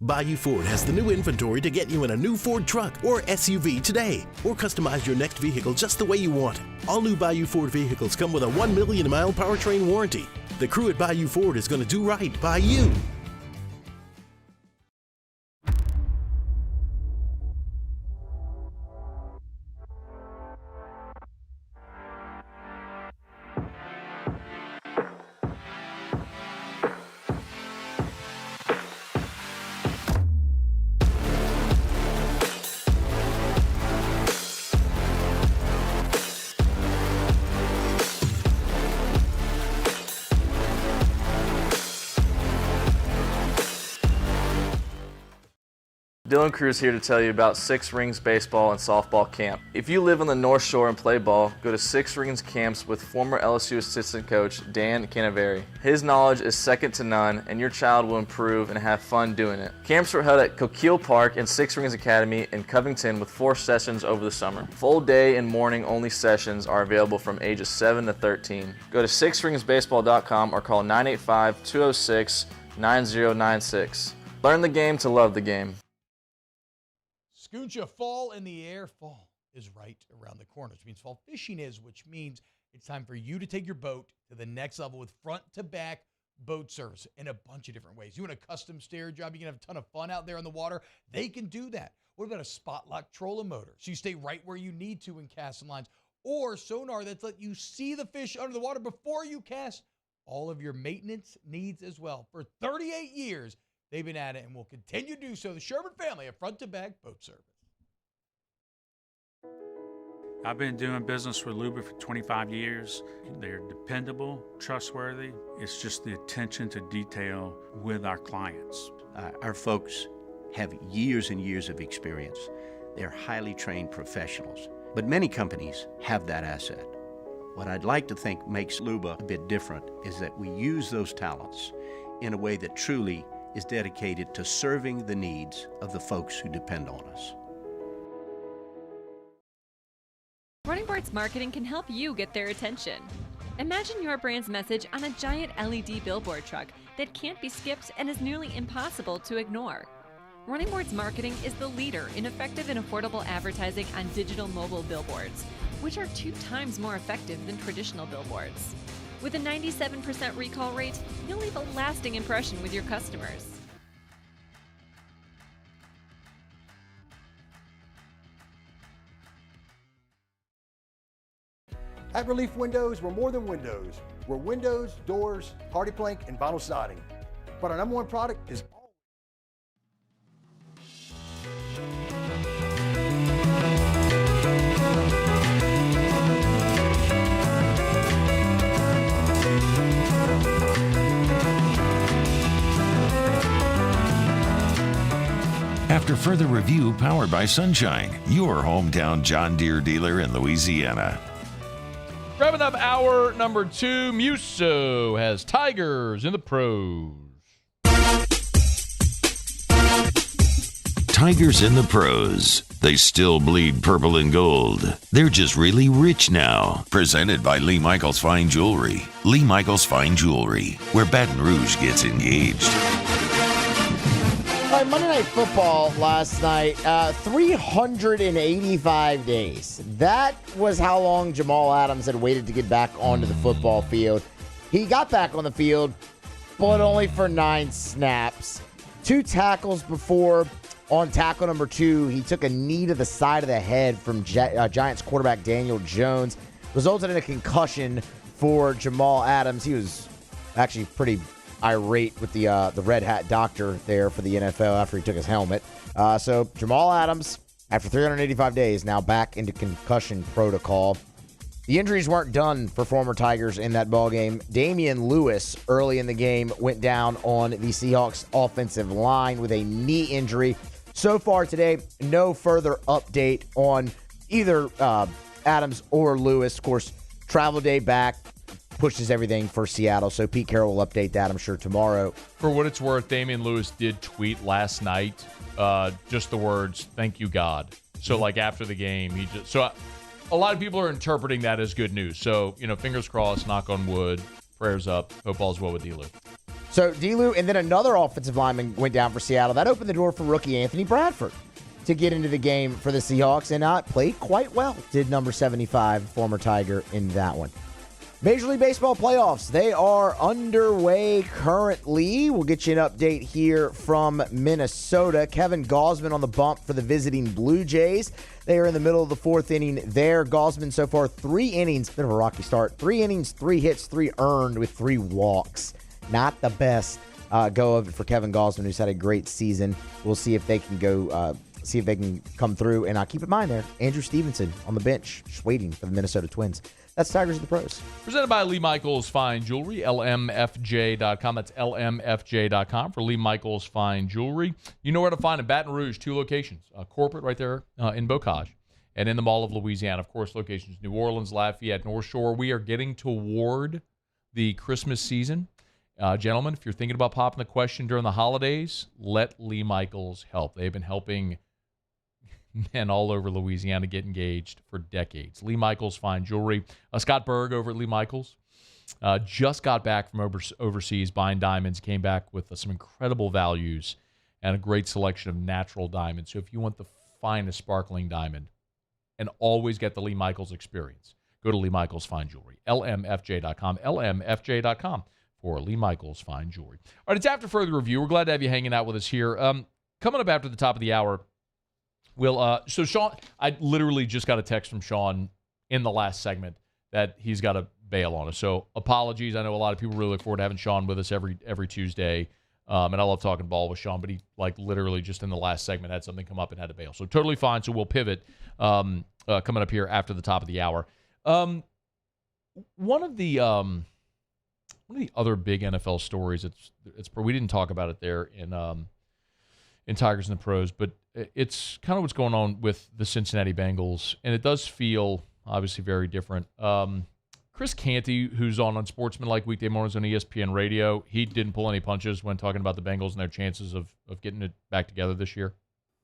Bayou Ford has the new inventory to get you in a new Ford truck or SUV today, or customize your next vehicle just the way you want it. All new Bayou Ford vehicles come with a 1 million mile powertrain warranty. The crew at Bayou Ford is going to do right by you. Dylan Cruz here to tell you about Six Rings Baseball and Softball Camp. If you live on the North Shore and play ball, go to Six Rings Camps with former LSU assistant coach Dan Canaveri. His knowledge is second to none, and your child will improve and have fun doing it. Camps were held at Coquille Park and Six Rings Academy in Covington with 4 sessions over the summer. Full day and morning only sessions are available from ages 7 to 13. Go to sixringsbaseball.com or call 985-206-9096. Learn the game to love the game. Scooncha, fall in the air. Fall is right around the corner, which means fall fishing is, which means it's time for you to take your boat to the next level with front-to-back boat service in a bunch of different ways. You want a custom stair job, you can have a ton of fun out there on the water, they can do that. What about a spot lock trolling motor? So you stay right where you need to in casting lines, or sonar that's let you see the fish under the water before you cast. All of your maintenance needs as well. For 38 years, they've been at it and will continue to do so. The Sherman family of front-to-back boat service. I've been doing business with Luba for 25 years. They're dependable, trustworthy. It's just the attention to detail with our clients. Our folks have years and years of experience. They're highly trained professionals. But many companies have that asset. What I'd like to think makes Luba a bit different is that we use those talents in a way that truly is dedicated to serving the needs of the folks who depend on us. Running Boards Marketing can help you get their attention. Imagine your brand's message on a giant LED billboard truck that can't be skipped and is nearly impossible to ignore. Running Boards Marketing is the leader in effective and affordable advertising on digital mobile billboards, which are 2 times more effective than traditional billboards. With a 97% recall rate, you'll leave a lasting impression with your customers. At Relief Windows, we're more than windows. We're windows, doors, hardy plank, and vinyl siding. But our number one product is After further review, powered by Sunshine, your hometown John Deere dealer in Louisiana. Wrapping up hour number 2, Musso has Tigers in the pros. Tigers in the pros. They still bleed purple and gold. They're just really rich now. Presented by Lee Michaels Fine Jewelry. Lee Michaels Fine Jewelry, where Baton Rouge gets engaged. All right, Monday Night Football last night, 385 days. That was how long Jamal Adams had waited to get back onto the football field. He got back on the field, but only for 9 snaps. 2 tackles before. On tackle number 2, he took a knee to the side of the head from Giants quarterback Daniel Jones. Resulted in a concussion for Jamal Adams. He was actually pretty irate with the red hat doctor there for the NFL after he took his helmet. So Jamal Adams, after 385 days, now back into concussion protocol. The injuries weren't done for former Tigers in that ballgame. Damian Lewis, early in the game, went down on the Seahawks offensive line with a knee injury. So far today, no further update on either Adams or Lewis. Of course, travel day back pushes everything for Seattle, so Pete Carroll will update that, I'm sure, tomorrow. For what it's worth, Damian Lewis did tweet last night just the words, "Thank you, God." So, like, after the game, he just... So, a lot of people are interpreting that as good news. So, fingers crossed, knock on wood, prayers up, hope all's well with D-Lou. So D-Lou and then another offensive lineman went down for Seattle. That opened the door for rookie Anthony Bradford to get into the game for the Seahawks, and played quite well. Did number 75, former Tiger, in that one. Major League Baseball playoffs, they are underway currently. We'll get you an update here from Minnesota. Kevin Gausman on the bump for the visiting Blue Jays. They are in the middle of the 4th inning there. Gausman so far 3 innings, bit of a rocky start. 3 innings, 3 hits, 3 earned with 3 walks. Not the best go of it for Kevin Gausman, who's had a great season. We'll see if they can come through. And keep in mind there, Andrew Stevenson on the bench, just waiting for the Minnesota Twins. That's Tigers of the Pros. Presented by Lee Michaels Fine Jewelry, lmfj.com. That's lmfj.com for Lee Michaels Fine Jewelry. You know where to find it. Baton Rouge, 2 locations. Corporate right there in Bocage, and in the Mall of Louisiana. Of course, locations New Orleans, Lafayette, North Shore. We are getting toward the Christmas season. Gentlemen, if you're thinking about popping the question during the holidays, let Lee Michaels help. They've been helping men all over Louisiana get engaged for decades. Lee Michaels Fine Jewelry. Scott Berg over at Lee Michaels just got back from overseas buying diamonds, came back with some incredible values and a great selection of natural diamonds. So if you want the finest sparkling diamond and always get the Lee Michaels experience, go to Lee Michaels Fine Jewelry, lmfj.com, lmfj.com. for Lee Michaels Fine Jewelry. All right, it's after further review. We're glad to have you hanging out with us here. Coming up after the top of the hour, so Sean, I literally just got a text from Sean in the last segment that he's got to bail on us. So apologies. I know a lot of people really look forward to having Sean with us every Tuesday. And I love talking ball with Sean, but he literally just in the last segment had something come up and had to bail. So totally fine. So we'll pivot coming up here after the top of the hour. One of the other big NFL stories, we didn't talk about it there in Tigers and the Pros, but it's kind of what's going on with the Cincinnati Bengals, and it does feel obviously very different. Chris Canty, who's on Unsportsmanlike weekday mornings on ESPN Radio, he didn't pull any punches when talking about the Bengals and their chances of getting it back together this year.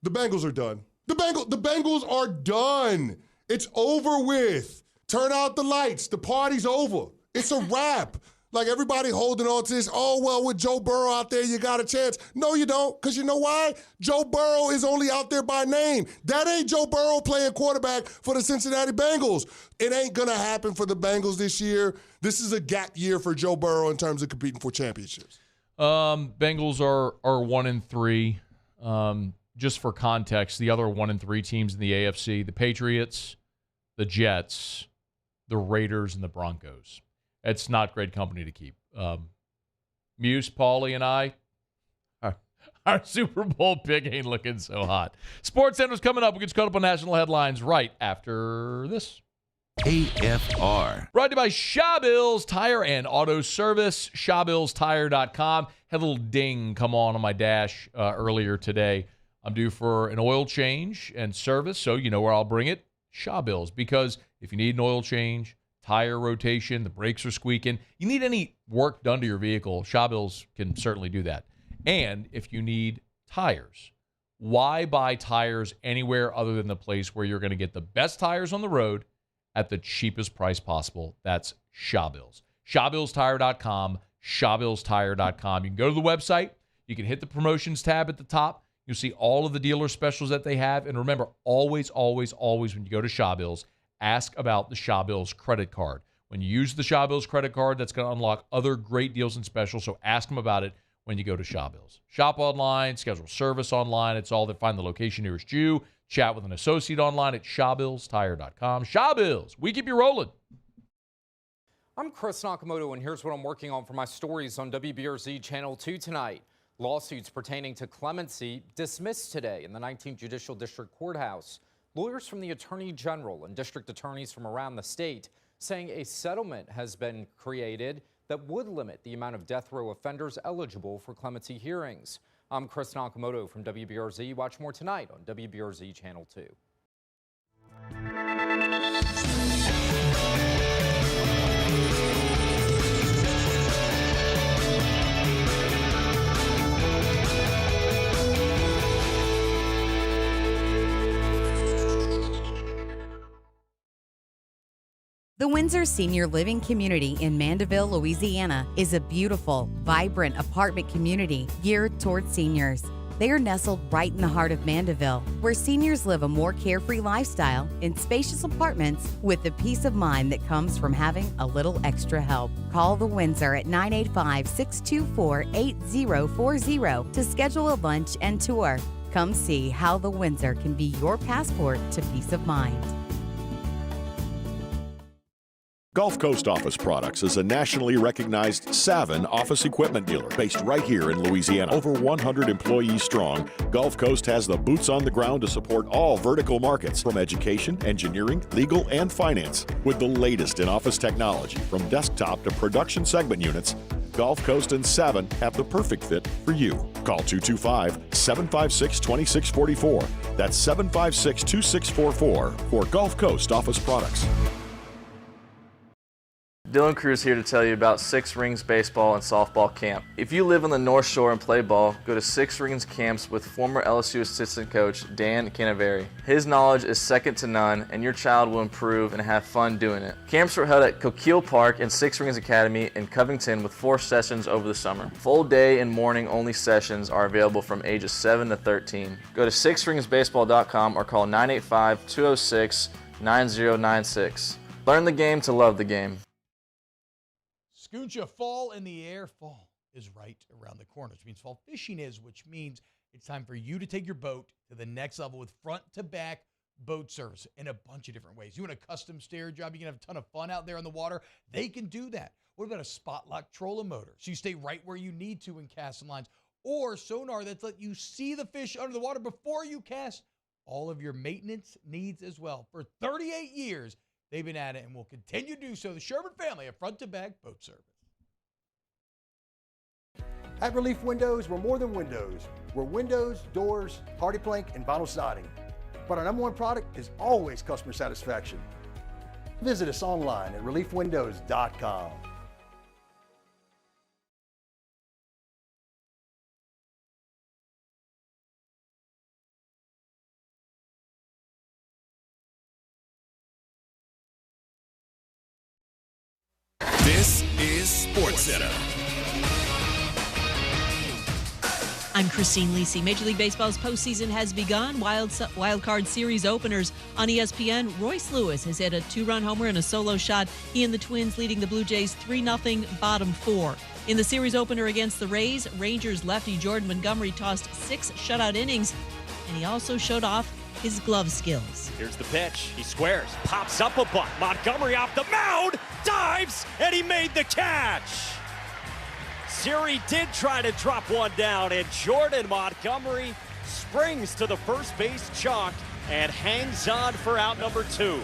The Bengals are done. The Bengals are done. It's over with. Turn out the lights. The party's over. It's a wrap. Like, everybody holding on to this, oh, well, with Joe Burrow out there, you got a chance. No, you don't, because you know why? Joe Burrow is only out there by name. That ain't Joe Burrow playing quarterback for the Cincinnati Bengals. It ain't going to happen for the Bengals this year. This is a gap year for Joe Burrow in terms of competing for championships. Bengals are 1-3. Just for context, the other 1-3 teams in the AFC, the Patriots, the Jets, the Raiders, and the Broncos. It's not great company to keep. Muse, Paulie, and I, our Super Bowl pick ain't looking so hot. Sports Center's coming up. We get caught up on national headlines right after this. AFR. Brought to you by Shawbills Tire and Auto Service, ShawbillsTire.com. Had a little ding come on my dash earlier today. I'm due for an oil change and service, so you know where I'll bring it, Shawbills. Because if you need an oil change, tire rotation, the brakes are squeaking, you need any work done to your vehicle, Shawbills can certainly do that. And if you need tires, why buy tires anywhere other than the place where you're going to get the best tires on the road at the cheapest price possible? That's Shawbills. ShawbillsTire.com, ShawbillsTire.com. You can go to the website. You can hit the promotions tab at the top. You'll see all of the dealer specials that they have. And remember, always, always, always when you go to Shawbills, ask about the Shawbills credit card. When you use the Shawbills credit card, that's going to unlock other great deals and specials. So ask them about it when you go to Shawbills. Shop online, schedule service online. It's all there. Find the location nearest you. Chat with an associate online at ShawbillsTire.com. Shawbills, we keep you rolling. I'm Chris Nakamoto, and here's what I'm working on for my stories on WBRZ Channel 2 tonight. Lawsuits pertaining to clemency dismissed today in the 19th Judicial District Courthouse. Lawyers from the Attorney General and district attorneys from around the state saying a settlement has been created that would limit the amount of death row offenders eligible for clemency hearings. I'm Chris Nakamoto from WBRZ. Watch more tonight on WBRZ Channel 2. The Windsor Senior Living Community in Mandeville, Louisiana is a beautiful, vibrant apartment community geared toward seniors. They are nestled right in the heart of Mandeville, where seniors live a more carefree lifestyle in spacious apartments with the peace of mind that comes from having a little extra help. Call the Windsor at 985-624-8040 to schedule a lunch and tour. Come see how the Windsor can be your passport to peace of mind. Gulf Coast Office Products is a nationally recognized Savin office equipment dealer based right here in Louisiana. Over 100 employees strong, Gulf Coast has the boots on the ground to support all vertical markets, from education, engineering, legal, and finance. With the latest in office technology, from desktop to production segment units, Gulf Coast and Savin have the perfect fit for you. Call 225-756-2644. That's 756-2644 for Gulf Coast Office Products. Dylan Cruz here to tell you about Six Rings Baseball and Softball Camp. If you live on the North Shore and play ball, go to Six Rings Camps with former LSU assistant coach Dan Canaveri. His knowledge is second to none, and your child will improve and have fun doing it. Camps were held at Coquille Park and Six Rings Academy in Covington with 4 sessions over the summer. Full day and morning only sessions are available from ages 7 to 13. Go to sixringsbaseball.com or call 985-206-9096. Learn the game to love the game. Scooncha, fall in the air. Fall is right around the corner, which means fall fishing is, which means it's time for you to take your boat to the next level with front-to-back boat service in a bunch of different ways. You want a custom stair job, you can have a ton of fun out there on the water. They can do that. What about a spot lock trolling motor? So you stay right where you need to in casting lines. Or sonar that's let you see the fish under the water before you cast. All of your maintenance needs as well. For 38 years, they've been at it and will continue to do so. The Sherman family of front-to-back boat service. At Relief Windows, we're more than windows. We're windows, doors, hardy plank, and vinyl siding. But our #1 product is always customer satisfaction. Visit us online at reliefwindows.com. This is SportsCenter. I'm Christine Lisi. Major League Baseball's postseason has begun. Wild card series openers on ESPN. Royce Lewis has hit a 2-run homer and a solo shot. He and the Twins leading the Blue Jays 3-0 bottom 4. In the series opener against the Rays, Rangers lefty Jordan Montgomery tossed 6 shutout innings, and he also showed off his glove skills. Here's the pitch. He squares, pops up a bunt. Montgomery off the mound, dives, and he made the catch. Siri did try to drop one down, and Jordan Montgomery springs to the first base chalk and hangs on for out number 2.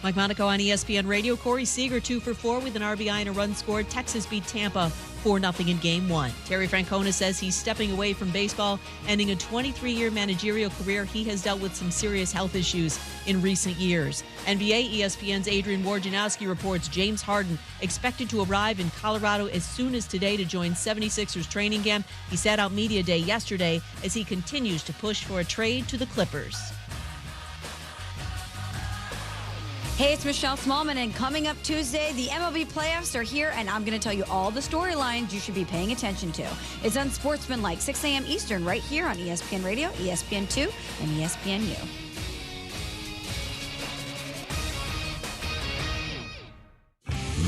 Mike Monaco on ESPN Radio. Corey Seager 2 for 4 with an RBI and a run scored. Texas beat Tampa 4-0 in Game 1. Terry Francona says he's stepping away from baseball, ending a 23-year managerial career. He has dealt with some serious health issues in recent years. NBA ESPN's Adrian Wojnarowski reports James Harden expected to arrive in Colorado as soon as today to join 76ers training camp. He sat out media day yesterday as he continues to push for a trade to the Clippers. Hey, it's Michelle Smallman, and coming up Tuesday, the MLB playoffs are here, and I'm going to tell you all the storylines you should be paying attention to. It's Unsportsmanlike, 6 a.m. Eastern, right here on ESPN Radio, ESPN2, and ESPNU.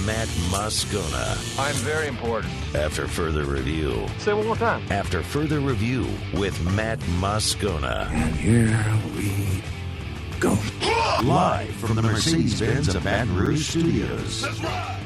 Matt Moscona. I'm very important. After further review. Say it one more time. After further review with Matt Moscona. And here we go. Live from the Mercedes-Benz of Baton Rouge Studios. That's right.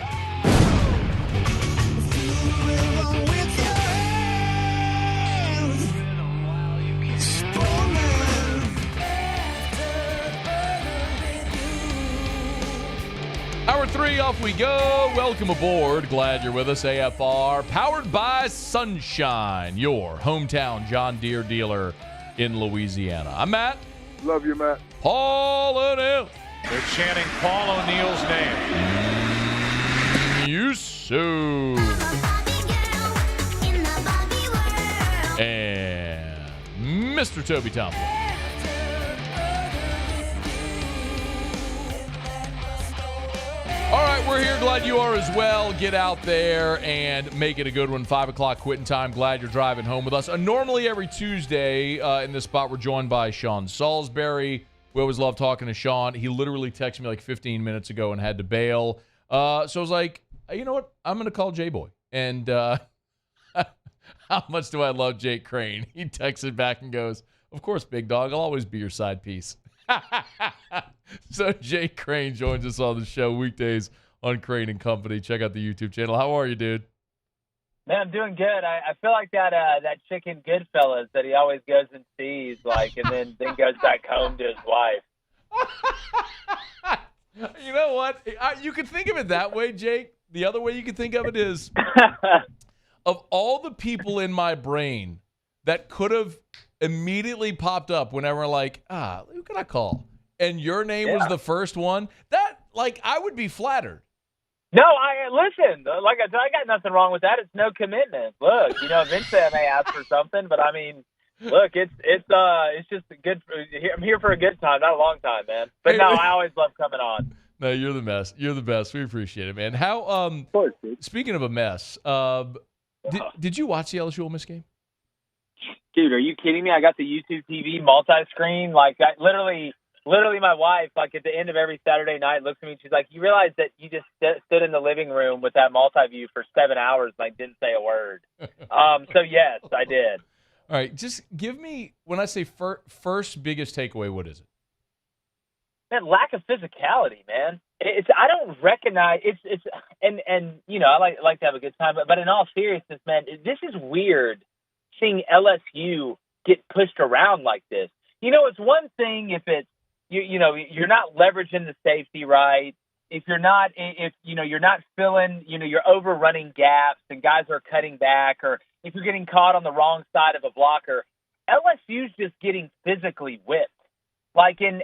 Hour 3, off we go. Welcome aboard. Glad you're with us. AFR, powered by Sunshine, your hometown John Deere dealer in Louisiana. I'm Matt. Love you, Matt. Paul O'Neill. They're chanting Paul O'Neill's name. Yusuf. And Mr. Toby Thompson. All right, we're here. Glad you are as well. Get out there and make it a good one. 5 o'clock quitting time. Glad you're driving home with us. Normally every Tuesday in this spot, we're joined by Sean Salisbury. We always love talking to Sean. He literally texted me like 15 minutes ago and had to bail. So I was like, you know what? I'm going to call J-Boy. And how much do I love Jake Crain? He texted back and goes, of course, big dog. I'll always be your side piece. So Jake Crain joins us on the show weekdays on Crain and Company. Check out the YouTube channel. How are you, dude? Man, I'm doing good. I feel like that chicken Goodfellas that he always goes and sees, like, and then goes back home to his wife. You know what? You can think of it that way, Jake. The other way you can think of it is, of all the people in my brain that could have immediately popped up whenever, like, who can I call? And your name was the first one. That, like, I would be flattered. No, listen. Like I said, I got nothing wrong with that. It's no commitment. Look, eventually I may ask for something, but I mean, look, it's just good. I'm here for a good time, not a long time, man. But no, I always love coming on. No, you're the best. You're the best. We appreciate it, man. How? Speaking of a mess, did you watch the LSU Ole Miss game? Dude, are you kidding me? I got the YouTube TV multi-screen. Like, literally, my wife, like, at the end of every Saturday night, looks at me and she's like, you realize that you just stood in the living room with that multi-view for 7 hours and, like, didn't say a word. So, yes, I did. All right, just give me, when I say first biggest takeaway, what is it? Man, lack of physicality, man. I don't recognize and I like to have a good time, but in all seriousness, man, this is weird seeing LSU get pushed around like this. It's one thing if it's you're not leveraging the safety right. If you're not filling, you're overrunning gaps and guys are cutting back, or if you're getting caught on the wrong side of a blocker, LSU's just getting physically whipped. Like, and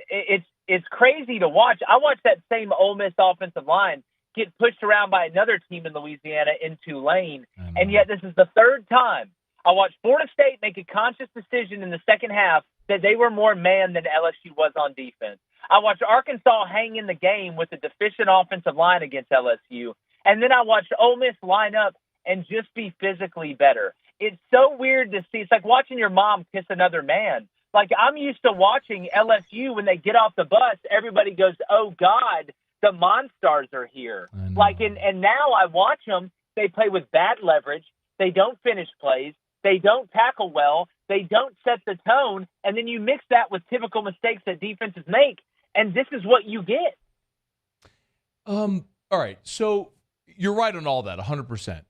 it's crazy to watch. I watched that same Ole Miss offensive line get pushed around by another team in Louisiana in Tulane, and yet this is the third time I watched Florida State make a conscious decision in the second half that they were more man than LSU was on defense. I watched Arkansas hang in the game with a deficient offensive line against LSU, And then I watched Ole Miss line up and just be physically better. It's so weird to see. It's like watching your mom kiss another man. Like, I'm used to watching LSU when they get off the bus, everybody goes, oh, God, the Monstars are here. Like, and now I watch them. They play with bad leverage. They don't finish plays. They don't tackle well. They don't set the tone. And then you mix that with typical mistakes that defenses make, and this is what you get. All right, so you're right on all that, 100%.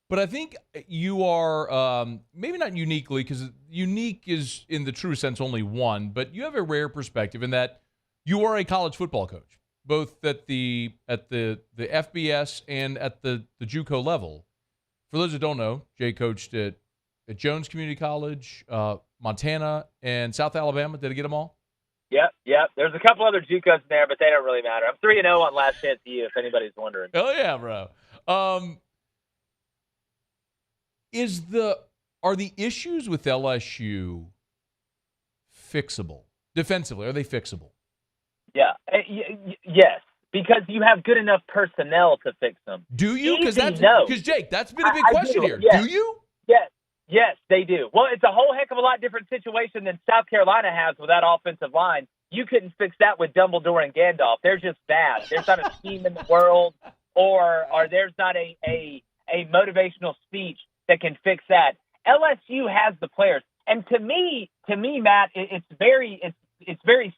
But I think you are maybe not uniquely, because unique is in the true sense only one, but you have a rare perspective in that you are a college football coach, both at the FBS and at the JUCO level. For those who don't know, Jay coached at Jones Community College, Montana, and South Alabama. Did I get them all? Yep. There's a couple other JUCOs in there, but they don't really matter. I'm 3-0 on last chance to you, if anybody's wondering. Oh yeah, bro. Are the issues with LSU fixable defensively? Are they fixable? Yeah. Yes, because you have good enough personnel to fix them. Do you? Because Jake, that's been a big question here. Yes. Do you? Yes, they do. Well, it's a whole heck of a lot different situation than South Carolina has with that offensive line. You couldn't fix that with Dumbledore and Gandalf. They're just bad. There's not a scheme in the world, or there's not a motivational speech that can fix that. LSU has the players, and to me, Matt, it's very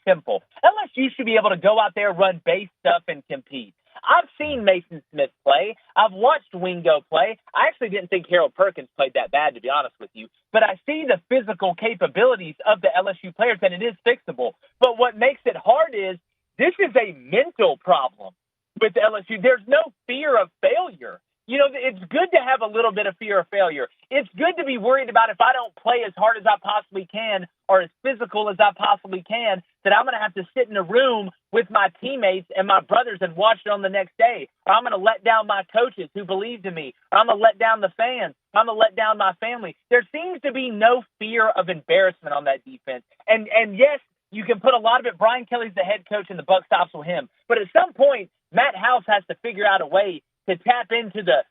simple. LSU should be able to go out there, run base stuff, and compete. I've seen Mason Smith play. I've watched Wingo play. I actually didn't think Harold Perkins played that bad, to be honest with you. But I see the physical capabilities of the LSU players, and it is fixable. But what makes it hard is this is a mental problem with LSU. There's no fear of failure. You know, it's good to have a little bit of fear of failure. It's good to be worried about if I don't play as hard as I possibly can or as physical as I possibly can, that I'm going to have to sit in a room with my teammates and my brothers and watch it on the next day. Or I'm going to let down my coaches who believed in me. Or I'm going to let down the fans. I'm going to let down my family. There seems to be no fear of embarrassment on that defense. And yes, you can put a lot of it. Brian Kelly's the head coach and the buck stops with him. But at some point, Matt House has to figure out a way to tap into the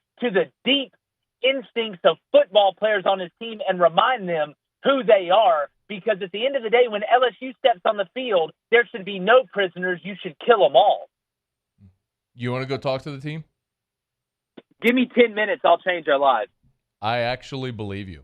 deep instincts of football players on his team and remind them who they are. Because at the end of the day, when LSU steps on the field, there should be no prisoners. You should kill them all. You want to go talk to the team? Give me 10 minutes. I'll change our lives. I actually believe you.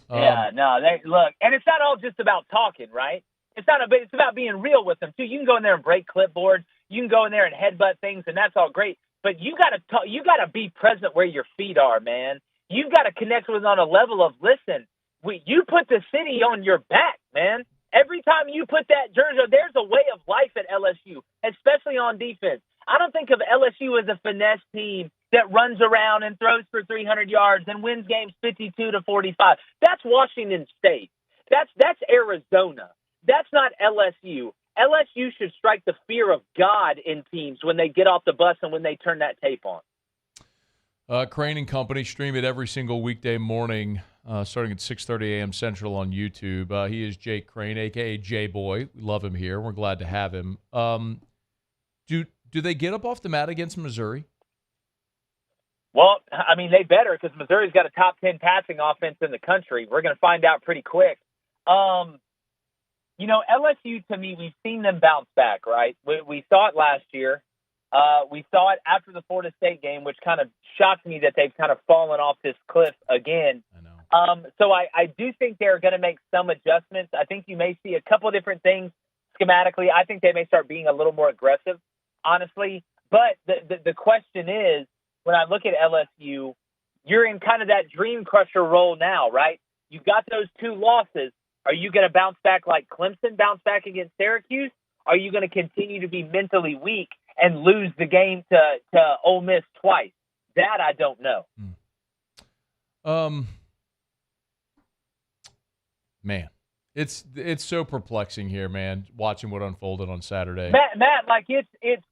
Look, and it's not all just about talking, right? It's about being real with them too. You can go in there and break clipboards. You can go in there and headbutt things, and that's all great. But you got to talk. You got to be present where your feet are, man. You've got to connect with them on a level of listen. You put the city on your back, man. Every time you put that jersey, there's a way of life at LSU, especially on defense. I don't think of LSU as a finesse team that runs around and throws for 300 yards and wins games 52-45. That's Washington State. That's Arizona. That's not LSU. LSU should strike the fear of God in teams when they get off the bus and when they turn that tape on. Crain and Company stream it every single weekday morning, starting at 6:30 a.m. Central on YouTube. He is Jake Crain, a.k.a. J-Boy. We love him here. We're glad to have him. Do they get up off the mat against Missouri? Well, I mean, they better, because Missouri's got a top 10 passing offense in the country. We're going to find out pretty quick. You know, LSU, to me, we've seen them bounce back, right? We saw it last year. We saw it after the Florida State game, which kind of shocked me that they've kind of fallen off this cliff again. I know. So I do think they're going to make some adjustments. I think you may see a couple of different things schematically. I think they may start being a little more aggressive, honestly. But the question is, when I look at LSU, you're in kind of that dream crusher role now, right? You got those two losses. Are you going to bounce back like Clemson bounced back against Syracuse? Are you going to continue to be mentally weak and lose the game to Ole Miss twice? That I don't know. Man, it's so perplexing here, man, watching what unfolded on Saturday. Matt, like it's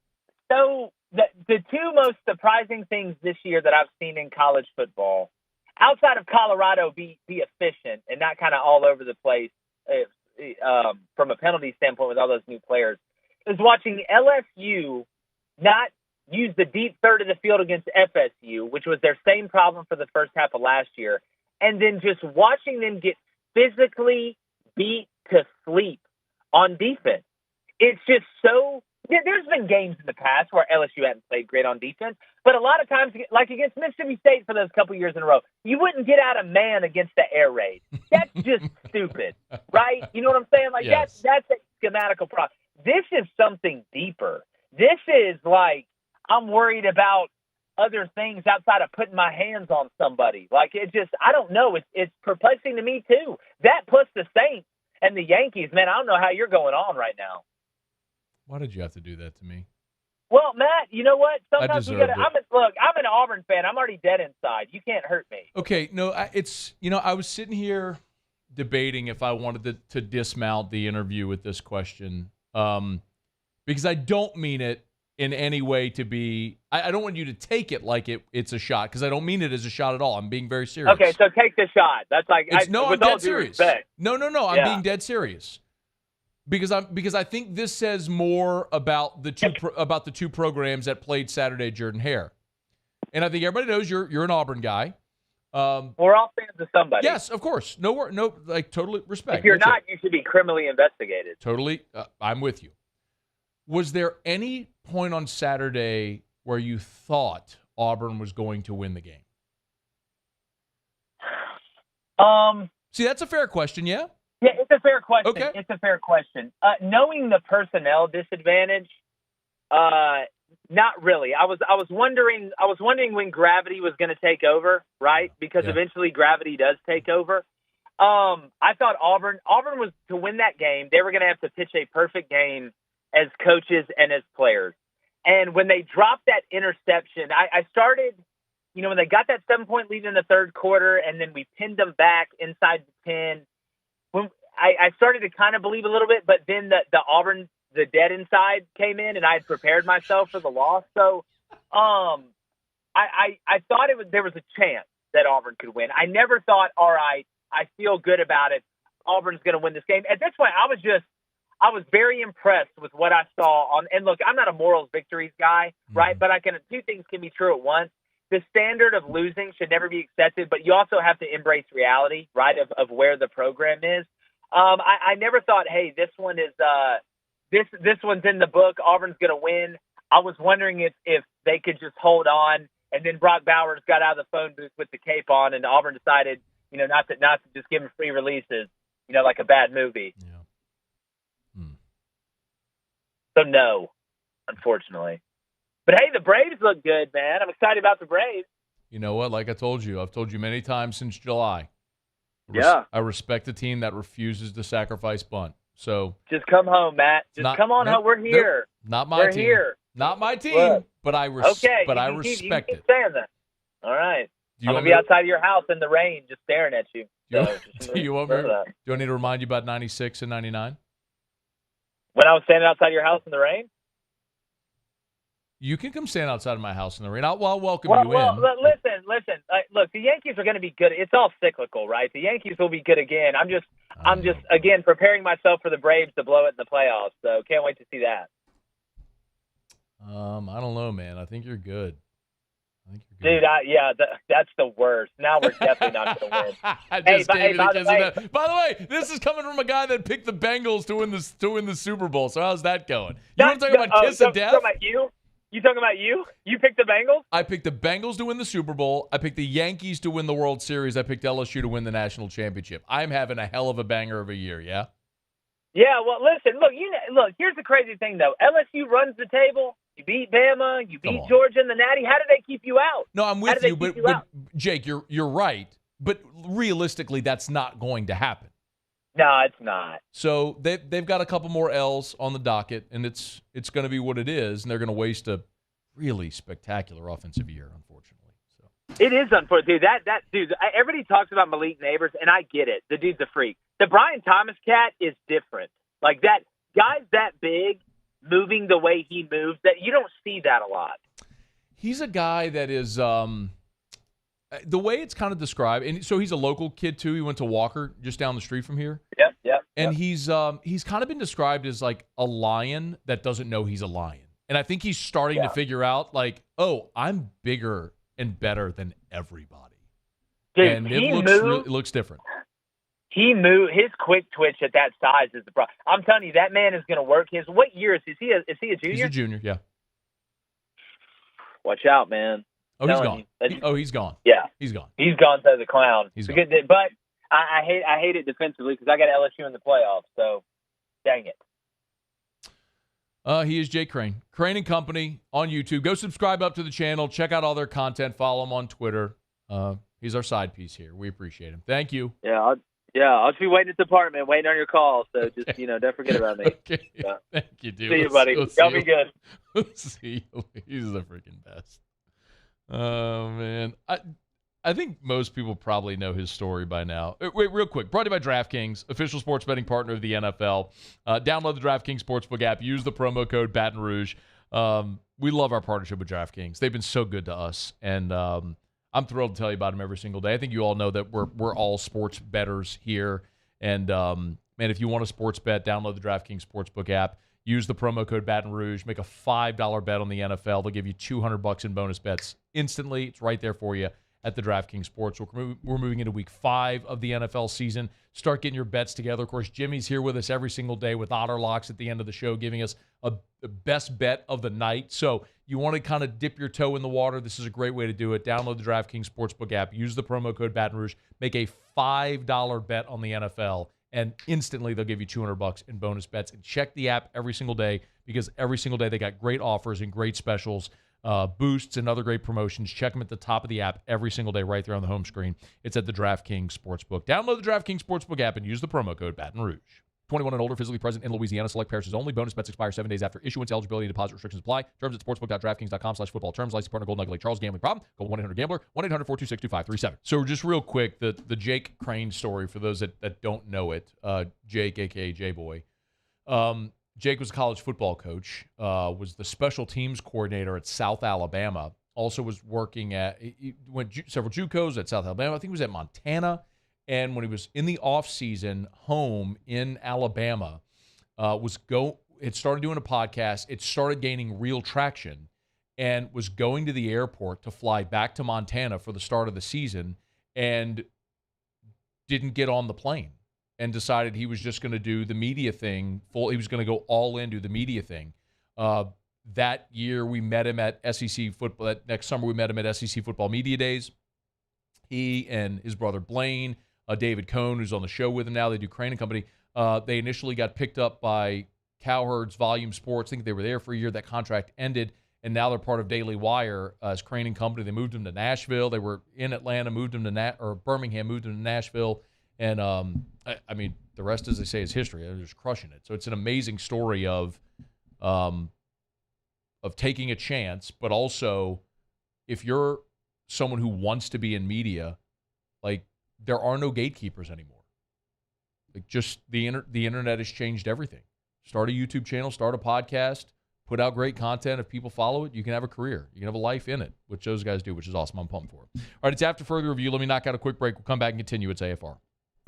so the two most surprising things this year that I've seen in college football, outside of Colorado be efficient and not kind of all over the place from a penalty standpoint with all those new players, is watching LSU not use the deep third of the field against FSU, which was their same problem for the first half of last year, and then just watching them get physically beat to sleep on defense. It's just so – there's been games in the past where LSU hadn't played great on defense, but a lot of times, like against Mississippi State for those couple years in a row, you wouldn't get out of man against the air raid. That's just stupid, right? You know what I'm saying? Like, yes. that's a schematical problem. This is something deeper. This is like I'm worried about other things outside of putting my hands on somebody. Like, it just – I don't know. It's perplexing to me, too. That plus the Saints and the Yankees, man, I don't know how you're going on right now. Why did you have to do that to me? Well, Matt, you know what? Sometimes we got to. Look, I'm an Auburn fan. I'm already dead inside. You can't hurt me. Okay, no, it's I was sitting here debating if I wanted to dismount the interview with this question, because I don't mean it in any way to be. I don't want you to take it like it's a shot, because I don't mean it as a shot at all. I'm being very serious. Okay, so take the shot. That's like I'm dead serious. No, I'm being dead serious. Because I think this says more about the two programs that played Saturday at Jordan Hare, and I think everybody knows you're an Auburn guy. We're all fans of somebody. Yes, of course. No, like totally respect. If you're not, you should be criminally investigated. Totally, I'm with you. Was there any point on Saturday where you thought Auburn was going to win the game? See, that's a fair question. Yeah. Yeah, it's a fair question. Okay. It's a fair question. Knowing the personnel disadvantage, not really. I was wondering when gravity was going to take over, right? Because eventually gravity does take over. I thought Auburn was to win that game. They were going to have to pitch a perfect game as coaches and as players. And when they dropped that interception, I started, when they got that 7-point lead in the third quarter, and then we pinned them back inside the 10. When I started to kind of believe a little bit, but then the Auburn, the dead inside came in, and I had prepared myself for the loss. So, I thought there was a chance that Auburn could win. I never thought, all right, I feel good about it. Auburn's going to win this game. At this point, I was very impressed with what I saw and look, I'm not a morals victories guy, right? But two things can be true at once. The standard of losing should never be accepted, but you also have to embrace reality, right, of where the program is. I never thought, hey, this one is this one's in the book. Auburn's going to win. I was wondering if they could just hold on, and then Brock Bowers got out of the phone booth with the cape on, and Auburn decided, not to just give him free releases, like a bad movie. Yeah. So no, unfortunately. But hey, the Braves look good, man. I'm excited about the Braves. You know what? Like I've told you many times since July. I respect a team that refuses to sacrifice bunt. So just come home, Matt. Come on home. We're here. Not my team. Here. Not my team. Look, but I respect it. Saying that. All right. I'm gonna be outside of your house in the rain, just staring at you. Do you want me to remind you about 96 and 99? When I was standing outside your house in the rain? You can come stand outside of my house in the rain. I'll welcome you in. Listen. Look, the Yankees are going to be good. It's all cyclical, right? The Yankees will be good again. I'm just again preparing myself for the Braves to blow it in the playoffs. So can't wait to see that. I don't know, man. I think you're good. Dude, that's the worst. Now we're definitely not going to win. By the way, this is coming from a guy that picked the Bengals to win the Super Bowl. So how's that going? You want to talk about kiss of death? Talking about you? You talking about you? You picked the Bengals? I picked the Bengals to win the Super Bowl. I picked the Yankees to win the World Series. I picked LSU to win the national championship. I'm having a hell of a banger of a year, yeah? Yeah, well, listen, look, here's the crazy thing, though. LSU runs the table. You beat Bama. You beat Georgia in the Natty. How did they keep you out? No, I'm with you, but Jake, you're right. But realistically, that's not going to happen. No, it's not. So they've got a couple more L's on the docket, and it's going to be what it is, and they're going to waste a really spectacular offensive year, unfortunately. So it is unfortunate, dude. That dude. Everybody talks about Malik Neighbors, and I get it. The dude's a freak. The Brian Thomas cat is different. Like that guy's that big, moving the way he moves. That you don't see that a lot. He's a guy that is the way it's kind of described, and so he's a local kid too. He went to Walker, just down the street from here. Yep. And he's kind of been described as like a lion that doesn't know he's a lion. And I think he's starting to figure out, like, oh, I'm bigger and better than everybody. Dude, and it looks different. He moved. His quick twitch at that size is the problem. I'm telling you, that man is going to work his. What year is he? Is he a junior? He's a junior, yeah. Watch out, man. Oh, he's gone. He's gone. Yeah, he's gone. He's gone to the clown. He's gone. But I hate it defensively because I got LSU in the playoffs. So, dang it. He is Jake Crain. Crain and Company on YouTube. Go subscribe up to the channel. Check out all their content. Follow him on Twitter. He's our side piece here. We appreciate him. Thank you. Yeah, I'll just be waiting at the apartment, waiting on your call. So just, don't forget about me. Okay. So. Thank you, dude. See you, buddy. Y'all be good. See you. He's the freaking best. Oh, man. I think most people probably know his story by now. Wait, real quick. Brought to you by DraftKings, official sports betting partner of the NFL. Download the DraftKings Sportsbook app. Use the promo code Baton Rouge. We love our partnership with DraftKings. They've been so good to us, and I'm thrilled to tell you about them every single day. I think you all know that we're all sports bettors here. And, man, if you want a sports bet, download the DraftKings Sportsbook app. Use the promo code Baton Rouge. Make a $5 bet on the NFL. They'll give you $200 in bonus bets instantly. It's right there for you at the DraftKings Sportsbook. We're moving into week 5 of the NFL season. Start getting your bets together. Of course, Jimmy's here with us every single day with Otter Locks at the end of the show, giving us the best bet of the night. So you want to kind of dip your toe in the water. This is a great way to do it. Download the DraftKings Sportsbook app. Use the promo code Baton Rouge. Make a $5 bet on the NFL, and instantly they'll give you $200 in bonus bets. And check the app every single day, because every single day they got great offers and great specials, boosts, and other great promotions. Check them at the top of the app every single day right there on the home screen. It's at the DraftKings Sportsbook. Download the DraftKings Sportsbook app and use the promo code Baton Rouge. 21 and older, physically present in Louisiana. Select parishes only. Bonus bets expire 7 days after issuance. Eligibility and deposit restrictions apply. Terms at sportsbook.draftkings.com/football. Terms. Licensed partner Golden Nugget. Charles. Gambling problem? Call 1-800-GAMBLER. 1-800-426-2537. So just real quick, the Jake Crain story for those that don't know it. Jake, a.k.a. J-Boy. Jake was a college football coach, was the special teams coordinator at South Alabama. Also was working he went several JUCOs at South Alabama. I think he was at Montana. And when he was in the offseason home in Alabama, it started doing a podcast. It started gaining real traction and was going to the airport to fly back to Montana for the start of the season and didn't get on the plane and decided he was just going to do the media thing. He was going to go all in, do the media thing. That year we met him at SEC football. That next summer we met him at SEC football media days. He and his brother Blaine, David Cohn, who's on the show with him now. They do Crain and Company. They initially got picked up by Cowherd's Volume Sports. I think they were there for a year. That contract ended, and now they're part of Daily Wire as Crain and Company. They moved him to Nashville. They were in Atlanta, moved him to Birmingham, moved him to Nashville. And, I mean, the rest, as they say, is history. They're just crushing it. So it's an amazing story of taking a chance, but also if you're someone who wants to be in media, like, there are no gatekeepers anymore. Like, just the internet has changed everything. Start a YouTube channel, start a podcast, put out great content. If people follow it, you can have a career. You can have a life in it, which those guys do, which is awesome. I'm pumped for it. All right, it's after further review. Let me knock out a quick break. We'll come back and continue. It's AFR.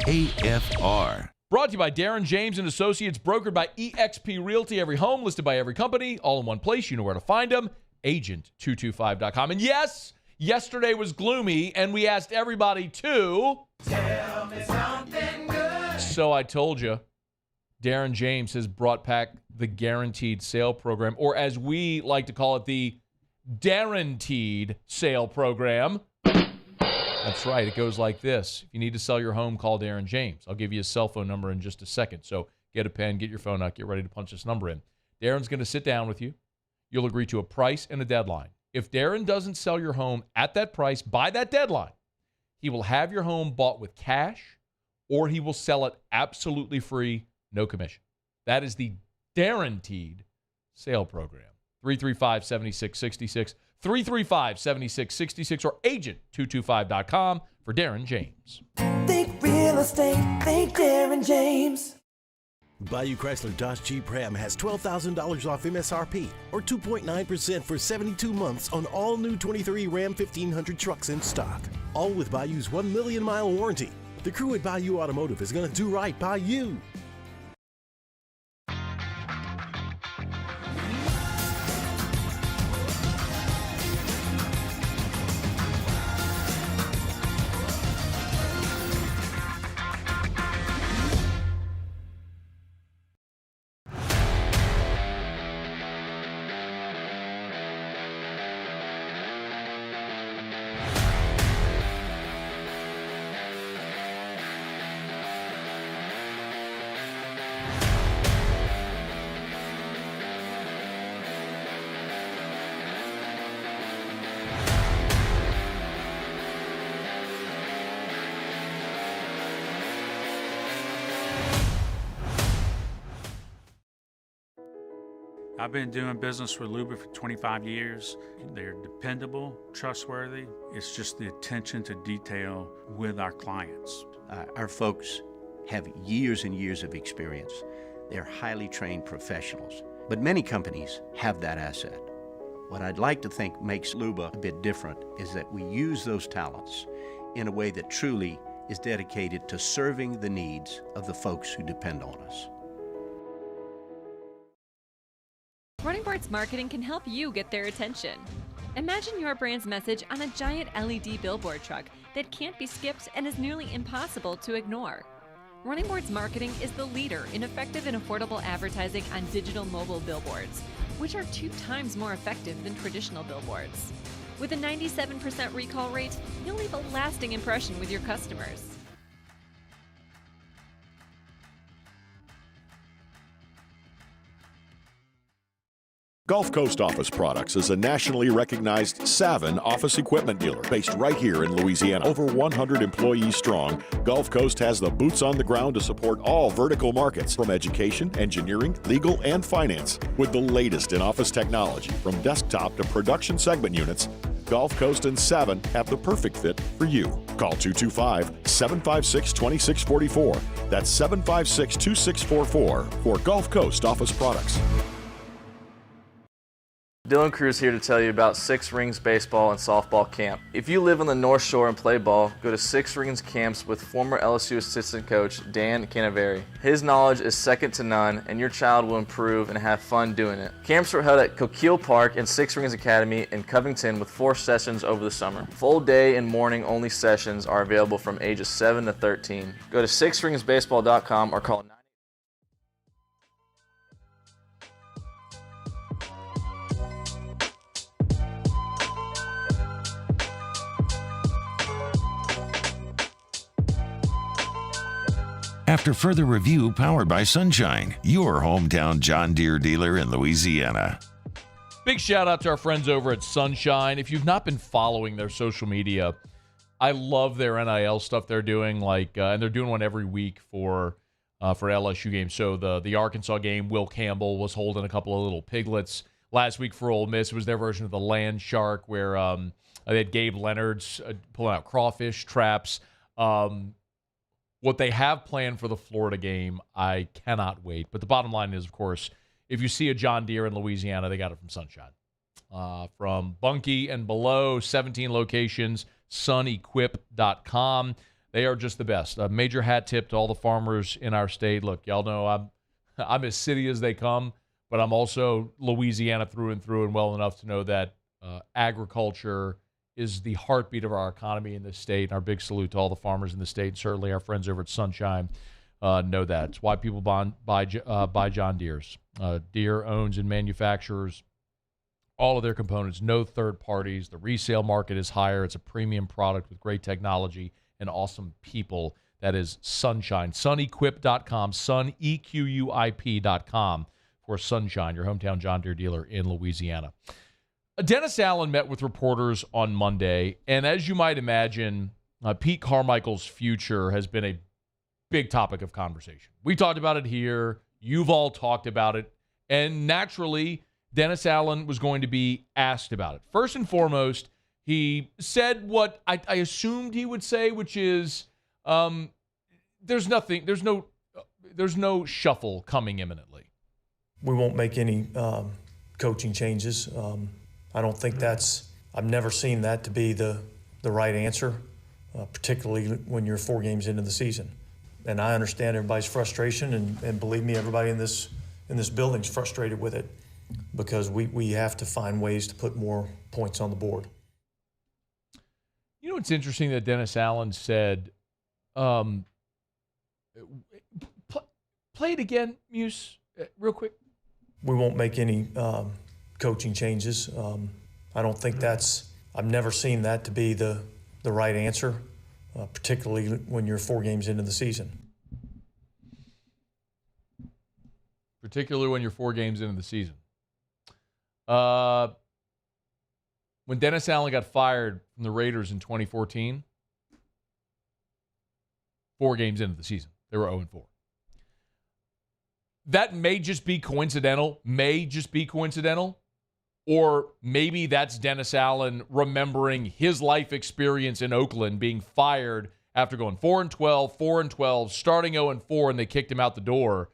AFR. Brought to you by Darren James and Associates, brokered by eXp Realty. Every home listed by every company, all in one place. You know where to find them. Agent225.com. And yes, yesterday was gloomy, and we asked everybody to tell me something good. So I told you, Darren James has brought back the Guaranteed Sale Program, or as we like to call it, the Guaranteed Sale Program. That's right. It goes like this. If you need to sell your home, call Darren James. I'll give you his cell phone number in just a second. So get a pen, get your phone out, get ready to punch this number in. Darren's going to sit down with you. You'll agree to a price and a deadline. If Darren doesn't sell your home at that price by that deadline, he will have your home bought with cash, or he will sell it absolutely free, no commission. That is the Guaranteed Sale Program. 335-7666, 335-7666, or agent225.com for Darren James. Think real estate, think Darren James. Bayou Chrysler Dodge Jeep Ram has $12,000 off MSRP or 2.9% for 72 months on all new 23 Ram 1500 trucks in stock. All with Bayou's 1 million mile warranty. The crew at Bayou Automotive is going to do right by you. I've been doing business with Luba for 25 years. They're dependable, trustworthy. It's just the attention to detail with our clients. Our folks have years and years of experience. They're highly trained professionals, but many companies have that asset. What I'd like to think makes Luba a bit different is that we use those talents in a way that truly is dedicated to serving the needs of the folks who depend on us. Running Boards Marketing can help you get their attention. Imagine your brand's message on a giant LED billboard truck that can't be skipped and is nearly impossible to ignore. Running Boards Marketing is the leader in effective and affordable advertising on digital mobile billboards, which are 2 times more effective than traditional billboards. With a 97% recall rate, you'll leave a lasting impression with your customers. Gulf Coast Office Products is a nationally recognized Savin office equipment dealer based right here in Louisiana. Over 100 employees strong, Gulf Coast has the boots on the ground to support all vertical markets, from education, engineering, legal, and finance. With the latest in office technology, from desktop to production segment units, Gulf Coast and Savin have the perfect fit for you. Call 225-756-2644. That's 756-2644 for Gulf Coast Office Products. Dylan Cruz here to tell you about Six Rings Baseball and Softball Camp. If you live on the North Shore and play ball, go to Six Rings Camps with former LSU assistant coach Dan Canaveri. His knowledge is second to none, and your child will improve and have fun doing it. Camps were held at Coquille Park and Six Rings Academy in Covington with 4 sessions over the summer. Full day and morning only sessions are available from ages 7 to 13. Go to sixringsbaseball.com or call 9. After further review, powered by Sunshine, your hometown John Deere dealer in Louisiana. Big shout out to our friends over at Sunshine. If you've not been following their social media, I love their NIL stuff they're doing. And they're doing one every week for LSU games. So the Arkansas game, Will Campbell was holding a couple of little piglets. Last week for Ole Miss, it was their version of the land shark, where they had Gabe Leonard's pulling out crawfish traps. What they have planned for the Florida game, I cannot wait. But the bottom line is, of course, if you see a John Deere in Louisiana, they got it from Sunshine. From Bunkie and below, 17 locations, sunequip.com. They are just the best. A major hat tip to all the farmers in our state. Look, y'all know I'm as city as they come, but I'm also Louisiana through and well enough to know that agriculture is the heartbeat of our economy in this state. And our big salute to all the farmers in the state. And certainly our friends over at Sunshine know that. It's why people buy John Deere's. Deere owns and manufactures all of their components. No third parties. The resale market is higher. It's a premium product with great technology and awesome people. That is Sunshine. Sunequip.com. Sunequip.com for Sunshine, your hometown John Deere dealer in Louisiana. Dennis Allen met with reporters on Monday, and as you might imagine, Pete Carmichael's future has been a big topic of conversation. We talked about it here. You've all talked about it. And naturally, Dennis Allen was going to be asked about it. First and foremost, he said what I assumed he would say, which is there's no shuffle coming imminently. We won't make any coaching changes. I don't think I've never seen that to be the right answer, particularly when you're 4 games into the season. And I understand everybody's frustration, and believe me, everybody in this building's frustrated with it, because we have to find ways to put more points on the board. You know, it's interesting that Dennis Allen said, play it again, Muse, real quick. We won't make any coaching changes. I don't think I've never seen that to be the right answer, particularly when you're 4 games into the season. Particularly when you're 4 games into the season. When Dennis Allen got fired from the Raiders in 2014, 4 games into the season, they were 0-4. that may just be coincidental, or maybe that's Dennis Allen remembering his life experience in Oakland, being fired after going 4-12, starting 0-4, and they kicked him out the door.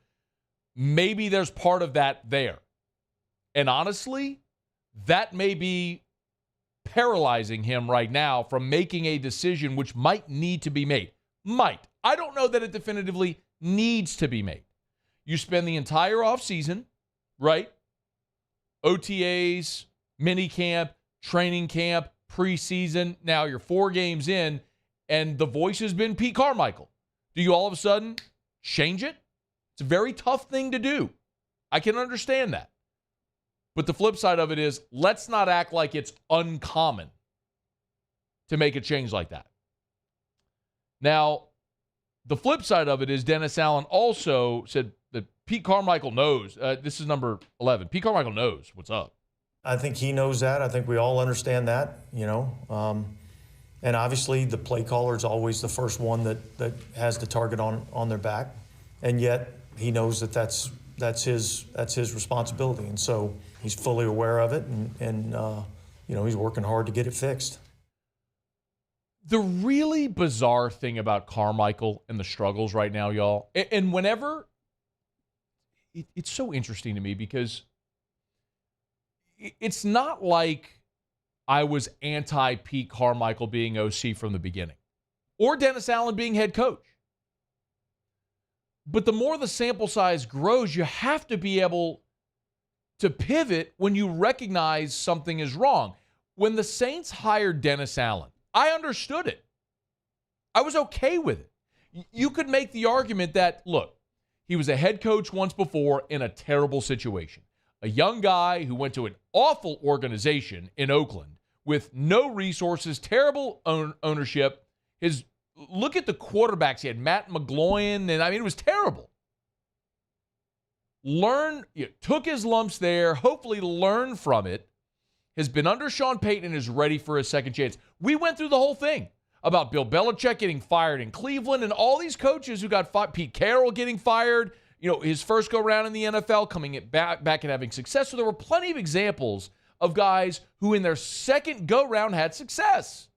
Maybe there's part of that there. And honestly, that may be paralyzing him right now from making a decision which might need to be made. I don't know that it definitively needs to be made. You spend the entire offseason, right? OTAs, mini camp, training camp, preseason. Now you're 4 games in, and the voice has been Pete Carmichael. Do you all of a sudden change it? It's a very tough thing to do. I can understand that. But the flip side of it is, let's not act like it's uncommon to make a change like that. Now, the flip side of it is Dennis Allen also said that Pete Carmichael knows. This is number 11. Pete Carmichael knows what's up. I think he knows that. I think we all understand that, and obviously the play caller is always the first one that has the target on their back, and yet he knows that's his responsibility, and so he's fully aware of it, and he's working hard to get it fixed. The really bizarre thing about Carmichael and the struggles right now, y'all, and whenever it's so interesting to me because it's not like I was anti-Pete Carmichael being OC from the beginning or Dennis Allen being head coach. But the more the sample size grows, you have to be able to pivot when you recognize something is wrong. When the Saints hired Dennis Allen, I understood it. I was okay with it. You could make the argument that, look, he was a head coach once before in a terrible situation. A young guy who went to an awful organization in Oakland with no resources, terrible ownership. Look at the quarterbacks. He had Matt McGloin, and it was terrible. Took his lumps there, hopefully learned from it, has been under Sean Payton and is ready for a second chance. We went through the whole thing about Bill Belichick getting fired in Cleveland and all these coaches who got fired, Pete Carroll getting fired, his first go-round in the NFL, coming back and having success. So there were plenty of examples of guys who in their second go-round had success.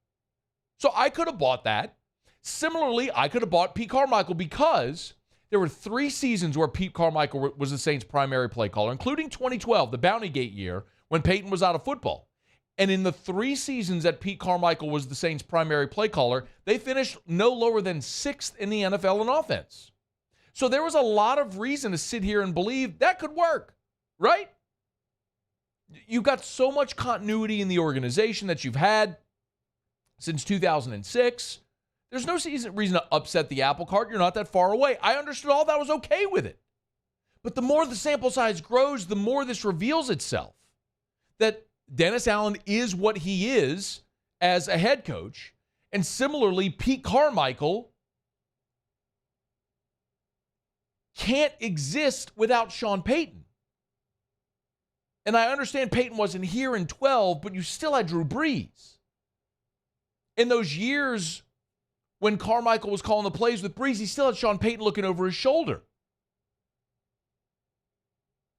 So I could have bought that. Similarly, I could have bought Pete Carmichael because there were 3 seasons where Pete Carmichael was the Saints' primary play caller, including 2012, the Bounty Gate year, when Peyton was out of football. And in the 3 seasons that Pete Carmichael was the Saints' primary play caller, they finished no lower than 6th in the NFL in offense. So there was a lot of reason to sit here and believe that could work, right? You've got so much continuity in the organization that you've had since 2006. There's no reason to upset the apple cart. You're not that far away. I understood all that. I was okay with it. But the more the sample size grows, the more this reveals itself. That Dennis Allen is what he is as a head coach. And similarly, Pete Carmichael can't exist without Sean Payton. And I understand Payton wasn't here in 12, but you still had Drew Brees. In those years when Carmichael was calling the plays with Brees, he still had Sean Payton looking over his shoulder.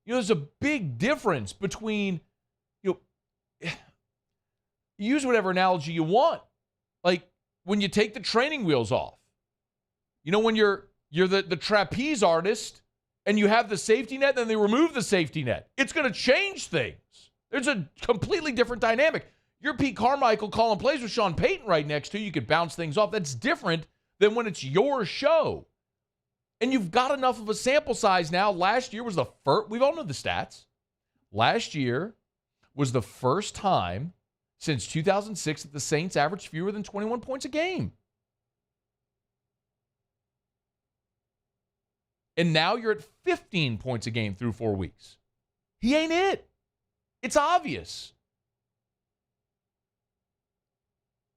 There's a big difference between, use whatever analogy you want. Like when you take the training wheels off. When you're the trapeze artist and you have the safety net, then they remove the safety net. It's going to change things. There's a completely different dynamic. You're Pete Carmichael calling plays with Sean Payton right next to you. You could bounce things off. That's different than when it's your show. And you've got enough of a sample size now. Last year was the first, we all know the stats. Last year was the first time since 2006 that the Saints averaged fewer than 21 points a game. And now you're at 15 points a game through 4 weeks. He ain't it. It's obvious.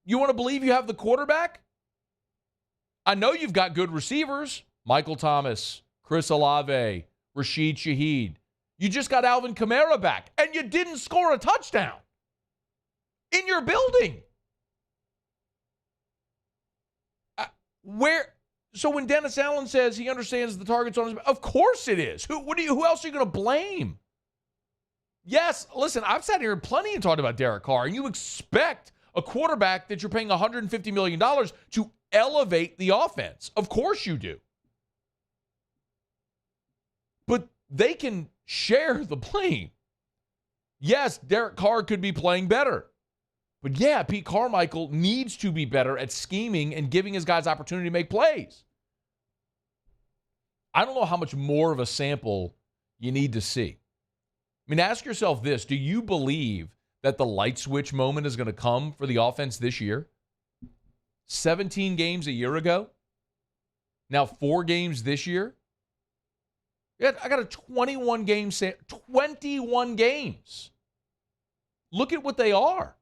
You want to believe you have the quarterback? I know you've got good receivers. Michael Thomas, Chris Olave, Rashid Shaheed. You just got Alvin Kamara back, and you didn't score a touchdown in your building. So when Dennis Allen says he understands the target's on his back, of course it is. Who else are you going to blame? Yes, listen, I've sat here plenty and talked about Derek Carr, and you expect a quarterback that you're paying $150 million to elevate the offense. Of course you do. But they can share the blame. Yes, Derek Carr could be playing better. But yeah, Pete Carmichael needs to be better at scheming and giving his guys opportunity to make plays. I don't know how much more of a sample you need to see. I mean, ask yourself this. Do you believe that the light switch moment is going to come for the offense this year? 17 games a year ago. Now 4 games this year. Yeah, I got a 21 games. Look at what they are.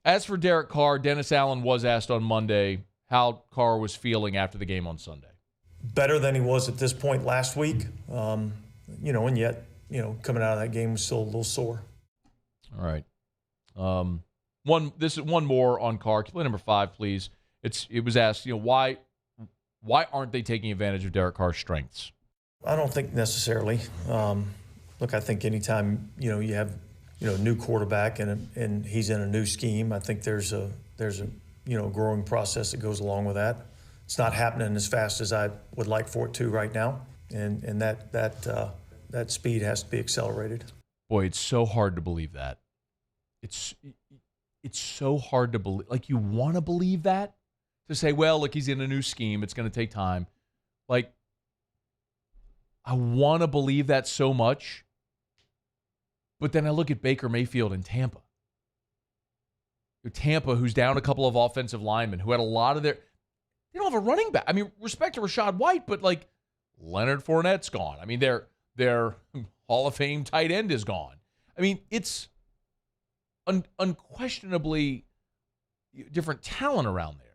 As for Derek Carr, Dennis Allen was asked on Monday how Carr was feeling after the game on Sunday. Better than he was at this point last week, and yet, coming out of that game was still a little sore. All right. This is one more on Carr. Play number 5, please. It was asked, why aren't they taking advantage of Derek Carr's strengths? I don't think necessarily. Look, I think anytime you have a new quarterback and he's in a new scheme, I think there's a growing process that goes along with that. It's not happening as fast as I would like for it to right now, and that speed has to be accelerated. Boy, it's so hard to believe that. It's so hard to believe. Like, you want to believe that? To say, well, look, he's in a new scheme. It's going to take time. Like, I want to believe that so much. But then I look at Baker Mayfield in Tampa. Tampa, who's down a couple of offensive linemen, who had a lot of their... They don't have a running back. I mean, respect to Rachaad White, but, like, Leonard Fournette's gone. I mean, their Hall of Fame tight end is gone. I mean, it's unquestionably different talent around there.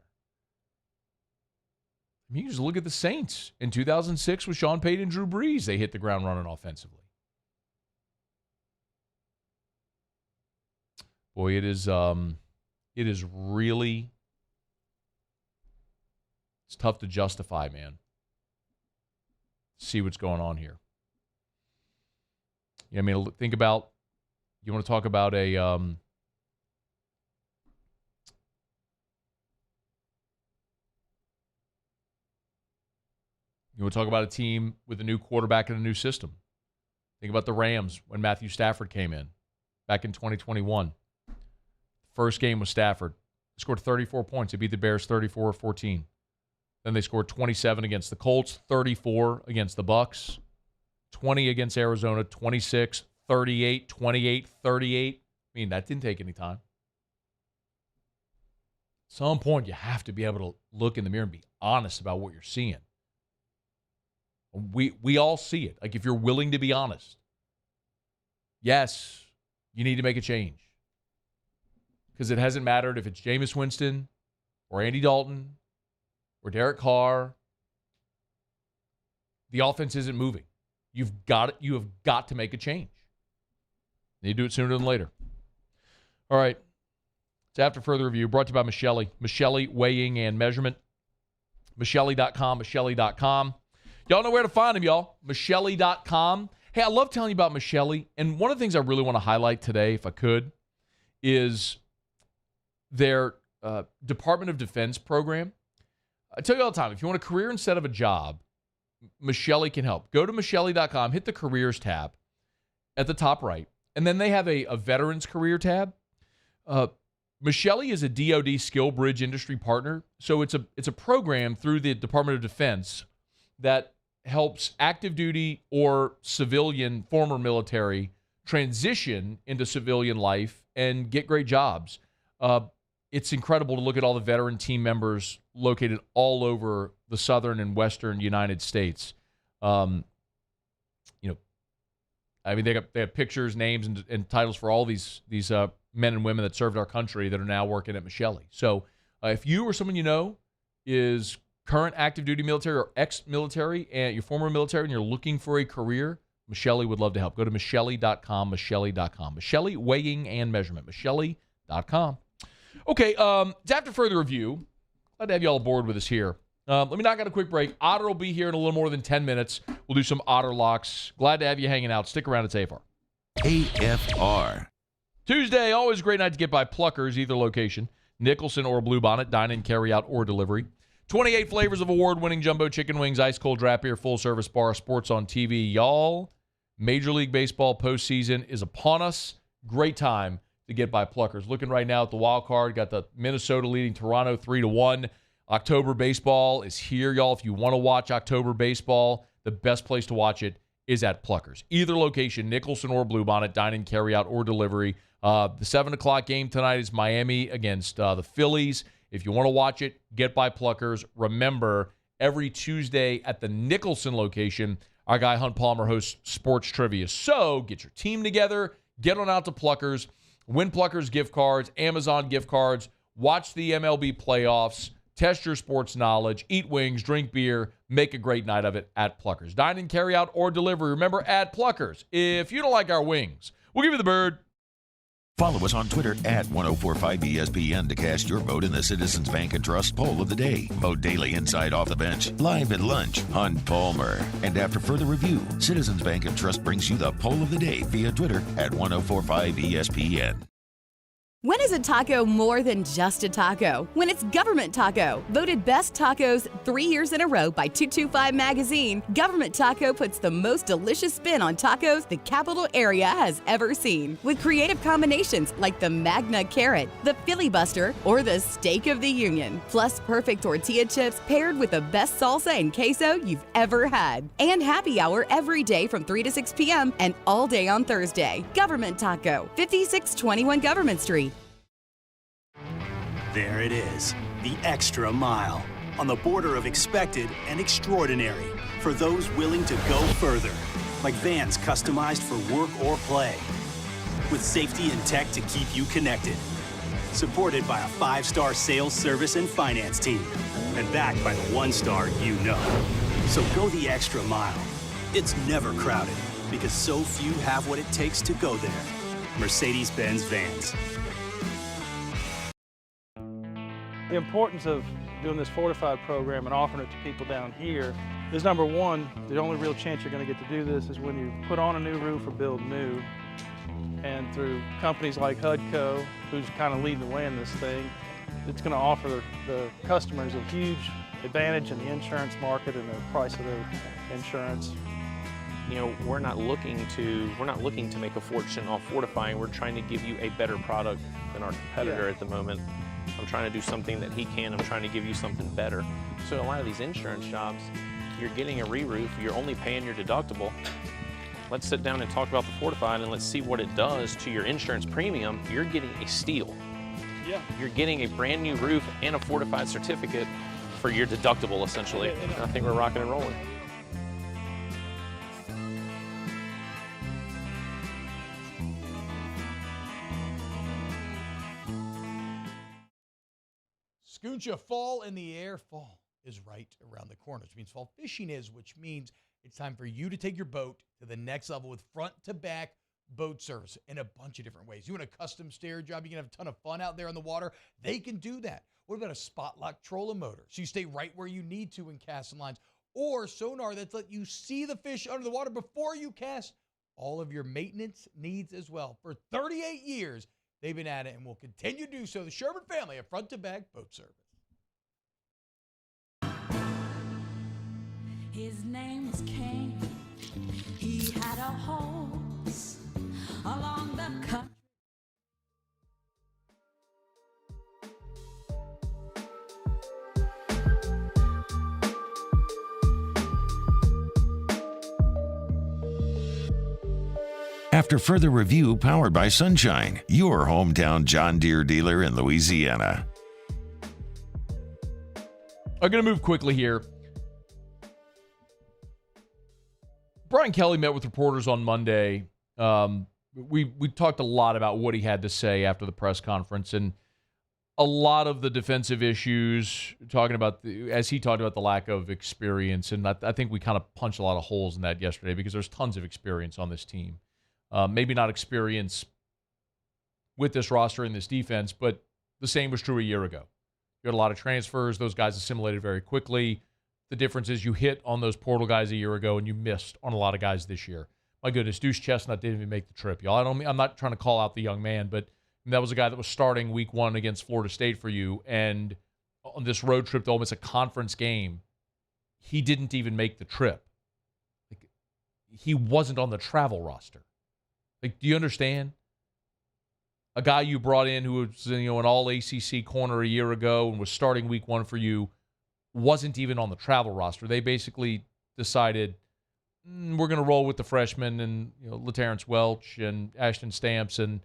I mean, you just look at the Saints. In 2006 with Sean Payton and Drew Brees, they hit the ground running offensively. Boy, it is really, it's tough to justify, man. See what's going on here. Yeah, I mean, think about, you want to talk about a, you want to talk about a team with a new quarterback and a new system. Think about the Rams when Matthew Stafford came in back in 2021. First game with Stafford. They scored 34 points. They beat the Bears 34-14. Then they scored 27 against the Colts, 34 against the Bucks, 20 against Arizona, 26, 38, 28, 38. I mean, that didn't take any time. At some point, you have to be able to look in the mirror and be honest about what you're seeing. We all see it. Like, if you're willing to be honest, yes, you need to make a change. Because it hasn't mattered if it's Jameis Winston or Andy Dalton or Derek Carr. The offense isn't moving. You have got to make a change. You need to do it sooner than later. All right. It's After Further Review, brought to you by Michelli. Michelli Weighing and Measurement. Michelli.com, Michelli.com. Y'all know where to find them, y'all. Michelli.com. Hey, I love telling you about Michelli. And one of the things I really want to highlight today, if I could, is their Department of Defense program. I tell you all the time, if you want a career instead of a job, Michelli can help. Go to Michelli.com, hit the careers tab at the top right, and then they have a veterans career tab. Michelli is a DoD Skill Bridge industry partner, so it's a program through the Department of Defense that helps active duty or civilian former military transition into civilian life and get great jobs. It's incredible to look at all the veteran team members located all over the southern and western United States. I mean, they have pictures, names, and titles for all these men and women that served our country that are now working at Michelli. So if you or someone you know is current active duty military or ex-military and you're former military and you're looking for a career, Michelli would love to help. Go to Michelli.com, Michelli.com. Michelli Weighing and Measurement, Michelli.com. Okay, it's after further review. Glad to have you all aboard with us here. Let me knock out a quick break. Otter will be here in a little more than 10 minutes. We'll do some Otter locks. Glad to have you hanging out. Stick around. It's AFR. AFR. Tuesday, always a great night to get by Pluckers, either location. Nicholson or Bluebonnet, dine-in, carry-out, or delivery. 28 flavors of award-winning jumbo chicken wings, ice-cold draft beer, full-service bar, sports on TV. Y'all, Major League Baseball postseason is upon us. Great time to get by Pluckers. Looking right now at the wild card, got the Minnesota leading Toronto 3-1. October baseball is here, y'all. If you want to watch October baseball, the best place to watch it is at Pluckers. Either location, Nicholson or Bluebonnet, dine-in, carry-out, or delivery. The 7 o'clock game tonight is Miami against the Phillies. If you want to watch it, get by Pluckers. Remember, every Tuesday at the Nicholson location, our guy Hunt Palmer hosts sports trivia. So get your team together, get on out to Pluckers, win Pluckers gift cards, Amazon gift cards, watch the MLB playoffs, test your sports knowledge, eat wings, drink beer, make a great night of it at Pluckers. Dine in, carry out, or delivery. Remember, at Pluckers. If you don't like our wings, we'll give you the bird. Follow us on Twitter at 1045ESPN to cast your vote in the Citizens Bank and Trust poll of the day. Vote daily inside Off the Bench, live at lunch, Hunt Palmer. And after further review, Citizens Bank and Trust brings you the poll of the day via Twitter at 1045ESPN. When is a taco more than just a taco? When it's Government Taco. Voted best tacos 3 years in a row by 225 Magazine, Government Taco puts the most delicious spin on tacos the capital area has ever seen. With creative combinations like the Magna Carrot, the Filibuster, or the Steak of the Union. Plus perfect tortilla chips paired with the best salsa and queso you've ever had. And happy hour every day from 3 to 6 p.m. and all day on Thursday. Government Taco, 5621 Government Street. There it is, the extra mile, on the border of expected and extraordinary for those willing to go further, like vans customized for work or play, with safety and tech to keep you connected, supported by a 5-star sales, service, and finance team, and backed by the 1-star you know. So go the extra mile. It's never crowded, because so few have what it takes to go there. Mercedes-Benz Vans. The importance of doing this fortified program and offering it to people down here is, number one, the only real chance you're going to get to do this is when you put on a new roof or build new. And through companies like HUDCO, who's kind of leading the way in this thing, it's going to offer the customers a huge advantage in the insurance market and the price of their insurance. You know, we're not looking to make a fortune off fortifying. We're trying to give you a better product than our competitor at the moment. I'm trying to do something that he can. I'm trying to give you something better. So a lot of these insurance jobs, you're getting a re-roof, you're only paying your deductible. Let's sit down and talk about the fortified and let's see what it does to your insurance premium. You're getting a steal. Yeah. You're getting a brand new roof and a fortified certificate for your deductible, essentially. I think we're rocking and rolling. Scooncha, fall in the air. Fall is right around the corner, which means fall fishing is, which means it's time for you to take your boat to the next level with front-to-back boat service in a bunch of different ways. You want a custom stair job, you can have a ton of fun out there on the water. They can do that. What about a spot lock trolling motor? So you stay right where you need to in casting lines. Or sonar that's let you see the fish under the water before you cast. All of your maintenance needs as well. For 38 years, they've been at it and will continue to do so. The Sherman family of front-to-back boat service. His name was Crain. He had a horse along the country. After further review, powered by Sunshine, your hometown John Deere dealer in Louisiana. I'm going to move quickly here. Brian Kelly met with reporters on Monday. We talked a lot about what he had to say after the press conference, and a lot of the defensive issues, talking about, as he talked about the lack of experience, and I think we kind of punched a lot of holes in that yesterday because there's tons of experience on this team. Maybe not experience with this roster and this defense, but the same was true a year ago. You had a lot of transfers. Those guys assimilated very quickly. The difference is you hit on those portal guys a year ago and you missed on a lot of guys this year. My goodness, Deuce Chestnut didn't even make the trip, y'all. I'm not trying to call out the young man, but that was a guy that was starting week 1 against Florida State for you. And on this road trip to almost a conference game, he didn't even make the trip. Like, he wasn't on the travel roster. Like, do you understand? A guy you brought in who was, an all ACC corner a year ago and was starting week 1 for you wasn't even on the travel roster. They basically decided we're going to roll with the freshmen and LaTerrence Welch and Ashton Stamps and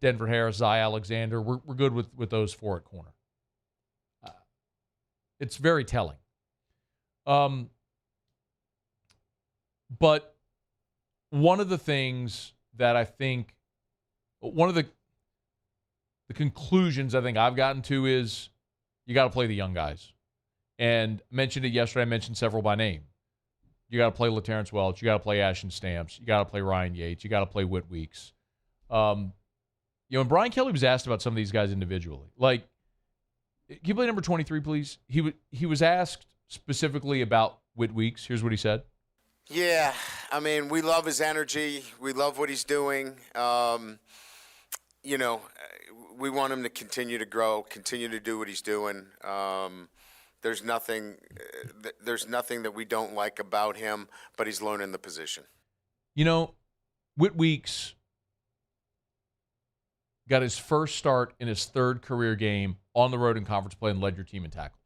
Denver Harris, Zy Alexander. We're good with those 4 at corner. It's very telling. But one of the things that I think, one of the conclusions I think I've gotten to is you got to play the young guys. And I mentioned it yesterday. I mentioned several by name. You got to play LaTerrence Welch. You got to play Ashton Stamps. You got to play Ryan Yates. You got to play Whit Weeks. And Brian Kelly was asked about some of these guys individually. Like, can you play number 23, please? He was asked specifically about Whit Weeks. Here's what he said. Yeah, I mean, we love his energy. We love what he's doing. We want him to continue to grow, continue to do what he's doing. There's nothing that we don't like about him, but he's learning the position. Whit Weeks got his first start in his 3rd career game on the road in conference play and led your team in tackles.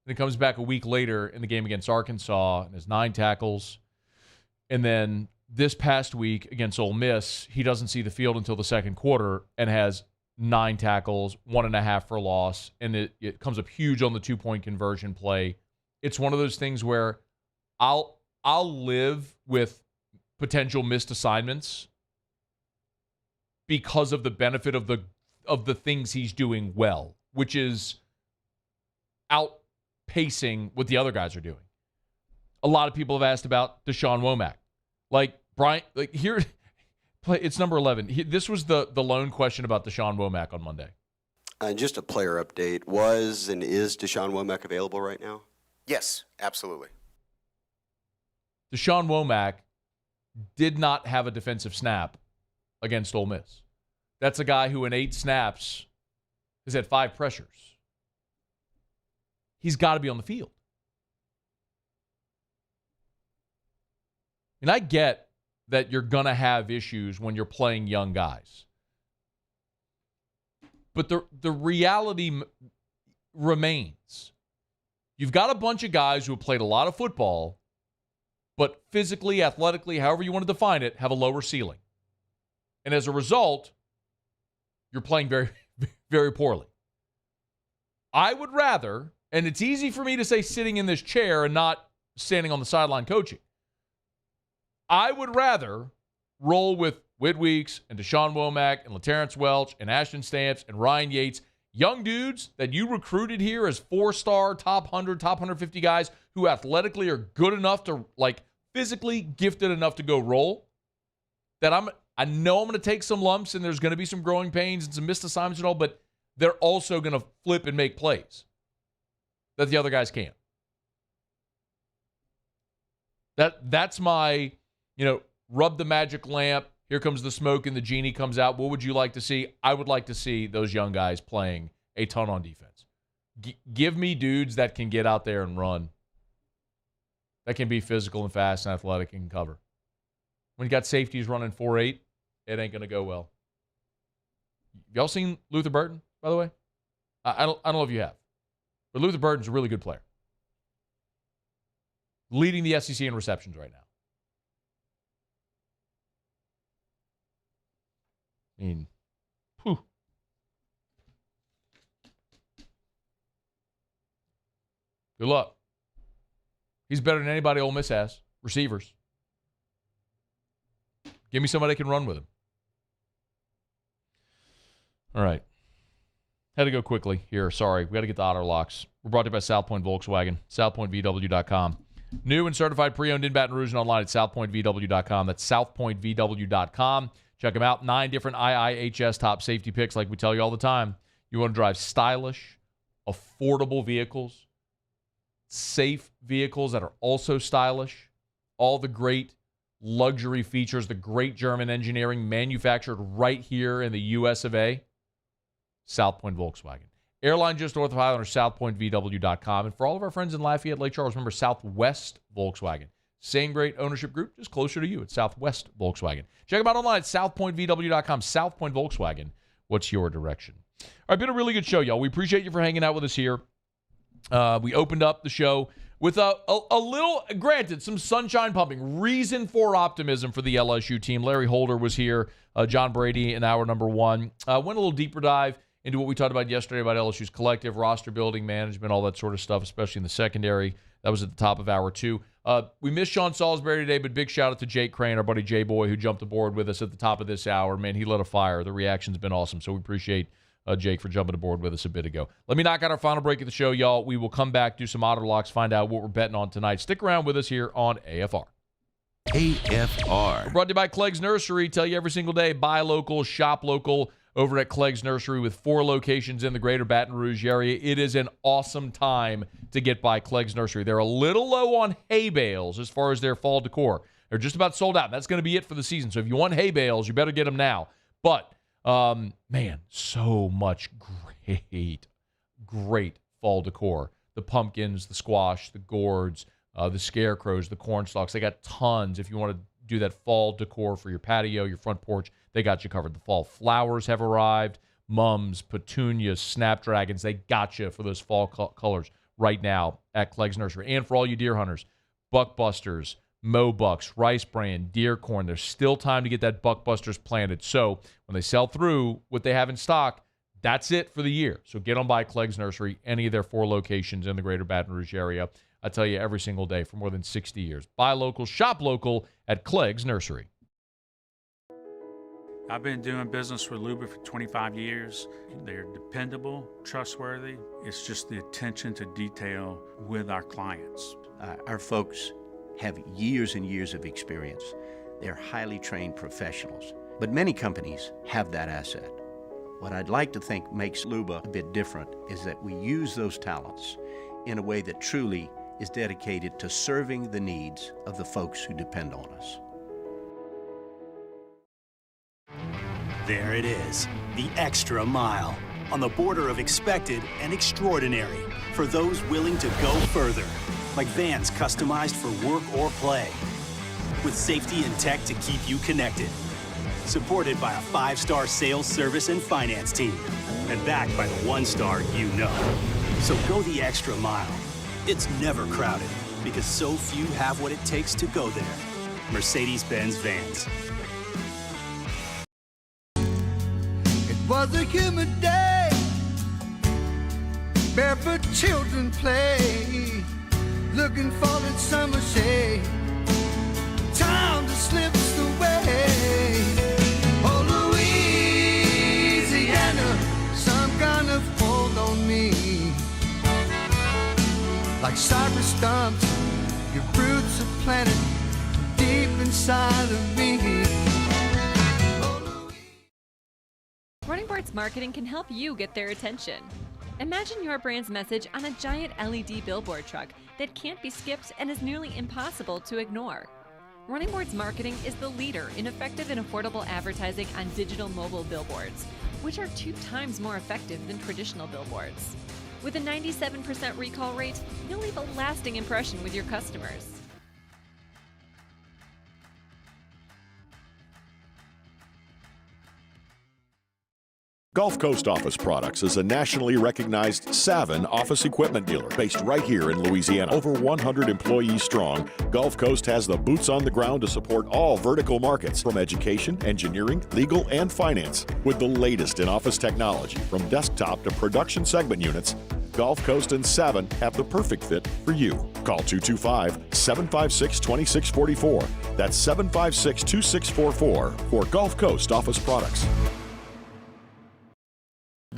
And he comes back a week later in the game against Arkansas and has 9 tackles. And then this past week against Ole Miss, he doesn't see the field until the 2nd quarter and has 9 tackles, 1.5 for loss, and it comes up huge on the 2-point conversion play. It's one of those things where I'll live with potential missed assignments because of the benefit of the things he's doing well, which is outpacing what the other guys are doing. A lot of people have asked about Deshaun Womack. Here, it's number 11. This was the lone question about Deshaun Womack on Monday. Just a player update. Was and is Deshaun Womack available right now? Yes, absolutely. Deshaun Womack did not have a defensive snap against Ole Miss. That's a guy who in 8 snaps has had 5 pressures. He's got to be on the field. And I get that you're going to have issues when you're playing young guys. But the reality remains. You've got a bunch of guys who have played a lot of football, but physically, athletically, however you want to define it, have a lower ceiling. And as a result, you're playing very, very poorly. I would rather, and it's easy for me to say sitting in this chair and not standing on the sideline coaching, I would rather roll with Whit Weeks and Deshaun Womack and LaTerrence Welch and Ashton Stamps and Ryan Yates, young dudes that you recruited here as 4-star, top 100, top 150 guys who athletically are good enough to, physically gifted enough to go roll, that I know I'm going to take some lumps and there's going to be some growing pains and some missed assignments and all, but they're also going to flip and make plays that the other guys can't. That's my, rub the magic lamp. Here comes the smoke and the genie comes out. What would you like to see? I would like to see those young guys playing a ton on defense. Give me dudes that can get out there and run, that can be physical and fast and athletic and cover. When you got safeties running 4.8, it ain't going to go well. Y'all seen Luther Burton, by the way? I don't know if you have. But Luther Burton's a really good player. Leading the SEC in receptions right now. I mean, whew. Good luck. He's better than anybody Ole Miss has. Receivers. Give me somebody that can run with him. All right. Had to go quickly here. Sorry. We got to get the auto locks. We're brought to you by South Point Volkswagen. SouthPointVW.com. New and certified pre-owned in Baton Rouge and online at SouthPointVW.com. That's SouthPointVW.com. Check them out. 9 different IIHS top safety picks like we tell you all the time. You want to drive stylish, affordable vehicles, safe vehicles that are also stylish, all the great luxury features, the great German engineering manufactured right here in the US of A, South Point Volkswagen. Airline just north of Highland or southpointvw.com. And for all of our friends in Lafayette, Lake Charles, remember Southwest Volkswagen. Same great ownership group, just closer to you at Southwest Volkswagen. Check them out online at southpointvw.com. South Point Volkswagen. What's your direction? All right, been a really good show, y'all. We appreciate you for hanging out with us here. We opened up the show with a little, granted, some sunshine pumping. Reason for optimism for the LSU team. Larry Holder was here. John Brady in hour number one. Went a little deeper dive into what we talked about yesterday about LSU's collective, roster building, management, all that sort of stuff, especially in the secondary. That was at the top of hour two. We missed Sean Salisbury today, but big shout out to Jake Crain, our buddy J-Boy, who jumped aboard with us at the top of this hour. Man, he lit a fire. The reaction's been awesome, so we appreciate Jake for jumping aboard with us a bit ago. Let me knock out our final break of the show, y'all. We will come back, do some auto locks, find out what we're betting on tonight. Stick around with us here on AFR. AFR. We're brought to you by Clegg's Nursery. Tell you every single day, buy local, shop local over at Clegg's Nursery with 4 locations in the greater Baton Rouge area. It is an awesome time to get by Clegg's Nursery. They're a little low on hay bales as far as their fall decor. They're just about sold out. That's going to be it for the season. So if you want hay bales, you better get them now. But man, so much great fall decor. The pumpkins, the squash, the gourds, the scarecrows, the corn stalks. They got tons. If you want to do that fall decor for your patio, your front porch, they got you covered. The fall flowers have arrived. Mums, petunias, snapdragons, they got you for those fall colors right now at Clegg's Nursery. And for all you deer hunters, buckbusters, Mobucks, rice bran, deer corn. There's still time to get that buckbusters planted. So when they sell through what they have in stock, that's it for the year. So get on by Clegg's Nursery, any of their 4 locations in the greater Baton Rouge area. I tell you every single day for more than 60 years. Buy local, shop local at Clegg's Nursery. I've been doing business with Luba for 25 years. They're dependable, trustworthy. It's just the attention to detail with our clients. Our folks have years and years of experience. They're highly trained professionals. But many companies have that asset. What I'd like to think makes Luba a bit different is that we use those talents in a way that truly is dedicated to serving the needs of the folks who depend on us. There it is, the extra mile, on the border of expected and extraordinary for those willing to go further, like vans customized for work or play, with safety and tech to keep you connected, supported by a 5-star sales, service, and finance team, and backed by the 1-star you know. So go the extra mile. It's never crowded, because so few have what it takes to go there. Mercedes-Benz Vans. Was a humid day, barefoot children play, looking for that summer shade, time to slip away. Oh, Louisiana, some kind of hold on me, like cypress stumps, your roots are planted deep inside of me. Running Boards Marketing can help you get their attention. Imagine your brand's message on a giant LED billboard truck that can't be skipped and is nearly impossible to ignore. Running Boards Marketing is the leader in effective and affordable advertising on digital mobile billboards, which are 2 times more effective than traditional billboards. With a 97% recall rate, you'll leave a lasting impression with your customers. Gulf Coast Office Products is a nationally recognized Savin office equipment dealer based right here in Louisiana. Over 100 employees strong, Gulf Coast has the boots on the ground to support all vertical markets from education, engineering, legal, and finance. With the latest in office technology from desktop to production segment units, Gulf Coast and Savin have the perfect fit for you. Call 225-756-2644. That's 756-2644 for Gulf Coast Office Products.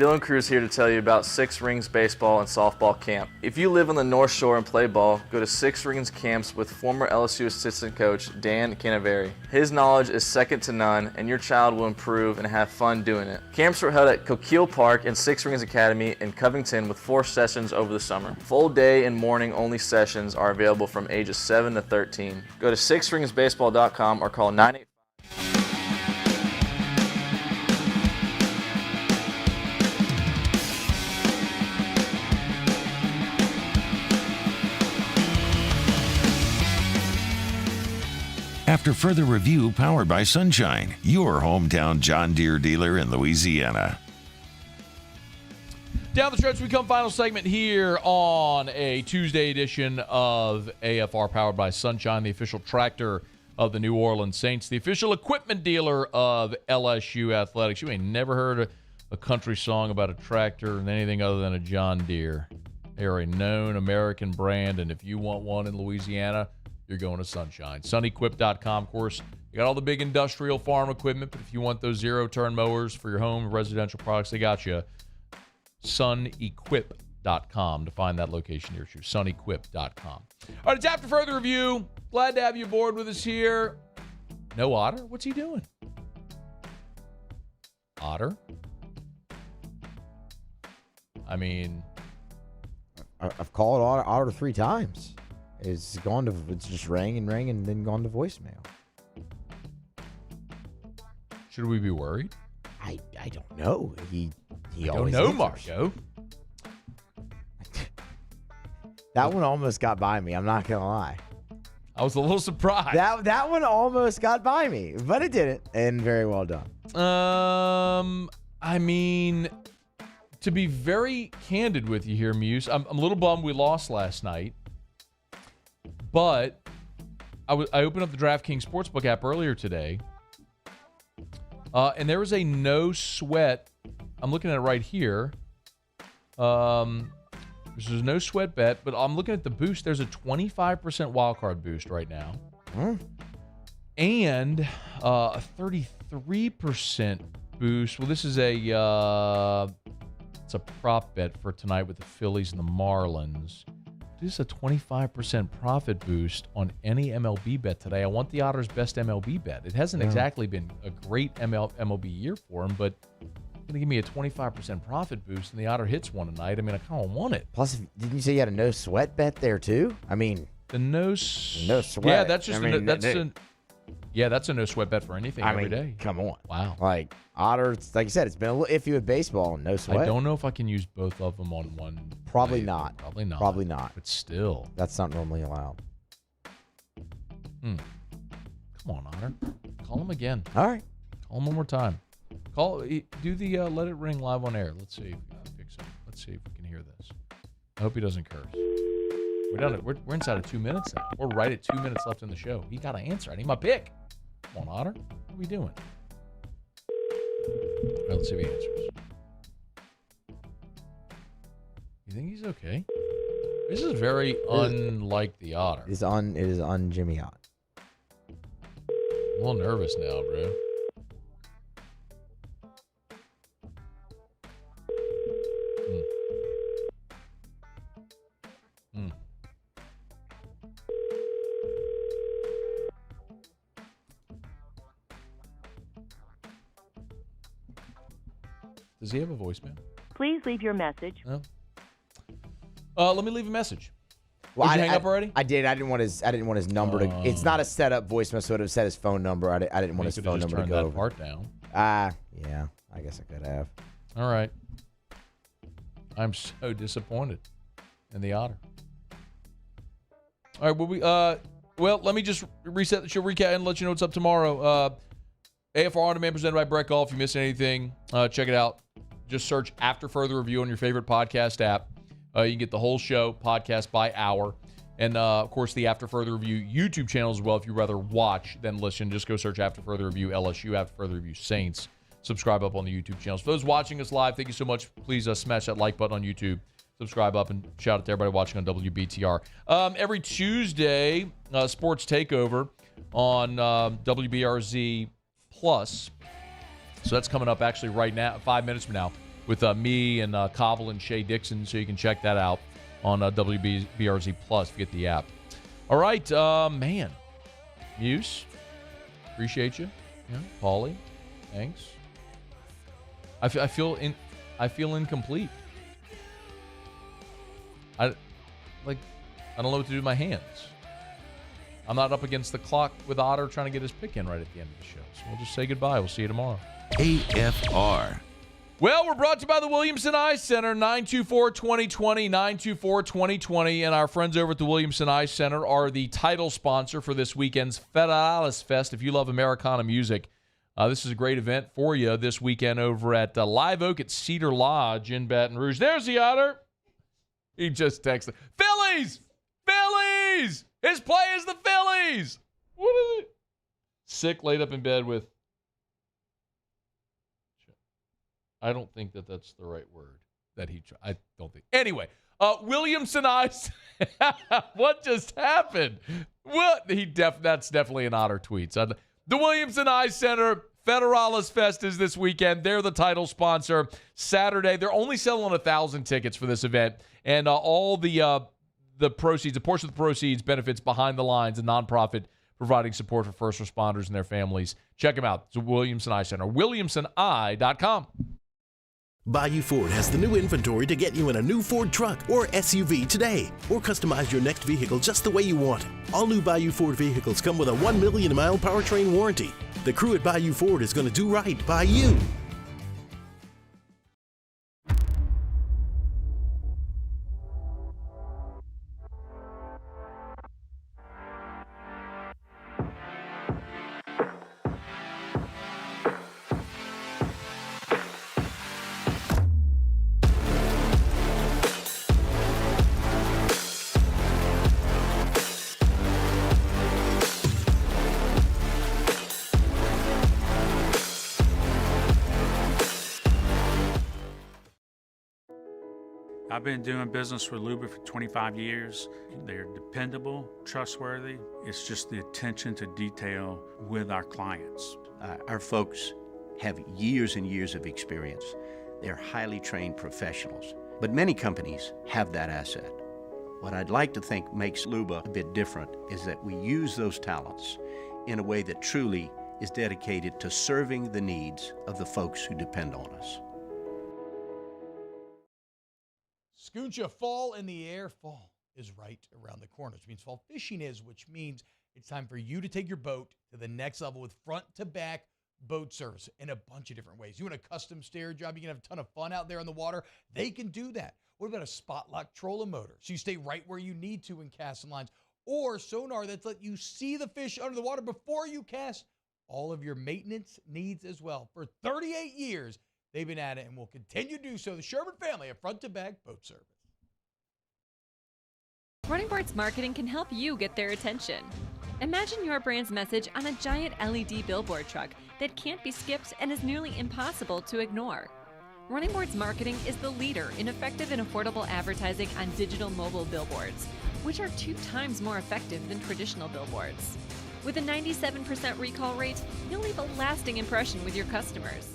Dylan Cruz here to tell you about Six Rings Baseball and Softball Camp. If you live on the North Shore and play ball, go to Six Rings Camps with former LSU assistant coach Dan Canaveri. His knowledge is second to none, and your child will improve and have fun doing it. Camps were held at Coquille Park and Six Rings Academy in Covington with 4 sessions over the summer. Full day and morning only sessions are available from ages 7 to 13. Go to sixringsbaseball.com or call 985. After Further Review, powered by Sunshine, your hometown John Deere dealer in Louisiana. Down the stretch, we come final segment here on a Tuesday edition of AFR, powered by Sunshine, the official tractor of the New Orleans Saints, the official equipment dealer of LSU Athletics. You ain't never heard a country song about a tractor and anything other than a John Deere. They are a known American brand, and if you want one in Louisiana, you're going to Sunshine. Sunequip.com, of course. You got all the big industrial farm equipment, but if you want those zero-turn mowers for your home residential products, they got you. Sunequip.com to find that location near you. Sunequip.com. All right, it's After Further Review. Glad to have you aboard with us here. No Otter? What's he doing? Otter? I mean, I've called Otter 3 times. It's just rang and then gone to voicemail. Should we be worried? I don't know. He always don't know, answers. Marco. That one almost got by me. I'm not gonna lie. I was a little surprised. That one almost got by me, but it didn't, and very well done. I mean, to be very candid with you here, Muse, I'm a little bummed we lost last night. But I opened up the DraftKings Sportsbook app earlier today, and there was a no sweat. I'm looking at it right here. There's a no sweat bet, but I'm looking at the boost. There's a 25% wildcard boost right now, and a 33% boost. Well, this is it's a prop bet for tonight with the Phillies and the Marlins. This is a 25% profit boost on any MLB bet today. I want the Otters' best MLB bet. It hasn't exactly been a great MLB year for him, but going to give me a 25% profit boost, and the Otter hits one tonight. I mean, I kind of want it. Plus, didn't you say you had a no sweat bet there too? I mean, the no sweat. Yeah, that's just that's a no sweat bet for anything every day. Come on, wow. Like Otters, like you said, it's been a little iffy with baseball. No sweat. I don't know if I can use both of them on one. Probably play. not. Probably not. Probably not. But still, that's not normally allowed. Come on, Otter. Call him again. All right. Call him one more time. Do the Let It Ring live on air. Let's see if we can fix it. Let's see if we can hear this. I hope he doesn't curse. We're inside of 2 minutes now. We're right at 2 minutes left in the show. He got to answer. I need my pick. Come on, Otter. What are we doing? All right, let's see if he answers. You think he's okay? This is very unlike the Otter. It is un Jimmy Ott. I'm a little nervous now, bro. Does he have a voicemail? Please leave your message. No. Let me leave a message. Well, Did you hang up already? I did. I didn't want his number to. It's not a setup voicemail, so it would have said his phone number. I didn't want his phone number to go that over. part down. Yeah. I guess I could have. All right. I'm so disappointed in the Otter. All right. Well, let me just reset the show recap and let you know what's up tomorrow. AFR On Demand presented by Brett Golf. If you missed anything, check it out. Just search After Further Review on your favorite podcast app. You can get the whole show, podcast by hour. And, of course, the After Further Review YouTube channel as well. If you'd rather watch than listen, just go search After Further Review LSU, After Further Review Saints. Subscribe up on the YouTube channels. For those watching us live, thank you so much. Please smash that like button on YouTube. Subscribe up and shout out to everybody watching on WBTR. Every Tuesday, Sports Takeover on WBRZ Plus. So that's coming up actually right now, 5 minutes from now. with me and Cobble and Shay Dixon, so you can check that out on WBRZ Plus if you get the app. All right, man. Muse, appreciate you. Yeah, Paulie, thanks. I feel incomplete. I don't know what to do with my hands. I'm not up against the clock with Otter trying to get his pick in right at the end of the show. So we'll just say goodbye. We'll see you tomorrow. AFR. Well, we're brought to you by the Williamson Eye Center, 924-2020, 924-2020. And our friends over at the Williamson Eye Center are the title sponsor for this weekend's Federales Fest. If you love Americana music, this is a great event for you this weekend over at Live Oak at Cedar Lodge in Baton Rouge. There's the Otter. He just texted, Phillies! Phillies! His play is the Phillies! What is it? Sick, laid up in bed with... I don't think that's the right word that I don't think. Anyway, Williamson Eyes. What just happened? What? That's definitely an Otter tweet. So, the Williamson Eye Center Federales Fest is this weekend. They're the title sponsor. Saturday, they're only selling 1,000 tickets for this event, and all the proceeds, a portion of the proceeds, benefits Behind the Lines, a nonprofit providing support for first responders and their families. Check them out. It's the Williamson Eye Center. WilliamsonEye.com. Bayou Ford has the new inventory to get you in a new Ford truck or SUV today, or customize your next vehicle just the way you want it. All new Bayou Ford vehicles come with a 1 million mile powertrain warranty. The crew at Bayou Ford is going to do right by you. I've been doing business with Luba for 25 years. They're dependable, trustworthy. It's just the attention to detail with our clients. Our folks have years and years of experience. They're highly trained professionals, but many companies have that asset. What I'd like to think makes Luba a bit different is that we use those talents in a way that truly is dedicated to serving the needs of the folks who depend on us. Scooncha fall in the air. Fall is right around the corner, which means fall fishing is, which means it's time for you to take your boat to the next level with front-to-back boat service in a bunch of different ways. You want a custom stair job, you can have a ton of fun out there on the water. They can do that. What about a spot lock trolling motor? So you stay right where you need to in casting lines. Or sonar that's let you see the fish under the water before you cast. All of your maintenance needs as well. For 38 years, they've been at it and will continue to do so. The Sherman family of front-to-back boat service. Running Boards Marketing can help you get their attention. Imagine your brand's message on a giant LED billboard truck that can't be skipped and is nearly impossible to ignore. Running Boards Marketing is the leader in effective and affordable advertising on digital mobile billboards, which are 2 times more effective than traditional billboards. With a 97% recall rate, you'll leave a lasting impression with your customers.